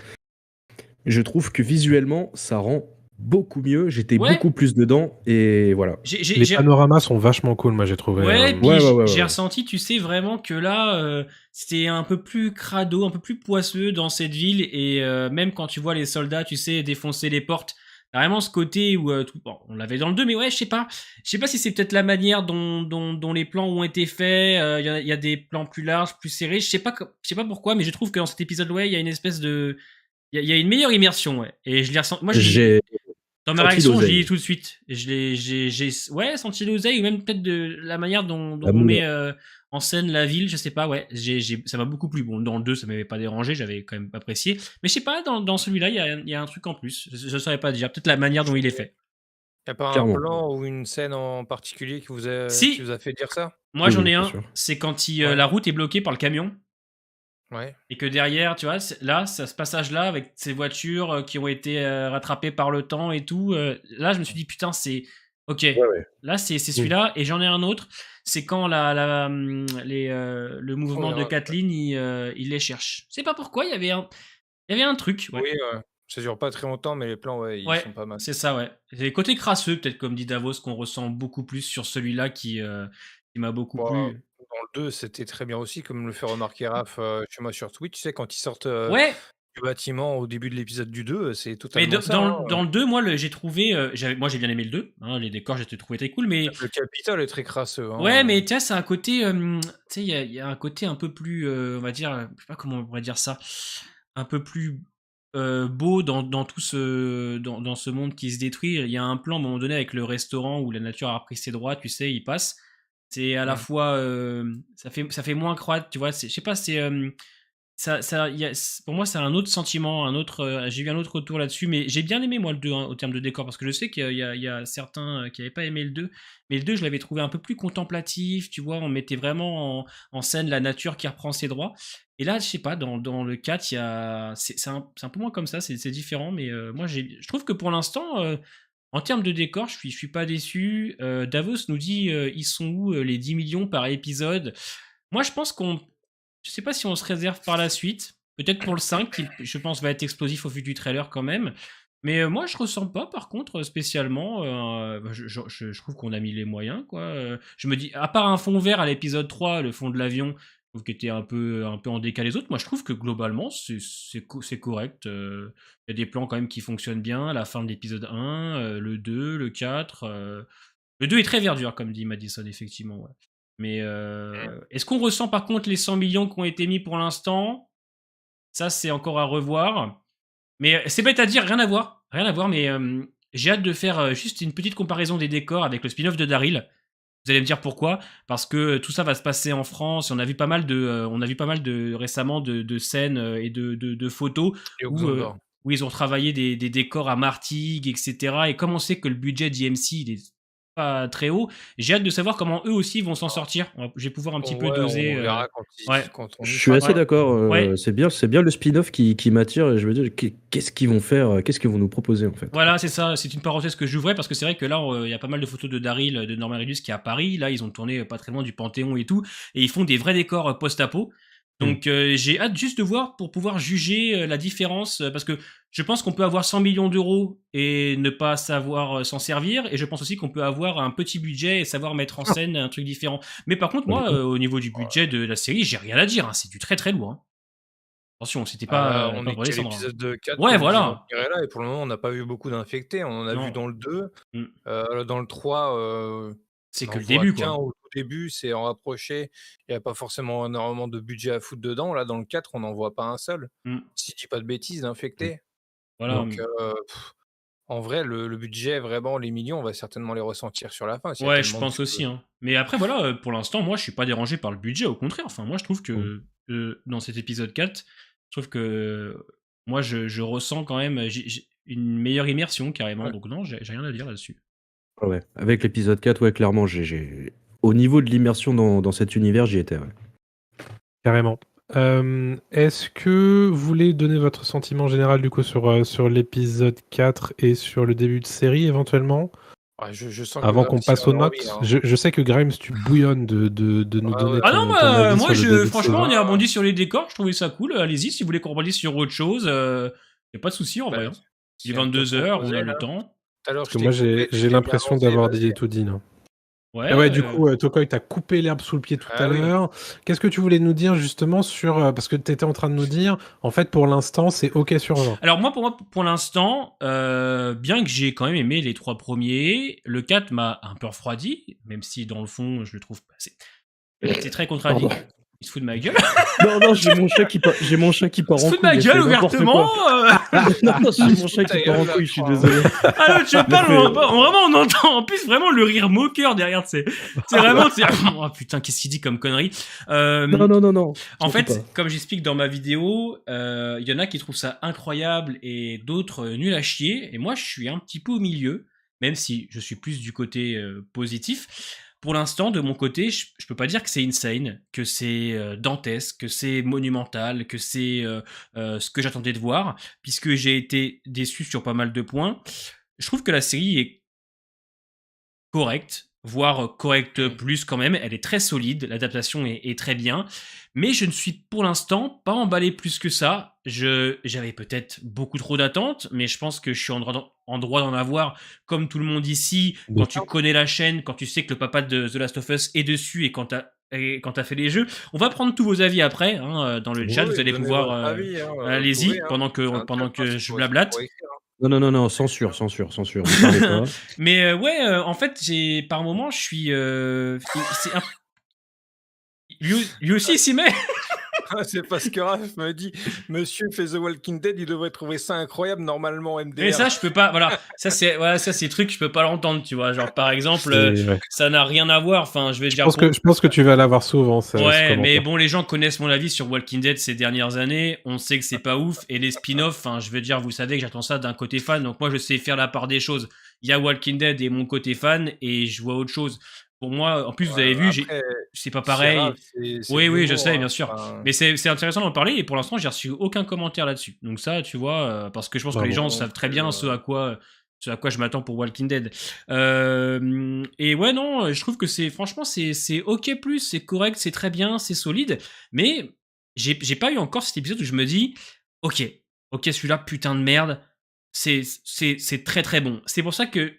Je trouve que visuellement, ça rend beaucoup mieux. J'étais Ouais. beaucoup plus dedans et voilà. Les panoramas sont vachement cool, moi j'ai trouvé. Ouais, puis Ouais. j'ai ressenti, tu sais, vraiment que là, c'était un peu plus crado, un peu plus poisseux dans cette ville, et même quand tu vois les soldats, tu sais, défoncer les portes, t'as vraiment ce côté où, bon, on l'avait dans le 2, mais ouais, je sais pas si c'est peut-être la manière dont les plans ont été faits, il y a des plans plus larges, plus serrés, je sais pas pourquoi, mais je trouve que dans cet épisode, ouais, il y a une espèce de... Il y a une meilleure immersion, ouais, et je l'ai ressenti... Moi, dans ma senti réaction, je l'oseille. l'ai dit tout de suite. J'ai ouais, senti l'oseille, ou même peut-être de la manière dont on L'amour. met en scène la ville, je sais pas, ouais. Ça m'a beaucoup plu. Bon, dans le 2, ça m'avait pas dérangé, j'avais quand même apprécié. Mais je sais pas, dans celui-là, il y a un truc en plus. Je saurais pas dire. Peut-être la manière dont il est fait. Y a pas un Clairement. plan ou une scène en particulier qui Si, vous a fait dire ça? moi Oui, j'en ai bien un. sûr. C'est quand Ouais. la route est bloquée par le camion. Ouais. Et que derrière, tu vois, là, ce passage-là, avec ces voitures qui ont été rattrapées par le temps et tout, là, je me suis dit, putain, c'est... Ok, ouais. là, c'est celui-là. Et j'en ai un autre, c'est quand le mouvement de Kathleen, il les cherche. Je sais pas pourquoi, il y avait un truc. Ouais, Oui, ça dure pas très longtemps, mais les plans, ouais, ils ouais, sont pas mal. c'est ça, ouais. C'est les côtés crasseux, peut-être comme dit Davos, qu'on ressent beaucoup plus sur celui-là qui m'a beaucoup Bon, plu. dans le 2, c'était très bien aussi, comme le fait remarquer Raph chez moi sur Twitch. Tu sais, quand ils sortent Ouais, du bâtiment au début de l'épisode du 2, c'est mais totalement ça. Hein. dans le 2, moi, j'ai trouvé... moi, j'ai bien aimé le 2. Hein, les décors, j'ai trouvé très cool, mais... Le Capitole est très crasseux. Hein. Ouais, mais tu vois, c'est un côté... tu sais, il y a un côté un peu plus... on va dire... je sais pas comment on pourrait dire ça. Un peu plus beau dans tout dans ce monde qui se détruit. Il y a un plan, à un moment donné, avec le restaurant où la nature a repris ses droits, tu sais, il passe. C'est à la fois... ça fait moins croître, tu vois. Je sais pas, c'est... pour moi, c'est un autre sentiment, j'ai eu un autre retour là-dessus, mais j'ai bien aimé, moi, le 2, hein, au terme de décor, parce que je sais qu'il y a certains qui n'avaient pas aimé le 2, mais le 2, je l'avais trouvé un peu plus contemplatif, tu vois, on mettait vraiment en scène la nature qui reprend ses droits. Et là, je sais pas, dans le 4, c'est un peu moins comme ça, c'est différent, mais moi, je trouve que pour l'instant, en termes de décor, je suis pas déçu. Davos nous dit, ils sont où les 10 millions par épisode? Moi, je sais pas si on se réserve par la suite. Peut-être pour le 5, qui je pense va être explosif au vu du trailer quand même. Mais moi, je ressens pas, par contre, spécialement. Je trouve qu'on a mis les moyens, quoi. Je me dis, à part un fond vert à l'épisode 3, le fond de l'avion, trouve qu'il était un peu en décalé les autres. Moi, je trouve que globalement, c'est correct. Il y a des plans quand même qui fonctionnent bien. La fin de l'épisode 1, le 2, le 4. Le 2 est très verdure, comme dit Madison, effectivement. Ouais. Mais est-ce qu'on ressent par contre les 100 millions qui ont été mis pour l'instant? Ça, c'est encore à revoir. Mais c'est bête à dire, rien à voir. Rien à voir, mais j'ai hâte de faire juste une petite comparaison des décors avec le spin-off de Daryl. Vous allez me dire pourquoi? Parce que tout ça va se passer en France. Et on a vu pas mal de récemment de scènes et de photos Et où, où ils ont travaillé des décors à Martigues, etc. Et comme on sait que le budget d'IMC il est pas très haut, j'ai hâte de savoir comment eux aussi vont s'en sortir. Je vais pouvoir un petit peu Ouais, doser. on verra Ouais. quand on y Je suis sera. assez Ouais. d'accord. Ouais. C'est bien le spin-off qui m'attire. Et je me dis, qu'est-ce qu'ils vont faire? Qu'est-ce qu'ils vont nous proposer en fait? Voilà, c'est ça. C'est une parenthèse que j'ouvrais parce que c'est vrai que là, il y a pas mal de photos de Daryl, de Norman Reedus qui est à Paris. Là, ils ont tourné pas très loin du Panthéon et tout. Et ils font des vrais décors post-apo. Donc, j'ai hâte juste de voir pour pouvoir juger la différence. Parce que je pense qu'on peut avoir 100 millions d'euros et ne pas savoir s'en servir. Et je pense aussi qu'on peut avoir un petit budget et savoir mettre en scène un truc différent. Mais par contre, moi, au niveau du budget de la série, j'ai rien à dire. Hein. C'est du très très lourd. Hein. Attention, c'était Ah là, pas on pas est pour qu'à descendre. Hein. l'épisode de 4, Ouais, comme disait voilà. Vampirella, et pour le moment, on n'a pas vu beaucoup d'infectés. On en a vu Non. dans le 2. Mm. Dans le 3, C'est on que en le voit début, qu'un quoi. au tout début, c'est en rapproché. Il n'y a pas forcément énormément de budget à foutre dedans. Là, dans le 4, on n'en voit pas un seul. Mm. Si je dis pas de bêtises, d'infectés. Voilà. Donc, en vrai, le budget, vraiment, les millions, on va certainement les ressentir sur la fin. S'il y a Ouais, je tellement de pense aussi. Hein. Mais après, voilà, pour l'instant, moi, je suis pas dérangé par le budget. Au contraire, enfin, moi, je trouve que dans cet épisode 4, je trouve que moi, je ressens quand même j'ai une meilleure immersion carrément. Ouais. Donc non, j'ai rien à dire là-dessus. Ah ouais. Avec l'épisode 4, ouais, clairement, au niveau de l'immersion dans cet univers, j'y étais. Ouais. Carrément. Est-ce que vous voulez donner votre sentiment général du coup sur l'épisode 4 et sur le début de série éventuellement? Ouais, je sens Avant que qu'on Grimes, passe il aux en a notes, envie, hein. je sais que Grimes, tu bouillonnes de nous Ah donner ouais. Ah non, ton avis moi, sur le début de franchement, on saison. y a rebondi sur les décors. Je trouvais ça cool. Allez-y, si vous voulez qu'on rebondisse sur autre chose, y a pas de souci en Bah, vrai. Hein. Il est tiens, toi 22h, on a proposais, le là. temps. Tout à l'heure, Parce je que t'ai moi, coupé, tu j'ai t'es mis à l'impression lancer, d'avoir vas-y. dit tout dit, là. Ouais. Ah ouais, du coup, Tokoi t'a coupé l'herbe sous le pied tout à Ah oui. l'heure. Qu'est-ce que tu voulais nous dire justement sur... parce que tu étais en train de nous dire, en fait, pour l'instant, c'est OK sur 20. Alors moi, pour l'instant, bien que j'ai quand même aimé les 3 premiers, le 4 m'a un peu refroidi, même si dans le fond, je le trouve... C'est très contradictoire. Pardon. Il se fout de ma gueule. Non, j'ai mon chat qui part Il se en fout de couille. ma il gueule fait n'importe ouvertement. quoi. Non, j'ai mon chat Ta qui part en gueule, là, couille, je suis je crois. désolé. Ah non, tu parles, fait- vraiment on entend en plus vraiment le rire moqueur derrière, c'est vraiment, oh putain, qu'est-ce qu'il dit comme connerie. Non. En surtout fait, pas. comme j'explique dans ma vidéo, il y en a qui trouvent ça incroyable et d'autres nuls à chier. Et moi, je suis un petit peu au milieu, même si je suis plus du côté positif. Pour l'instant, de mon côté, je peux pas dire que c'est insane, que c'est dantesque, que c'est monumental, que c'est ce que j'attendais de voir, puisque j'ai été déçu sur pas mal de points. Je trouve que la série est correcte, voire correcte plus quand même. Elle est très solide, l'adaptation est très bien. Mais je ne suis pour l'instant pas emballé plus que ça. J'avais peut-être beaucoup trop d'attentes, mais je pense que je suis en droit d'en avoir, comme tout le monde ici, quand tu connais la chaîne, quand tu sais que le papa de The Last of Us est dessus et quand t'as fait les jeux. On va prendre tous vos avis après, hein, dans le chat, Oui, vous allez donnez pouvoir... votre avis, hein, vous allez-y, pouvez, hein. pendant C'est un que chat, je c'est blablate. pour écrire, hein. Non, censure. Ne parlez pas. Mais ouais, en fait, par moment, je suis... lui aussi, il s'y met. C'est parce que Raph me dit Monsieur fait The Walking Dead, il devrait trouver ça incroyable normalement MDR. Mais ça, je peux pas. Voilà, ça c'est le truc, je peux pas l'entendre, tu vois. Genre par exemple, Ouais. ça n'a rien à voir. Enfin, je vais dire. Je pense que tu vas l'avoir souvent. Ce Ouais, mais commentaire. bon, les gens connaissent mon avis sur Walking Dead ces dernières années. On sait que c'est pas ouf. Et les spin-offs, enfin, je veux dire, vous savez que j'attends ça d'un côté fan. Donc moi, je sais faire la part des choses. Il y a Walking Dead et mon côté fan, et je vois autre chose. Pour moi, en plus, vous avez vu, Après, c'est pas pareil. c'est grave, c'est Oui, de je l'humour, sais, hein. bien sûr. Enfin, Mais c'est intéressant d'en parler, et pour l'instant, j'ai reçu aucun commentaire là-dessus. Donc ça, tu vois, parce que je pense que les Bravo. gens savent très bien ce à quoi je m'attends pour Walking Dead. Et ouais, non, je trouve que franchement, c'est OK+, c'est correct, c'est très bien, c'est solide. Mais j'ai pas eu encore cet épisode où je me dis, OK, celui-là, putain de merde, c'est très très bon. C'est pour ça que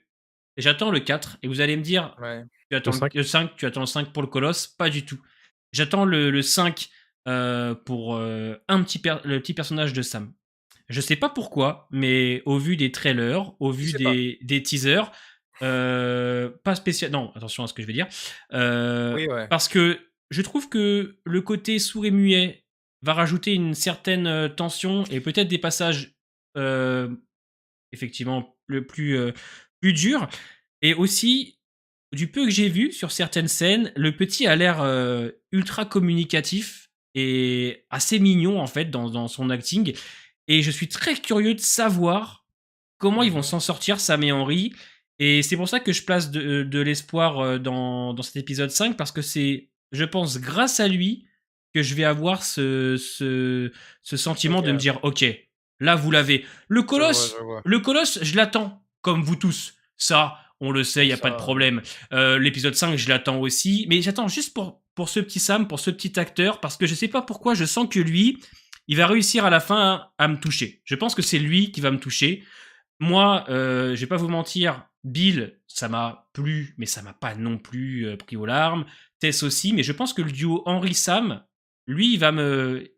j'attends le 4, et vous allez me dire, ouais. tu attends Le 5. le 5, tu attends le 5 pour le Colosse? Pas du tout. j'attends le 5 pour le petit personnage de Sam. Je sais pas pourquoi, mais au vu des trailers, au vu des teasers, pas spécial. Non, attention à ce que je vais dire. Oui, ouais. Parce que je trouve que le côté sourd et muet va rajouter une certaine tension et peut-être des passages effectivement plus durs. Et aussi, du peu que j'ai vu sur certaines scènes, le petit a l'air ultra communicatif et assez mignon en fait dans son acting. Et je suis très curieux de savoir comment ils vont s'en sortir, Sam et Henry. Et c'est pour ça que je place de l'espoir dans cet épisode 5, parce que c'est, je pense, grâce à lui que je vais avoir ce sentiment Ok. de me dire, ok, là vous l'avez. Je vois. Le Colosse, je l'attends, comme vous tous. Ça, on le sait, il n'y a Ça, pas de problème. L'épisode 5, je l'attends aussi. Mais j'attends juste pour ce petit Sam, pour ce petit acteur, parce que je sais pas pourquoi, je sens que lui, il va réussir à la fin à me toucher. Je pense que c'est lui qui va me toucher. Moi, je vais pas vous mentir, Bill, ça m'a plu, mais ça m'a pas non plus pris aux larmes. Tess aussi, mais je pense que le duo Henry-Sam, lui, il va me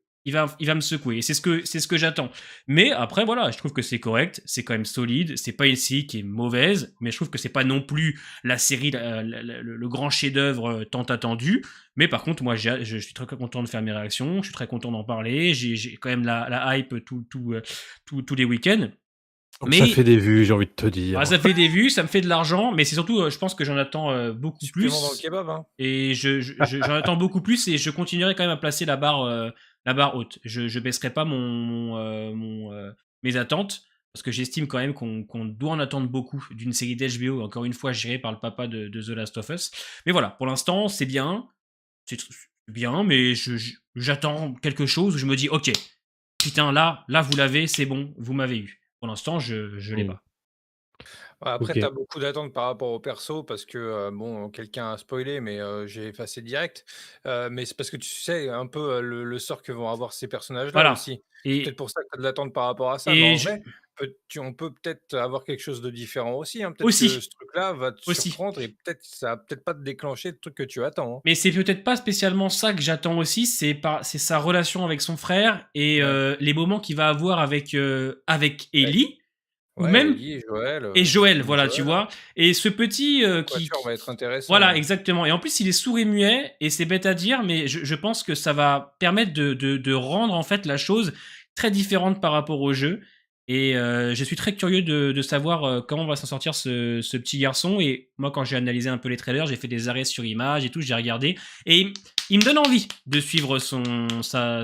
secouer. Et c'est ce que j'attends. Mais après, voilà, je trouve que c'est correct, c'est quand même solide. C'est pas une série qui est mauvaise, mais je trouve que c'est pas non plus la série, le grand chef-d'œuvre tant attendu. Mais par contre, moi, je suis très content de faire mes réactions, je suis très content d'en parler. J'ai quand même la hype tous les week-ends. Donc Mais ça fait des vues, j'ai envie de te dire. ça fait des vues, ça me fait de l'argent, mais c'est surtout, je pense que j'en attends beaucoup supplément dans le plus. kebab, hein. Et j'en attends beaucoup plus, et je continuerai quand même à placer la barre haute. Je baisserai pas mes attentes, parce que j'estime quand même qu'on doit en attendre beaucoup d'une série d'HBO, encore une fois gérée par le papa de The Last of Us. Mais voilà, pour l'instant, c'est bien, mais j'attends quelque chose où je me dis, ok, putain, là, vous l'avez, c'est bon, vous m'avez eu. Pour l'instant, je l'ai Mm. pas. Ouais, après, Ok. tu as beaucoup d'attentes par rapport au perso parce que, bon, quelqu'un a spoilé, mais j'ai effacé direct. Mais c'est parce que tu sais un peu le sort que vont avoir ces personnages-là Voilà. aussi. C'est peut-être Et, pour ça que tu as de l'attente par rapport à ça. Mais et en je, vrai, on peut peut-être avoir quelque chose de différent aussi, hein. Peut-être que ce aussi, truc-là va te aussi. surprendre et peut-être ça va peut-être pas te déclencher le truc que tu attends, hein. Mais c'est peut-être pas spécialement ça que j'attends aussi, c'est sa relation avec son frère et Ouais. les moments qu'il va avoir avec Ellie, ou Ouais, même Ellie, Joël, et Joël, même voilà, tu Joël, hein. vois. Et ce petit Quatuor va être intéressant, voilà, ouais. exactement. Et en plus, il est sourd et muet, et c'est bête à dire, mais je pense que ça va permettre de rendre en fait la chose très différente par rapport au jeu. Et je suis très curieux de savoir comment va s'en sortir ce petit garçon. Et moi, quand j'ai analysé un peu les trailers, j'ai fait des arrêts sur image et tout, j'ai regardé. Et il me donne envie de suivre sa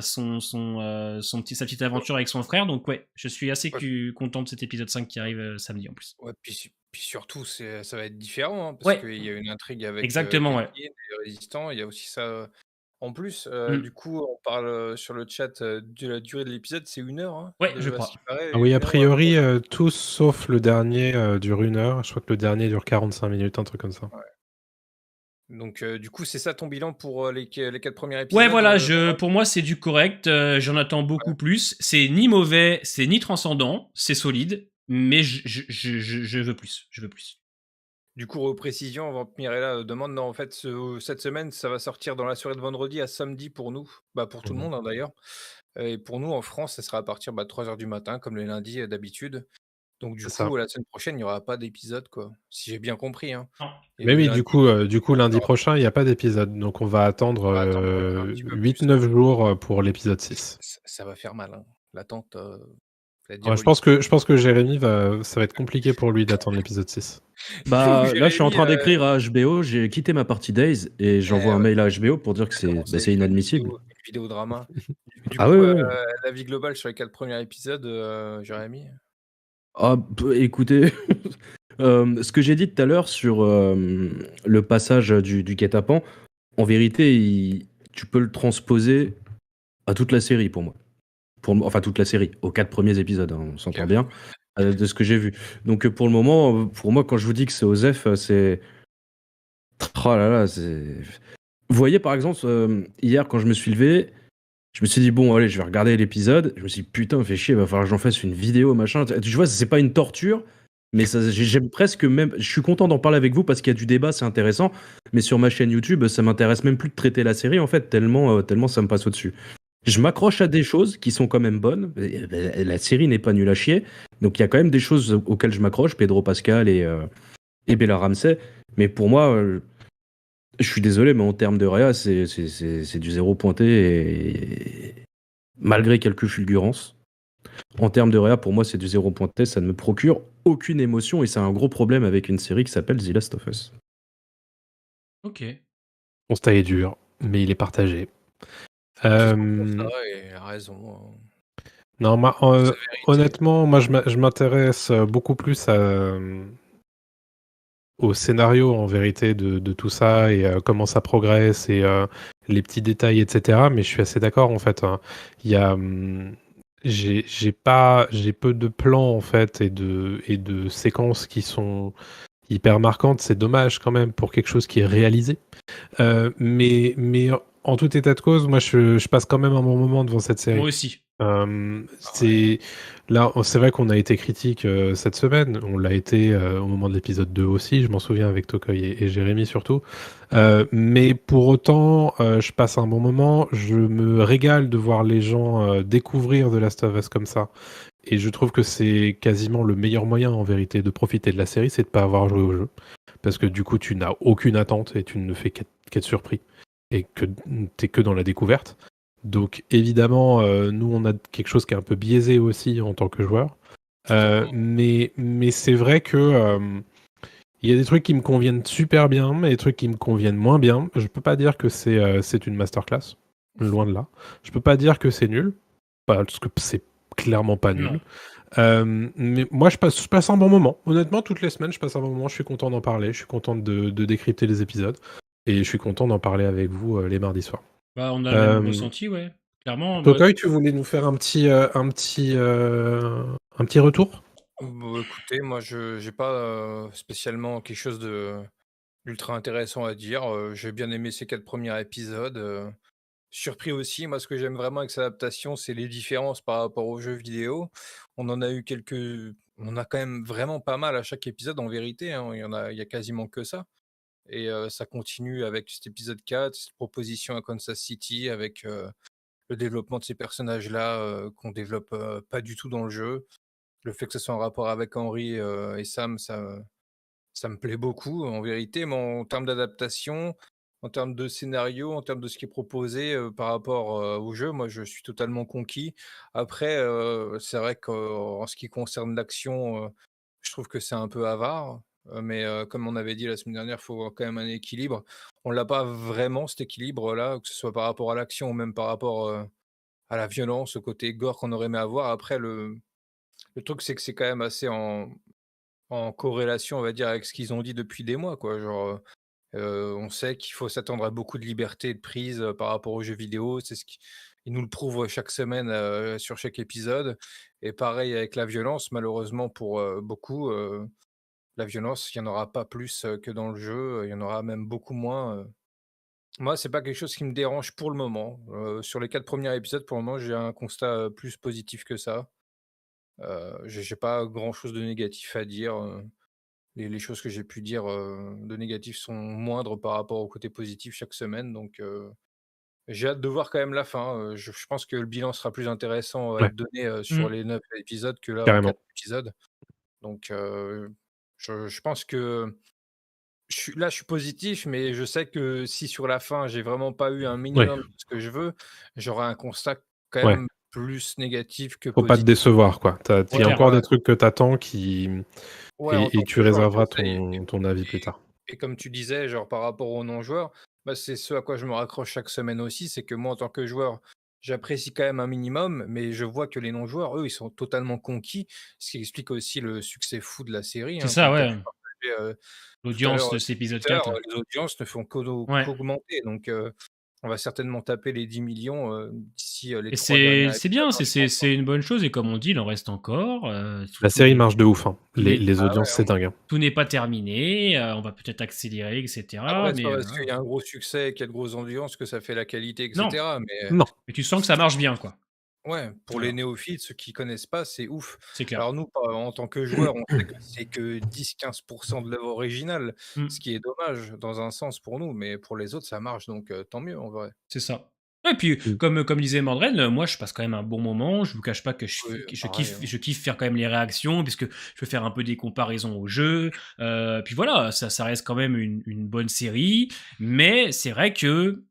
petite aventure avec son frère. Donc ouais, je suis assez Ouais. content de cet épisode 5 qui arrive samedi en plus. Ouais, puis surtout, ça va être différent, hein, parce Ouais, qu'il y a une intrigue avec exactement, ouais. Kathleen et les résistants. Il y a aussi ça en plus. Mm. Du coup, on parle sur le chat de la durée de l'épisode, c'est 1 heure, hein, Ouais, je à ce crois. qui paraît, Ah oui, a 1 heure priori, 30. tous sauf le dernier dure 1 heure. Je crois que le dernier dure 45 minutes, un truc comme ça. Ouais. Donc, du coup, c'est ça ton bilan pour les 4 premiers Ouais, épisodes, voilà, Conrad? pour moi, c'est du correct. J'en attends beaucoup plus. C'est ni mauvais, c'est ni transcendant. C'est solide, mais je veux plus. Je veux plus. Du coup, précision avant que Mirella demande, non, en fait, cette semaine, ça va sortir dans la soirée de vendredi à samedi pour nous, bah, pour tout le Mhm. monde, hein, d'ailleurs. Et pour nous, en France, ça sera à partir de 3 heures du matin, comme les lundis d'habitude. Donc, du C'est ça. coup, la semaine prochaine, il n'y aura pas d'épisode, quoi. Si j'ai bien compris, hein. Non. Et Mais le oui, lundi, du coup, lundi on prochain, il n'y a pas d'épisode. Donc on va attendre va attendre un petit peu plus. 8-9 jours pour l'épisode 6. Ça va faire mal, hein. L'attente va être Ouais, je diabolique. pense que Jérémy, ça va être compliqué pour lui d'attendre l'épisode 6. Bah là, je suis en Jérémy, train d'écrire à HBO. J'ai quitté ma partie Days et j'envoie un ouais, mail à HBO pour dire que il a commencé c'est avec inadmissible. une vidéo drama. Du Ah coup, ouais, ouais. l'avis global sur les 4 premiers épisodes, Jérémy? Ah, écoutez, ce que j'ai dit tout à l'heure sur le passage du guet-apens, en vérité, tu peux le transposer à toute la série pour moi. Enfin, toute la série, aux 4 premiers épisodes, hein, on s'entend OK. bien, de ce que j'ai vu. Donc pour le moment, pour moi, quand je vous dis que c'est Osef, c'est... Oh là là, c'est... Vous voyez, par exemple, hier, quand je me suis levé, je me suis dit, bon, allez, je vais regarder l'épisode. Je me suis dit, putain, fait chier, il va falloir que j'en fasse une vidéo, machin. Tu vois, c'est pas une torture, Mais j'aime presque même. Je suis content d'en parler avec vous parce qu'il y a du débat, c'est intéressant. Mais sur ma chaîne YouTube, ça m'intéresse même plus de traiter la série en fait, tellement ça me passe au-dessus. Je m'accroche à des choses qui sont quand même bonnes. La série n'est pas nulle à chier. Donc il y a quand même des choses auxquelles je m'accroche, Pedro Pascal et Bella Ramsey. Mais pour moi, je suis désolé, mais en termes de réa, c'est du zéro pointé et malgré quelques fulgurances. En termes de réa, pour moi, c'est du zéro pointé. Ça ne me procure aucune émotion et c'est un gros problème avec une série qui s'appelle The Last of Us. Ok. Constat est dur, mais il est partagé. Ça, Euh, il a raison. Non, C'est la vérité. honnêtement, moi je m'intéresse beaucoup plus au scénario en vérité de tout ça et comment ça progresse et les petits détails, etc. Mais je suis assez d'accord en fait, hein. Il y a, j'ai peu de plans en fait et de séquences qui sont hyper marquantes. C'est dommage quand même pour quelque chose qui est réalisé. Mais en tout état de cause, moi je passe quand même un bon moment devant cette série. Moi aussi. C'est là, c'est vrai qu'on a été critique cette semaine. On l'a été au moment de l'épisode 2 aussi. Je m'en souviens avec Tokoy et Jérémy surtout. Mais pour autant, je passe un bon moment. Je me régale de voir les gens découvrir The Last of Us comme ça. Et je trouve que c'est quasiment le meilleur moyen en vérité de profiter de la série, c'est de pas avoir joué au jeu. Parce que du coup, tu n'as aucune attente et tu ne fais qu'être surpris. Et que t'es que dans la découverte. Donc évidemment, nous on a quelque chose qui est un peu biaisé aussi en tant que joueur. Mais c'est vrai que il y a des trucs qui me conviennent super bien, mais des trucs qui me conviennent moins bien. Je peux pas dire que c'est une masterclass, loin de là. Je peux pas dire que c'est nul, parce que c'est clairement pas nul. Mais moi je passe un bon moment. Honnêtement, toutes les semaines je passe un bon moment. Je suis content d'en parler, je suis content de décrypter les épisodes et je suis content d'en parler avec vous les mardis soirs. Bah, on a le même ressenti, ouais. Clairement, moi, Tokoy, tu voulais nous faire un petit retour? Bah, écoutez, moi, je j'ai pas spécialement quelque chose de d'ultra intéressant à dire. J'ai bien aimé ces 4 premiers épisodes. Surpris aussi, moi, ce que j'aime vraiment avec cette adaptation, c'est les différences par rapport aux jeux vidéo. On en a quand même vraiment pas mal à chaque épisode, en vérité, hein. Il y a quasiment que ça. Et ça continue avec cet épisode 4, cette proposition à Kansas City, avec le développement de ces personnages-là qu'on développe pas du tout dans le jeu. Le fait que ce soit en rapport avec Henry et Sam, ça me plaît beaucoup en vérité, mais en termes d'adaptation, en termes de scénario, en termes de ce qui est proposé par rapport au jeu, moi je suis totalement conquis. Après, c'est vrai qu'en ce qui concerne l'action, je trouve que c'est un peu avare, mais comme on avait dit la semaine dernière, il faut avoir quand même un équilibre. On l'a pas vraiment cet équilibre-là, que ce soit par rapport à l'action ou même par rapport à la violence, au côté gore qu'on aurait aimé avoir. Après, le truc, c'est que c'est quand même assez en corrélation, on va dire, avec ce qu'ils ont dit depuis des mois, quoi. Genre, on sait qu'il faut s'attendre à beaucoup de liberté et de prise, par rapport aux jeux vidéo. C'est ce qui Ils nous le prouvent chaque semaine, sur chaque épisode et pareil avec la violence, malheureusement pour, beaucoup, la violence, il y en aura pas plus, que dans le jeu, il y en aura même beaucoup moins. Moi, c'est pas quelque chose qui me dérange pour le moment. Sur les 4 premiers épisodes, pour le moment, j'ai un constat, plus positif que ça. J'ai pas grand chose de négatif à dire, les choses que j'ai pu dire, de négatif sont moindres par rapport au côté positif chaque semaine donc j'ai hâte de voir quand même la fin, je pense que le bilan sera plus intéressant à Ouais, être donné, sur mmh. les 9 épisodes que là en carrément. 4 épisodes donc je pense que je suis positif mais je sais que si sur la fin j'ai vraiment pas eu un Ouais, minimum de ce que je veux, j'aurai un constat quand ouais. même plus négatif que Faut pas te positif. décevoir, quoi. Il y C'est a Ouais, clair. encore des voilà. trucs que t'attends Ouais, en et tant tu que joueur, je réserveras sais ton avis plus tard. et comme tu disais, genre par rapport aux non-joueurs, bah, c'est ce à quoi je me raccroche chaque semaine aussi, c'est que moi en tant que joueur, j'apprécie quand même un minimum, mais je vois que les non-joueurs, eux, ils sont totalement conquis, ce qui explique aussi le succès fou de la série, C'est hein, ça, comme tu as ouais. pu partager, tout à L'audience l'heure, de sur cet épisode Twitter, 4, là. les audiences ne font Ouais. qu'augmenter donc on va certainement taper les 10 millions d'ici, les Et 3 derniers c'est épisodes, bien, hein, je pense, hein. c'est une bonne chose et comme on dit, il en reste encore, La tous série les marche de ouf, hein. tous les Les Ah ouais, audiences, c'est hein. dingue, hein. tout n'est pas terminé, on va peut-être accélérer et cetera, Après, c'est mais pas parce qu'il voilà. y a un gros succès et qu'il y a de grosses audiences que ça fait la qualité et Non, cetera, mais Non. mais tu sens que ça marche bien, quoi. Ouais, pour les Voilà, néophytes, ceux qui connaissent pas, c'est ouf. c'est clair. Alors nous, en tant que joueurs, on sait que c'est que 10-15% de l'œuvre originale, ce Mm. qui est dommage dans un sens pour nous, mais pour les autres, ça marche, donc tant mieux en vrai. C'est ça. Et puis, Mm. comme disait Mordred, moi, je passe quand même un bon moment. Je vous cache pas que Oui, je pareil, kiffe, hein. je kiffe faire quand même les réactions, puisque je peux faire un peu des comparaisons au jeu. Puis voilà, ça reste quand même une bonne série. Mais c'est vrai que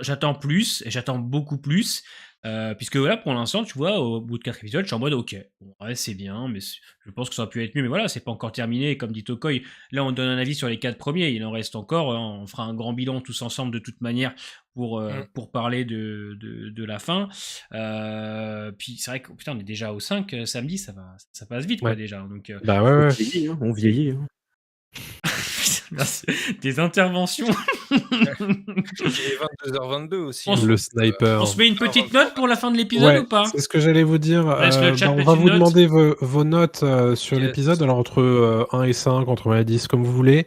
j'attends plus, et j'attends beaucoup plus. Puisque voilà, pour l'instant, tu vois, au bout de 4 épisodes, je suis en mode ok, bon, ouais, c'est bien, mais je pense que ça aurait pu être mieux. Mais voilà, c'est pas encore terminé. Comme dit Tokoy, là, on donne un avis sur les 4 premiers. Il en reste encore, hein. On fera un grand bilan tous ensemble de toute manière Mm. pour parler de la fin. Puis c'est vrai que putain, on est déjà au 5 samedi, ça passe vite, quoi, Ouais. déjà. Donc, Bah ouais, On ouais. vieillit, hein, on vieillit. Hein. merci. Des interventions. Il est 22h22 aussi, On hein, se, Le donc on sniper. se met une 20h, petite note pour la fin de l'épisode Ouais, ou pas? c'est ce que j'allais vous dire. Laisse le chat On mettre va une vous note. demander vos notes sur Yes. l'épisode, alors entre 1 et 5, entre 1 et 10, comme vous voulez.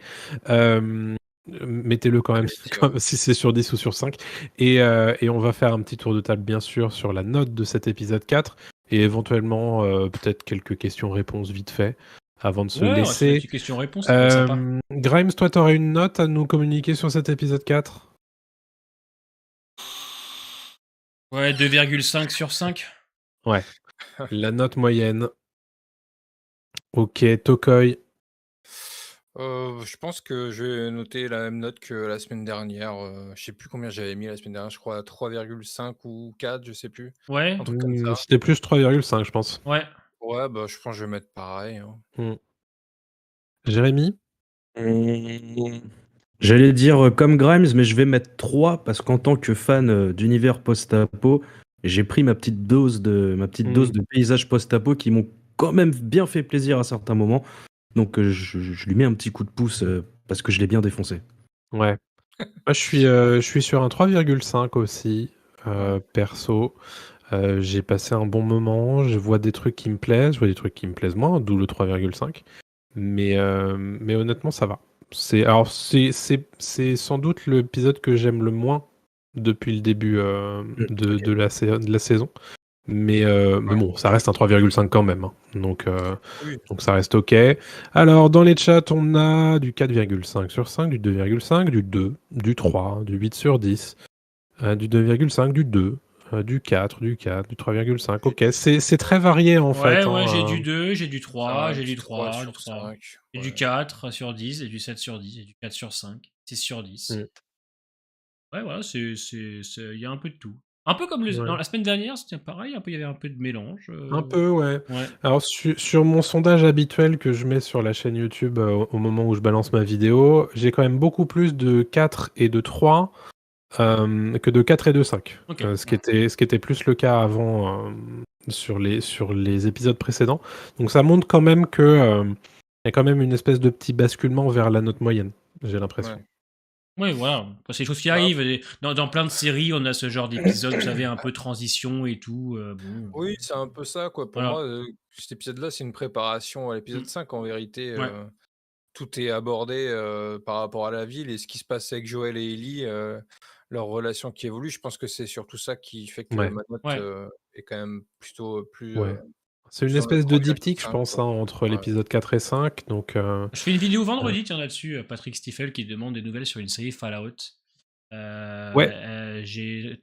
Mettez-le quand même, Allez-y, ouais. si c'est sur 10 ou sur 5. Et on va faire un petit tour de table, bien sûr, sur la note de cet épisode 4. Et éventuellement, peut-être quelques questions-réponses vite fait, avant de se Ouais, on va se faire une laisser. petite question-réponse, ça peut être sympa. Grimes, toi, t'aurais une note à nous communiquer sur cet épisode 4? Ouais, 2,5 sur 5. Ouais, la note moyenne. Ok, Tokoy. Je pense que je vais noter la même note que la semaine dernière. Je sais plus combien j'avais mis la semaine dernière, je crois 3,5 ou 4, je sais plus. Ouais, Un truc comme ça. C'était plus 3,5, je pense. ouais. Ouais, bah je pense que je vais mettre pareil, hein. Hmm. Jérémy? J'allais dire comme Grimes, mais je vais mettre 3 parce qu'en tant que fan d'univers post-apo, j'ai pris ma petite dose de paysages post-apo qui m'ont quand même bien fait plaisir à certains moments. Donc je lui mets un petit coup de pouce parce que je l'ai bien défoncé. Ouais. Moi, je suis sur un 3,5 aussi, Ouais. perso. J'ai passé un bon moment, je vois des trucs qui me plaisent, je vois des trucs qui me plaisent moins, d'où le 3,5. Mais honnêtement, ça va. C'est sans doute l'épisode que j'aime le moins depuis le début Ok. de la saison. Mais bon, ça reste un 3,5 quand même, hein. Oui. Donc ça reste OK. Alors, dans les chats, on a du 4,5 sur 5, du 2,5, du 2, du 3, du 8 sur 10, du 2,5, du 2, du 4, du 4, du 3,5. OK, c'est très varié en fait, Ouais, j'ai hein. du 2, j'ai du 3, j'ai du Du 3 3, du sur 3. 5. Et du Ouais. 4 sur 10, et du 7 sur 10, et du 4 sur 5, 6 sur 10. Mm, Ouais, voilà, il y a un peu de tout. Un peu comme ouais. la semaine dernière, c'était pareil, il y avait un peu de mélange. Un peu, ouais. Ouais. Alors, sur mon sondage habituel que je mets sur la chaîne YouTube au moment où je balance ma vidéo, j'ai quand même beaucoup plus de 4 et de 3 que de 4 et de 5. Ok. Ce qui était plus le cas avant sur les épisodes précédents. Donc ça montre quand même que y a quand même une espèce de petit basculement vers la note moyenne, j'ai l'impression. Ouais. Oui, voilà. C'est des choses qui Bah, arrivent. Dans plein de séries, on a ce genre d'épisode, vous savez, un peu transition et tout. Bon, oui, c'est un peu ça, quoi. Pour moi, voilà. cet épisode-là, c'est une préparation à l'épisode Mm. 5. En vérité, Ouais. tout est abordé par rapport à la ville et ce qui se passe avec Joël et Ellie, leur relation qui évolue. Je pense que c'est surtout ça qui fait que Ouais, ma note Ouais. est quand même plutôt ouais. C'est une plus dans le espèce de diptyque, je 3,5, pense, quoi. hein, entre Ouais. l'épisode 4 et 5. Donc, Je fais une vidéo vendredi, tiens, là-dessus. Patrick Stiefel qui demande des nouvelles sur une série Fallout. ouais, J'ai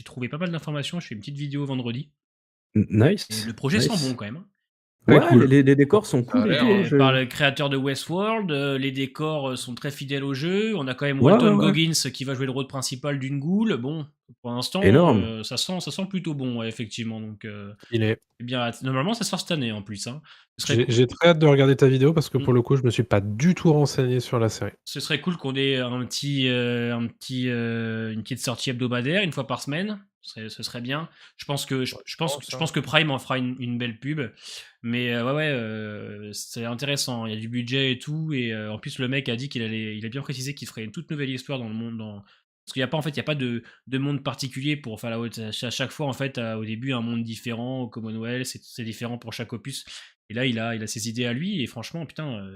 trouvé pas mal d'informations. Je fais une petite vidéo vendredi. Et Nice. le projet sent bon Nice. quand même, hein. ouais, Ouais, cool. les décors sont Ça a cool et l'air, tout. hein. Hein, Par le créateur de Westworld, les décors sont très fidèles au jeu. On a quand même Ouais, Walton ouais. Goggins qui va jouer le rôle principal d'une goule. Bon, pour l'instant, Énorme. ça sent plutôt bon, ouais, effectivement. Donc, Il est. eh bien, normalement, ça sort cette année en plus, hein. Ce serait cool. J'ai très hâte de regarder ta vidéo parce que Mm. pour le coup, je me suis pas du tout renseigné sur la série. Ce serait cool qu'on ait une petite sortie hebdomadaire une fois par semaine. Ce serait bien. Je pense que Prime en fera une belle pub. Mais c'est intéressant. Il y a du budget et tout. Et en plus, le mec a dit il a bien précisé qu'il ferait une toute nouvelle histoire dans le monde. Parce qu'il n'y a pas, en fait, il y a pas de monde particulier pour Fallout. À chaque fois, en fait, au début, un monde différent. Au Commonwealth, c'est différent pour chaque opus. Et là, il a ses idées à lui. Et franchement, putain,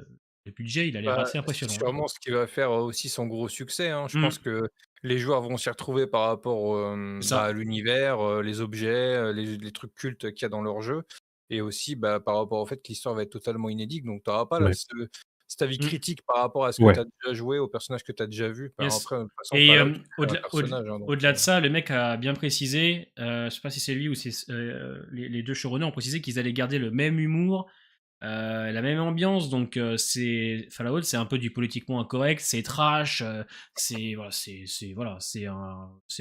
Le budget, il a l'air Bah, assez c'est impressionnant. sûrement ce qui va faire aussi son gros succès, hein. Je Mmh. pense que les joueurs vont s'y retrouver par rapport, C'est ça. à l'univers, les objets, les trucs cultes qu'il y a dans leur jeu et aussi, bah, par rapport au fait que l'histoire va être totalement inédite. Donc tu auras pas là Ouais. cet avis Mmh. critique par rapport à ce que Ouais. tu as déjà joué, aux personnages que tu as déjà vus. Bah, Yes. après, de toute façon, Et Fallout, c'est un au-delà, personnage, hein, donc au-delà de ça, le mec a bien précisé, je sais pas si c'est lui ou c'est les deux showrunners ont précisé qu'ils allaient garder le même humour, la même ambiance. Donc c'est Fallout, c'est un peu du politiquement incorrect, c'est trash, c'est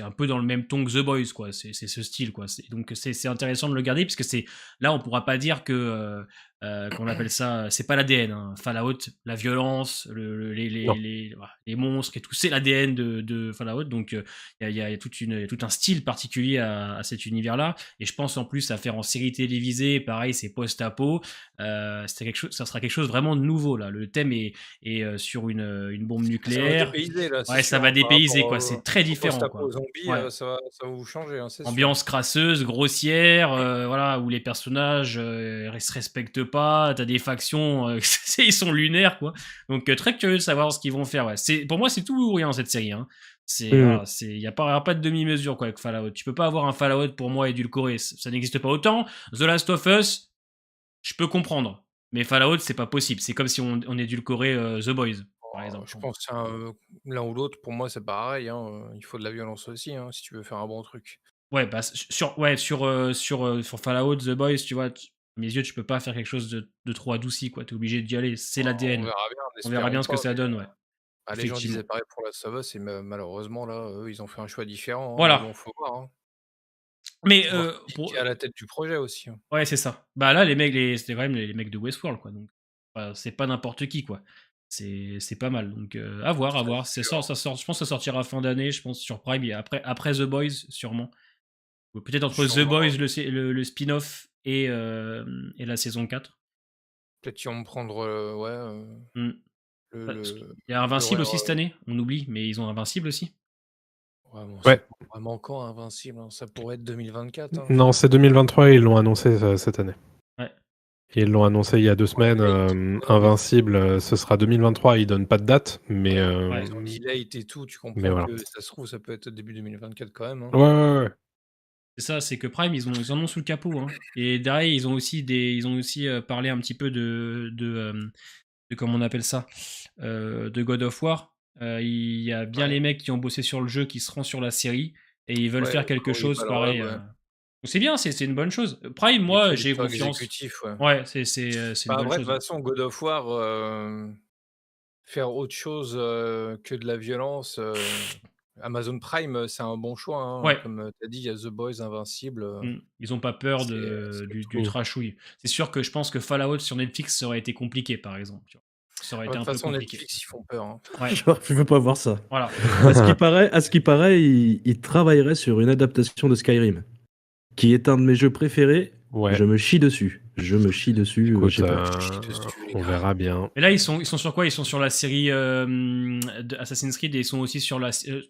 un peu dans le même ton que The Boys, quoi. C'est ce style, quoi. Donc c'est intéressant de le garder puisque c'est là on pourra pas dire que qu'on appelle ça, c'est pas l'ADN, hein. Fallout, la violence, Non. les monstres et tout, c'est l'ADN de Fallout. Donc il y a tout un style particulier à cet univers-là. Et je pense en plus à faire en série télévisée, pareil, c'est post-apo. Ça sera quelque chose vraiment de nouveau là. Le thème est sur une bombe ça va nucléaire. dépayser là, c'est Ouais, ça sûr, va hein, par dépayser rapport quoi. C'est très au différent post-apo quoi. zombie, Ouais. ça va vous changer, hein, c'est sûr. Ambiance crasseuse, grossière, voilà, où les personnages se respectent pas, t'as des factions, ils sont lunaires, quoi. Donc très curieux de savoir ce qu'ils vont faire. Ouais. Pour moi, c'est tout ou rien cette série. Hein. Voilà, il y a pas de demi-mesure quoi avec Fallout. Tu peux pas avoir un Fallout pour moi édulcoré, ça n'existe pas. Autant The Last of Us, je peux comprendre, mais Fallout c'est pas possible. C'est comme si on édulcorait The Boys, par exemple. Je pense que l'un ou l'autre, pour moi, c'est pareil, hein, il faut de la violence aussi, hein, si tu veux faire un bon truc. Ouais, bah, sur Fallout, The Boys, tu vois, à mes yeux, tu peux pas faire quelque chose de trop adouci, quoi. T'es obligé d'y aller, c'est On l'ADN. verra bien, On verra bien n'espérons ce que pas, ça mais donne, ouais, les gens effectivement. disaient pareil pour Last of Us et malheureusement, là, eux, ils ont fait un choix différent, hein, mais Voilà. bon, faut voir, hein. Mais Faut voir qui est à la tête du projet aussi, hein. ouais, c'est ça. Bah là, c'était quand même les mecs de Westworld, quoi. Donc, c'est pas n'importe qui, quoi. C'est pas mal. Donc, à voir, à Ça, voir. c'est sûr. Ça sort, je pense que ça sortira fin d'année, je pense, sur Prime, et après The Boys, sûrement. Ou peut-être entre The Sûrement, Boys, le spin-off et la saison 4. peut-être qu'ils vont me prendre, Hmm. le Il y a Invincible l'horaire, aussi cette année, on oublie, mais ils ont Invincible aussi. ouais, bon, Ouais. c'est pas vraiment quand Invincible, hein, ça pourrait être 2024, hein. Non, c'est 2023 et ils l'ont annoncé cette année. Ouais. Ils l'ont annoncé il y a 2 semaines. Invincible, ce sera 2023. Ils donnent pas de date, mais Ils ont delay et tout, tu mais comprends voilà. que ça se trouve, ça peut être début 2024 quand même, hein. Ouais. C'est ça, c'est que Prime, ils en ont sous le capot. Hein. Et derrière, ils ont aussi parlé un petit peu de comment on appelle ça, de God of War. Il y a bien Ouais. les mecs qui ont bossé sur le jeu qui seront sur la série et ils veulent Ouais, faire quelque Cory chose pareil. Balrog, ouais. Donc c'est bien, c'est une bonne chose. Prime, Il est moi, j'ai producteur confiance. exécutif, ouais. Ouais, c'est une Bah, bonne après, de chose. toute façon, God of War, faire autre chose, que de la violence, Amazon Prime, c'est un bon choix, hein. Ouais. Comme, tu as dit, il y a The Boys, Invincible, Ils ont pas peur c'est du tout. trashouille. C'est sûr que je pense que Fallout sur Netflix, ça aurait été compliqué, par exemple. Tu vois. Ça aurait De été toute un peu façon, compliqué. Netflix, ils font peur, hein. Ouais, Je veux pas voir ça. voilà. À ce qui paraît, il travaillerait sur une adaptation de Skyrim, qui est un de mes jeux préférés. Ouais. Je me chie dessus. Écoute, je sais pas. on verra bien. Et là, ils sont sur quoi? Ils sont sur la série Assassin's Creed et ils sont aussi sur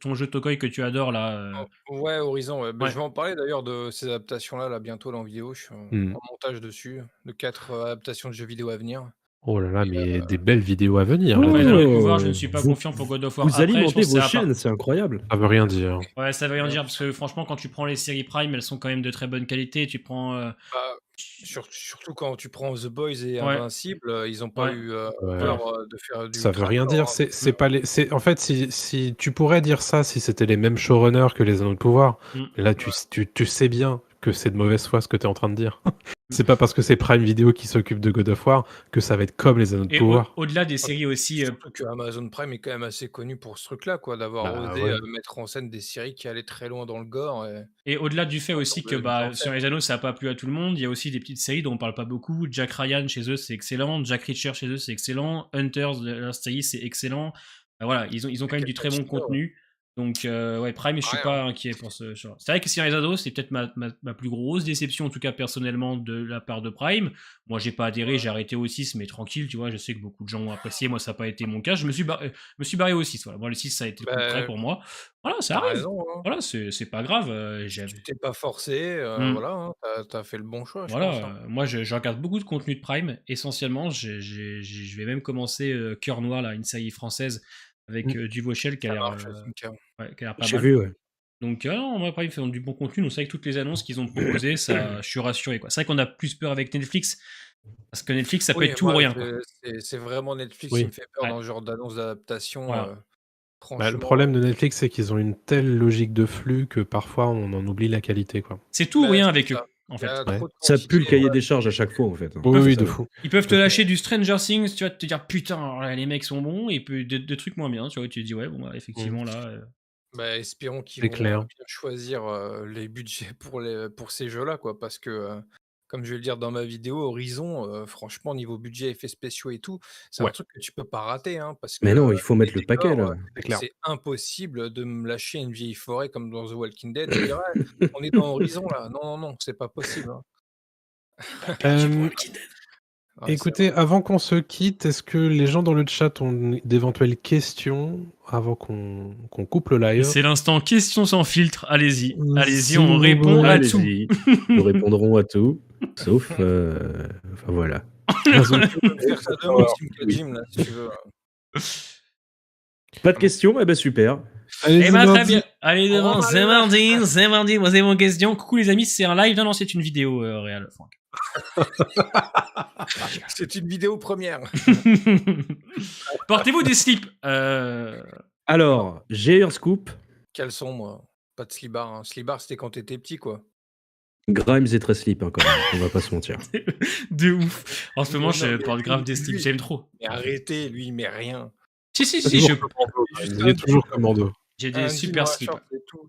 ton jeu Tokoi que tu adores, là. Ouais, Horizon, ouais. Bah, Ouais. je vais en parler d'ailleurs de ces adaptations-là, là, bientôt là, en vidéo. Je suis en montage dessus, de 4 adaptations de jeux vidéo à venir. Oh là là, mais des belles vidéos à venir. Ouais, là, dans déjà. les pouvoirs, je ne suis pas confiant pour God of War. Vous Après, je alimentez pense que vos ça va pas. chaînes, c'est incroyable. Ça veut rien dire. Ouais, ça veut rien dire parce que franchement, quand tu prends les séries Prime, elles sont quand même de très bonne qualité. Tu prends. Bah, surtout quand tu prends The Boys et Ouais. Invincible, ils n'ont pas Ouais. eu Ouais. peur de faire du Ça veut rien dire. ultra-gore, hein. C'est pas les. En fait, si tu pourrais dire ça, si c'était les mêmes showrunners que les Anneaux de Pouvoir, là, tu sais bien que c'est de mauvaise foi ce que tu es en train de dire. C'est pas parce que c'est Prime Video qui s'occupe de God of War que ça va être comme les Anneaux de Et Pouvoir. au-delà des séries aussi. Surtout que Amazon Prime est quand même assez connu pour ce truc-là, quoi, d'avoir Bah, osé ouais. mettre en scène des séries qui allaient très loin dans le gore. Et au-delà du fait aussi que de mise en sur scène. les anneaux, ça n'a pas plu à tout le monde, il y a aussi des petites séries dont on parle pas beaucoup. Jack Ryan chez eux, c'est excellent. Jack Reacher chez eux, c'est excellent. Hunters de la série, c'est excellent. Voilà, ils ont quand même du très bon contenu. Donc, ouais, Prime, je suis pas inquiet pour ce genre. C'est vrai que Seigneur des Anneaux, c'est peut-être ma plus grosse déception, en tout cas personnellement, de la part de Prime. Moi, j'ai pas adhéré, j'ai arrêté au 6, mais tranquille, tu vois, je sais que beaucoup de gens ont apprécié. Moi, ça n'a pas été mon cas. Je me suis barré au 6. Voilà. Moi, le 6, ça a été le coup de près pour moi. Voilà, ça T'as arrive. raison, hein. Voilà, c'est pas grave. Tu t'es pas forcé, voilà, hein, t'as fait le bon choix, je pense. Voilà, moi je regarde beaucoup de contenu de Prime. Essentiellement, je vais même commencer Cœur Noir, là, une série française avec Duvauchel qui a Ça l'air marche, Cynthia. ouais, qui a l'air pas J'ai mal. vu, ouais. Donc, non, moi, Prime fait du bon contenu. Donc, c'est vrai que toutes les annonces qu'ils ont proposées, ça, je suis rassuré, quoi. C'est vrai qu'on a plus peur avec Netflix, parce que Netflix, ça peut Oui, être tout ou moi, rien, quoi. c'est vraiment Netflix qui Oui. me fait peur Ouais. dans ce genre d'annonce d'adaptation. Voilà. Bah, Franchement, le problème de Netflix, c'est qu'ils ont une telle logique de flux que parfois on en oublie la qualité, quoi. C'est tout ou bah, rien c'est avec eux, ça. en Il y fait. a Ouais. trop de Ça pue le quantité, cahier des charges à chaque fois, en fait. Oui, peuvent- oui, Ça, de ouais. fou. Ils peuvent te lâcher du Stranger Things, tu vas te dire putain, alors là, les mecs sont bons, et puis des trucs moins bien, tu vois, tu te dis ouais, bon, bah, effectivement, là. Bah, espérons qu'ils C'est vont clair. bien choisir les budgets pour ces jeux-là, quoi, parce que, comme je vais le dire dans ma vidéo, Horizon, franchement, niveau budget, effets spéciaux et tout, c'est un Ouais. truc que tu peux pas rater, hein, parce Mais que non, il faut les mettre le paquet, décors, là. C'est clair. c'est impossible de me lâcher une vieille forêt comme dans The Walking Dead et dire ouais, on est dans Horizon là. Non, non, non, c'est pas possible, hein. Euh, Ouais, c'est Écoutez, avant qu'on se quitte, est-ce que les gens dans le chat ont d'éventuelles questions avant qu'on coupe le live? C'est l'instant question sans filtre, allez-y. Allez-y, Si on vous répond voulez. à tout. Allez-y. Nous répondrons à tout, sauf... Enfin, voilà. Raison- Tu peux me faire ça demain, Sim Kajim, là, si tu veux. Pas de questions? Eh ben super. Allez-y, Eh ben, très mardi. bien. Allez, On demain, va c'est mardi, moi, c'est mon question. Coucou les amis, c'est un live. Non, c'est une vidéo, Réal, Franck. C'est une vidéo première. Portez-vous des slips. Alors, j'ai un scoop. Caleçon, moi. Pas de slibard, hein. Slibard, c'était quand t'étais petit, quoi. Grimes est très slip, hein, quand même. On va pas se mentir. De ouf. En ce moment, Non, je mais porte grave des lui- slips, j'aime trop. Mais arrêtez, lui, il met rien. Si, Toujours je... commando. Juste Il est un toujours jean. commando. j'ai Un des jean, super un slips. short, c'est tout.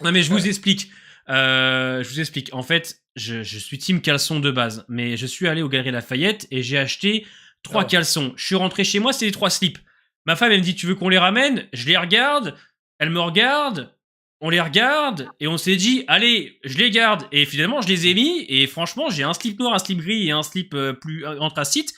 Non, mais je vous explique. En fait, je suis team caleçon de base, mais je suis allé aux Galeries Lafayette et j'ai acheté 3 Ah. caleçons. Je suis rentré chez moi, c'est les 3 slips. Ma femme, elle me dit, tu veux qu'on les ramène? Je les regarde, elle me regarde, on les regarde, et on s'est dit, allez, je les garde. Et finalement, je les ai mis, et franchement, j'ai un slip noir, un slip gris et un slip plus anthracite.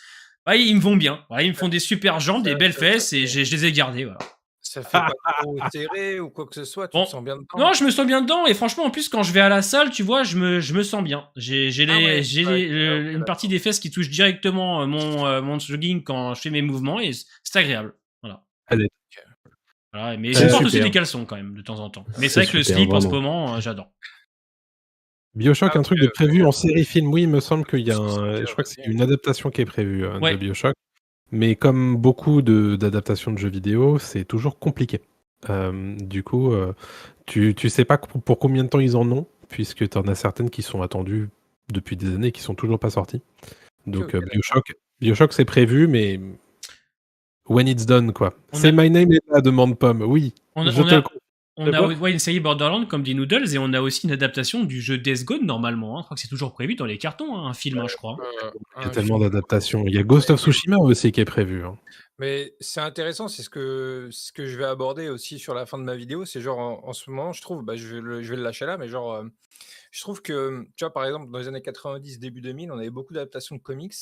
Ouais, ils me vont bien. Ouais, ils me font des super jambes, des belles fesses, et je les ai gardés, voilà. Ça fait pas trop serré ou quoi que ce soit, tu Bon. te sens bien dedans. Non, je me sens bien dedans et franchement, en plus, quand je vais à la salle, tu vois, je me sens bien. J'ai ouais, une ok, partie des fesses qui touche directement mon jogging quand je fais mes mouvements et c'est agréable. Voilà. Allez. Voilà, mais C'est je porte aussi super. des caleçons quand même de temps en temps. Mais C'est c'est vrai que le super, slip en ce vraiment. moment, j'adore. Bioshock, un truc de prévu en série-film. Oui, il me semble qu'il y a C'est je crois que c'est bien. une adaptation qui est prévue Ouais. de Bioshock. Mais comme beaucoup d'adaptations de jeux vidéo, c'est toujours compliqué. Du coup, tu sais pas pour combien de temps ils en ont, puisque tu en as certaines qui sont attendues depuis des années et qui sont toujours pas sorties. Donc ok, Bioshock c'est prévu, mais when it's done, quoi. On C'est a- My Name est là, demande Pomme. Oui, On je a, te le confirme. on a quoi ouais, une série Borderlands comme des Noodles et on a aussi une adaptation du jeu Death Gone normalement. Je crois que c'est toujours prévu dans les cartons, un film, je crois. Il y a tellement d'adaptations. Il y a Ghost of Tsushima aussi qui est prévu. Hein. Mais c'est intéressant, c'est ce que je vais aborder aussi sur la fin de ma vidéo. C'est genre, en ce moment, je trouve, je vais le lâcher là, mais genre, je trouve que, tu vois, par exemple, dans les années 90, début 2000, on avait beaucoup d'adaptations de comics.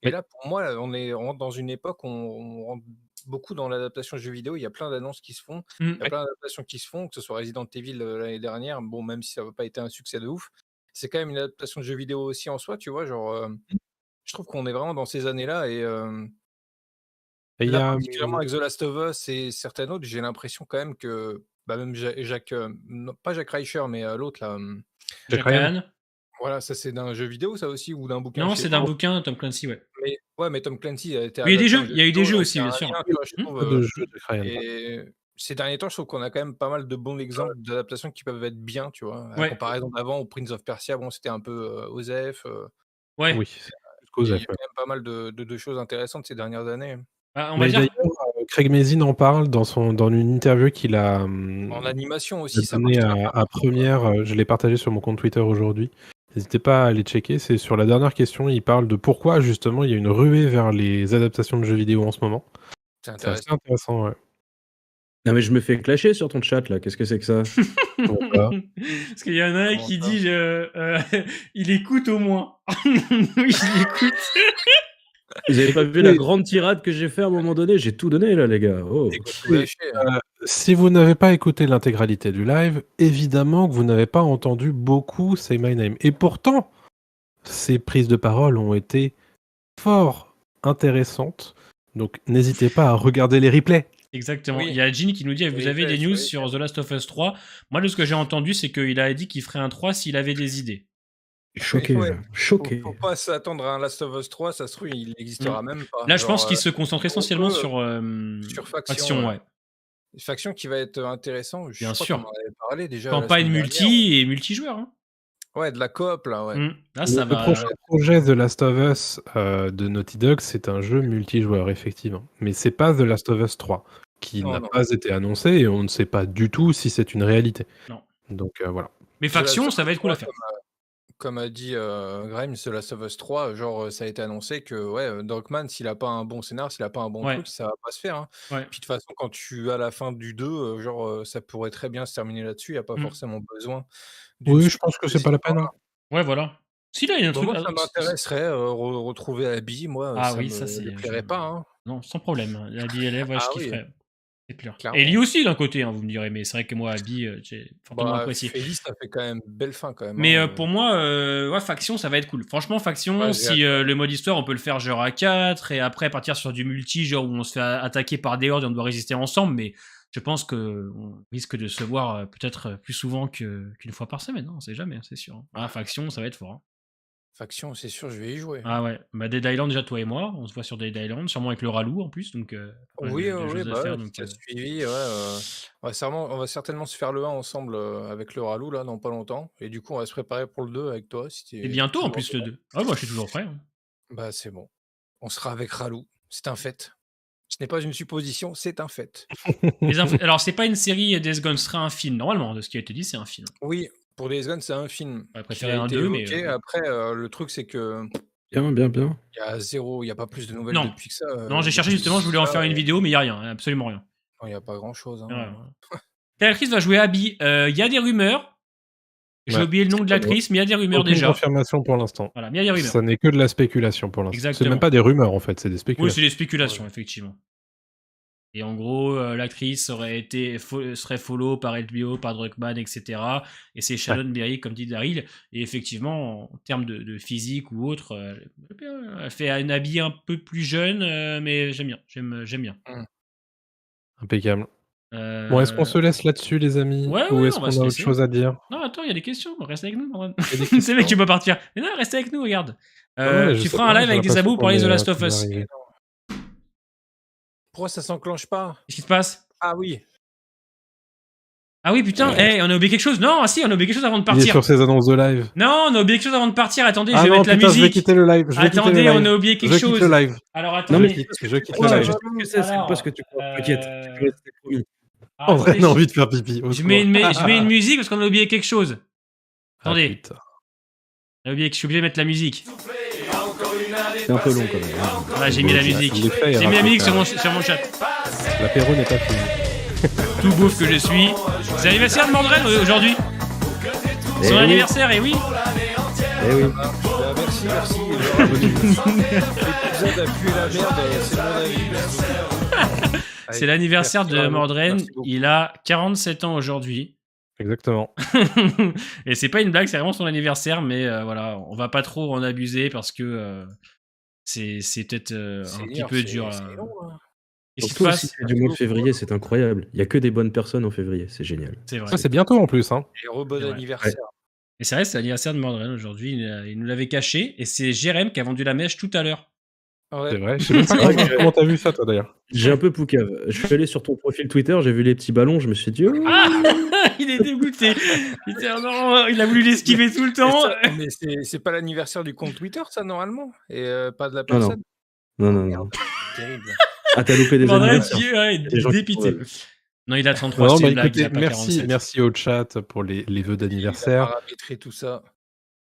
Et Oui. là, pour moi, on rentre dans une époque où on rentre beaucoup dans l'adaptation de jeux vidéo. Il y a plein d'annonces qui se font. Il y a plein d'adaptations qui se font, que ce soit Resident Evil l'année dernière. Bon, même si ça n'a pas été un succès de ouf, c'est quand même une adaptation de jeux vidéo aussi en soi, tu vois. Genre, je trouve qu'on est vraiment dans ces années-là. Et Et il y là, a particulièrement avec The Last of Us et certaines autres, j'ai l'impression quand même que même Jacques, non, pas Jack Reacher, mais l'autre là, Jack Jack Ryan. Ryan. voilà, ça c'est d'un jeu vidéo ça aussi ou d'un bouquin? Non, je sais c'est pas. d'un bouquin, Tom Clancy, ouais. Mais ouais, mais Tom Clancy a été Mais il y a des adapté en jeux, il y a eu des vidéo, jeux donc aussi, il y a bien un sûr. lien, tu vois, je trouve, Pas de jeu Jack Ryan. et ces derniers temps, je trouve qu'on a quand même pas mal de bons exemples d'adaptations qui peuvent être bien, tu vois. À Ouais. comparaison d'avant au Prince of Persia, bon, c'était un peu OSEF. Ouais. Oui, c'est Il y a Joseph. quand même pas mal de choses intéressantes ces dernières années. On va Mais dire. d'ailleurs, Craig Mazin en parle dans une interview qu'il a En animation aussi, ça donné marche très bien. à Première. Je l'ai partagé sur mon compte Twitter aujourd'hui. N'hésitez pas à aller checker. C'est sur la dernière question. Il parle de pourquoi justement il y a une ruée vers les adaptations de jeux vidéo en ce moment. C'est C'est assez intéressant. intéressant. Ouais. Non, mais je me fais clasher sur ton chat, là. Qu'est-ce que c'est que ça? Parce qu'il y en a un qui dit il écoute au moins. Oui, il écoute. Vous avez pas vu la grande tirade que j'ai fait à un moment donné? J'ai tout donné, là, les gars. Oh. Si vous n'avez pas écouté l'intégralité du live, évidemment que vous n'avez pas entendu beaucoup Say My Name. Et pourtant, ces prises de parole ont été fort intéressantes. Donc n'hésitez pas à regarder les replays. Exactement. Oui. Il y a Jean qui nous dit, vous Oui, avez des oui, news oui. sur The Last of Us 3. Moi, de ce que j'ai entendu, c'est qu'il a dit qu'il ferait un 3 s'il avait des idées. Choqué, Ouais. là. Choqué. Faut pas s'attendre à un Last of Us 3, ça se trouve, il n'existera même pas. Là, je pense Genre, qu'il se concentre essentiellement peut, sur Faction, ouais. Faction qui va être intéressant. Je Bien crois sûr. qu'on en avait parlé déjà. Campagne la semaine multi et multijoueur. Hein. dernière. Ouais, de la coop, là, ouais. Là, ça Le va. prochain projet The Last of Us de Naughty Dog, c'est un jeu multijoueur, effectivement. Mais c'est pas The Last of Us 3, qui Non, n'a non. pas été annoncé et on ne sait pas du tout si c'est une réalité. Non. Donc voilà. Mais The Last Faction, of ça va Us être cool à 3, faire. Comme a dit Grimes, The Last of Us 3, genre, ça a été annoncé que ouais, Dogman, s'il a pas un bon scénar, s'il a pas un bon Ouais. truc, ça va pas se faire. Hein. Ouais. Puis de toute façon, quand tu as la fin du 2, genre, ça pourrait très bien se terminer là-dessus. Il n'y a pas forcément besoin d'une Oui, je suite pense que de c'est cette pas la peine. histoire-là. Ouais, voilà. Si là, il y a un Bon, truc. moi, ça m'intéresserait retrouver Abby. Moi, Ah ça oui, me ça, c'est- plairait pas. Hein. Non, sans problème. La BLF, ouais, Ah je oui. kifferais. C'est clair. Clairement. Et lui aussi, d'un côté, hein, vous me direz. Mais c'est vrai que moi, Abby, j'ai fortement apprécié. Félix, ça fait quand même belle fin quand même. Mais hein, pour moi, ouais, Faction, ça va être cool. Franchement, Faction, Ouais, j'ai si le mode histoire, on peut le faire genre à 4 et après partir sur du multi, genre où on se fait attaquer par des hordes et on doit résister ensemble. Mais je pense qu'on risque de se voir peut-être plus souvent qu'une fois par semaine. Hein, on sait jamais, c'est sûr. Ah, Faction, ça va être fort. Hein. Faction, c'est sûr, je vais y jouer. Ah ouais, bah Dead Island, déjà toi et moi, on se voit sur Dead Island, sûrement avec le Ralou en plus, donc pas mal Oui, de oui, choses à bah faire. ouais, Donc, qui a suivi, on va certainement se faire le 1 ensemble avec le Ralou là dans pas longtemps. Et du coup, on va se préparer pour le 2 avec toi. Si et t'es bientôt en toujours plus le dedans. 2. Ah moi je suis toujours prêt. Hein. Bah c'est bon. On sera avec Ralou. C'est un fait. Ce n'est pas une supposition, c'est un fait. Alors c'est pas une série, Days Gone sera un film, normalement, de ce qui a été dit, c'est un film. Oui, pour Days Gone, c'est un film. On va qui préférer a un été 2, mais... évoqué. Après, le truc, c'est que Bien. il y a zéro, il n'y a pas plus de nouvelles Non. depuis que ça. Non, j'ai cherché justement, je voulais en faire une vidéo, mais il n'y a rien, absolument rien. Il n'y a pas grand chose. Hein. Ouais. Quelle actrice va jouer Abby? Il y a des rumeurs. J'ai Ouais, oublié le nom de l'actrice, mais il y a des rumeurs Aucune déjà. confirmation pour l'instant. Voilà, mais il y a des rumeurs. Ça n'est que de la spéculation pour l'instant. C'est Exactement. même pas des rumeurs en fait, c'est des Oui, spéculations. c'est des spéculations, effectivement. Et en gros, l'actrice serait follow par HBO, par Druckmann, etc. Et c'est Shannon Berry, comme dit Daryl. Et effectivement, en termes de physique ou autre, elle fait un habit un peu plus jeune, mais j'aime bien. J'aime bien. Impeccable. Bon, est-ce qu'on se laisse là-dessus, les amis? Ouais, ou ouais, est-ce on qu'on va a se autre laisser. chose à dire? Non, attends, il y a des questions. Reste avec nous, Marwan. Il y a des C'est le mec questions. qui va partir. Mais non, reste avec nous, regarde. Ouais, je Tu sais feras un pas, live j'ai avec des l'impression abos pour parler de qu'on The est Last of arrivé. Us. Pourquoi ça s'enclenche pas? Qu'est-ce qui se passe? Ah oui. Ah oui, putain, on a oublié quelque chose. Non, si, on a oublié quelque chose avant de Il est partir. sur ses annonces de live. Non, on a oublié quelque chose avant de partir. Attendez, Ah je vais non, mettre la putain, je vais musique. quitter le live. Attendez, on a oublié quelque Je chose. quitte le live. Alors Non, attendez. mais Je quitte Ouais, le je live. sais ce que c'est pas ce que tu crois. T'inquiète, tu peux rester tranquille. André a envie de faire pipi. Je mets une musique parce qu'on a oublié quelque chose. Attendez. putain. On a oublié que je suis obligé de mettre la musique. C'est un peu long quand même. hein. Voilà, j'ai mis la musique. il est fait, J'ai il mis la raconte musique ça. sur mon chat. L'apéro n'est pas fini. Tout beauf que je suis. C'est l'anniversaire de Mandren aujourd'hui. Eh Son oui. anniversaire, et oui. Eh oui. Bah, merci. L'épisode a pué la merde, c'est mon avis. C'est l'anniversaire Merci, de Arnaud. Mordren. Merci beaucoup. Il a 47 ans aujourd'hui. Exactement. Et c'est pas une blague, c'est vraiment son anniversaire, mais voilà, on va pas trop en abuser parce que c'est peut-être un petit peu dur. C'est long, hein. Qu'est-ce qui se Surtout si passe? c'est du mois de février, c'est incroyable. Il y a que des bonnes personnes en février, c'est génial. C'est vrai. Ça, c'est bientôt en plus. Hein. Et bon C'est vrai. anniversaire. Et c'est vrai, c'est l'anniversaire de Mordren aujourd'hui. Il nous l'avait caché. Et c'est Jérém qui a vendu la mèche tout à l'heure. Ouais. C'est vrai. Je sais même pas C'est vrai comment- que- comment t'as vu ça, toi, d'ailleurs. J'ai un peu poucave. Je suis allé sur ton profil Twitter, j'ai vu les petits ballons, je me suis dit, oh, Ah il est dégoûté. Il était, oh non, il a voulu l'esquiver tout le temps. Mais c'est pas l'anniversaire du compte Twitter, ça, normalement? Et pas de la Non, non. personne? non. Terrible. Ah, t'as loupé des Mordren, anniversaires. ouais, Des gens qui dépité. trouvent. Non, il a 33, Non, c'est bah, une blague, il écoutez, a pas merci, 47. merci au chat pour les vœux d'anniversaire. Paramétrer tout ça.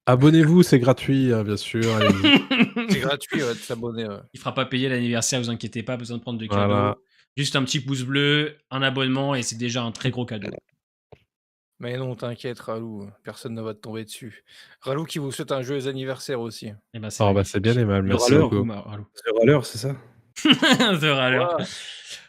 Abonnez-vous, c'est gratuit, hein, bien sûr. allez-y. C'est gratuit de s'abonner. Ouais. Il fera pas payer l'anniversaire, vous inquiétez pas, besoin de prendre de cadeaux. Voilà. Juste un petit pouce bleu, un abonnement et c'est déjà un très gros cadeau. Mais non, t'inquiète, Ralou, personne ne va te tomber dessus. Ralou qui vous souhaite un joyeux anniversaire aussi. Et ben, c'est Oh, bah, magnifique. c'est bien aimable. Le Merci râleur. beaucoup. Ralou. The Râleur, c'est ça? The râleur. Voilà.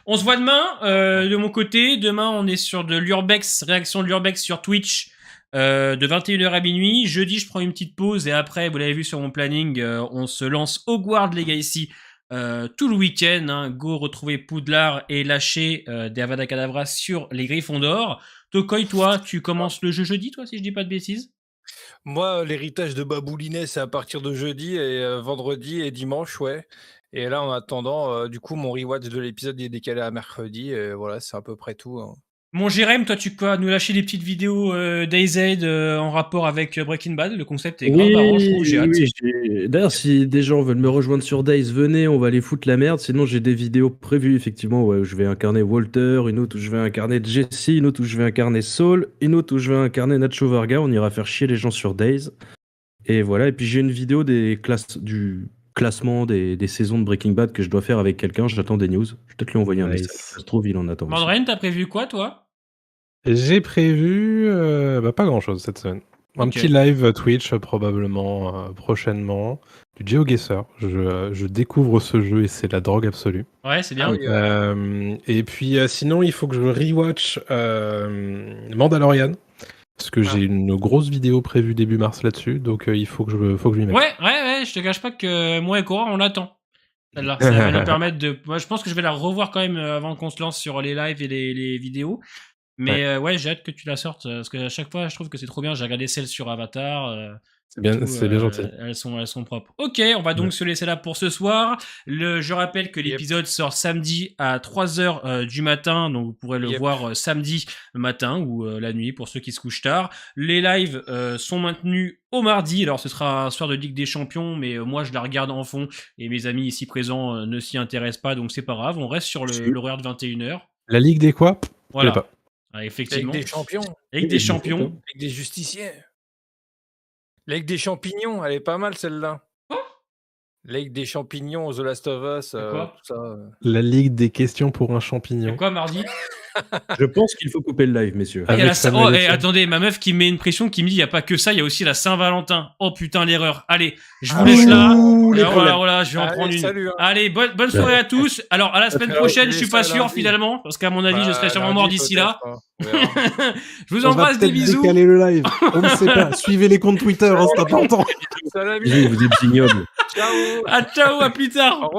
On se voit demain, de mon côté. Demain, on est sur de l'Urbex, réaction de l'Urbex sur Twitch, de 21h à minuit. Jeudi, je prends une petite pause et après, vous l'avez vu sur mon planning, on se lance Hogwarts Legacy tout le week-end. Hein. Go retrouver Poudlard et lâcher des Avada Kedavra sur les Griffons d'Or. Tokoy, toi, tu commences le jeu jeudi, toi, si je dis pas de bêtises? Moi, l'héritage de Baboulinet, c'est à partir de jeudi et vendredi et dimanche, ouais. Et là, en attendant, du coup, mon rewatch de l'épisode est décalé à mercredi. Et voilà, c'est à peu près tout. Hein. Mon Jérém, toi, tu vas nous lâcher des petites vidéos d'AZ en rapport avec Breaking Bad. Le concept est grave marrant, je trouve, j'ai hâte. D'ailleurs, si des gens veulent me rejoindre sur Days, venez, on va aller foutre la merde. Sinon, j'ai des vidéos prévues, effectivement, où je vais incarner Walter, une autre où je vais incarner Jesse, une autre où je vais incarner Saul, une autre où je vais incarner Nacho Varga. On ira faire chier les gens sur Days. Et voilà, et puis j'ai une vidéo du classement des saisons de Breaking Bad que je dois faire avec quelqu'un. J'attends des news. Je vais peut-être lui envoyer un Nice. message. Ça se trouve, il en attend. aussi. Mandren, t'as prévu quoi, toi? J'ai prévu pas grand-chose cette semaine. Un Ok. petit live Twitch probablement prochainement. Du GeoGuessr. Je découvre ce jeu et c'est la drogue absolue. Ouais, c'est bien. Ah oui, Et puis sinon, il faut que je rewatch Mandalorian. Parce que j'ai une grosse vidéo prévue début mars là-dessus. Donc il faut que je m'y mette. Ouais, je te cache pas que moi et Cora, on l'attend. Celle-là, ça va nous permettre de... Moi, je pense que je vais la revoir quand même avant qu'on se lance sur les lives et les vidéos. Mais ouais, j'ai hâte que tu la sortes, parce qu'à chaque fois, je trouve que c'est trop bien. J'ai regardé celle sur Avatar. C'est bien, tout, c'est bien gentil. Elles sont propres. Ok, on va donc se laisser là pour ce soir. Je rappelle que l'épisode sort samedi à 3h du matin, donc vous pourrez le voir samedi matin ou la nuit pour ceux qui se couchent tard. Les lives sont maintenus au mardi, alors ce sera un soir de Ligue des Champions, mais moi je la regarde en fond et mes amis ici présents ne s'y intéressent pas, donc c'est pas grave, on reste sur l'horaire de 21h. La Ligue des quoi? Voilà. Je sais pas. Ah, effectivement. Avec des champions. Avec des champions. Avec des justiciers. L'aigle des champignons, elle est pas mal celle-là. L'aigle des champignons, The Last of Us, quoi tout ça. La Ligue des questions pour un champignon. C'est quoi mardi? Je pense qu'il faut couper le live, messieurs. Il y a Avec Samuel Etienne. attendez, ma meuf qui met une pression qui me dit il y a pas que ça, il y a aussi la Saint-Valentin. Oh putain l'erreur. Allez, je vous laisse là. Voilà, je vais en prendre une. Salut, hein. Allez, bonne soirée à tous. Alors à la semaine prochaine, je suis pas sûr lundi. finalement parce qu'à mon avis, je serai sûrement mort d'ici là. Je vous On va embrasse, des peut-être bisous. décaler le live. On ne sait pas. Suivez les comptes Twitter, hein, c'est important. Salut, Vous êtes ignobles. ciao. Ciao, à plus tard.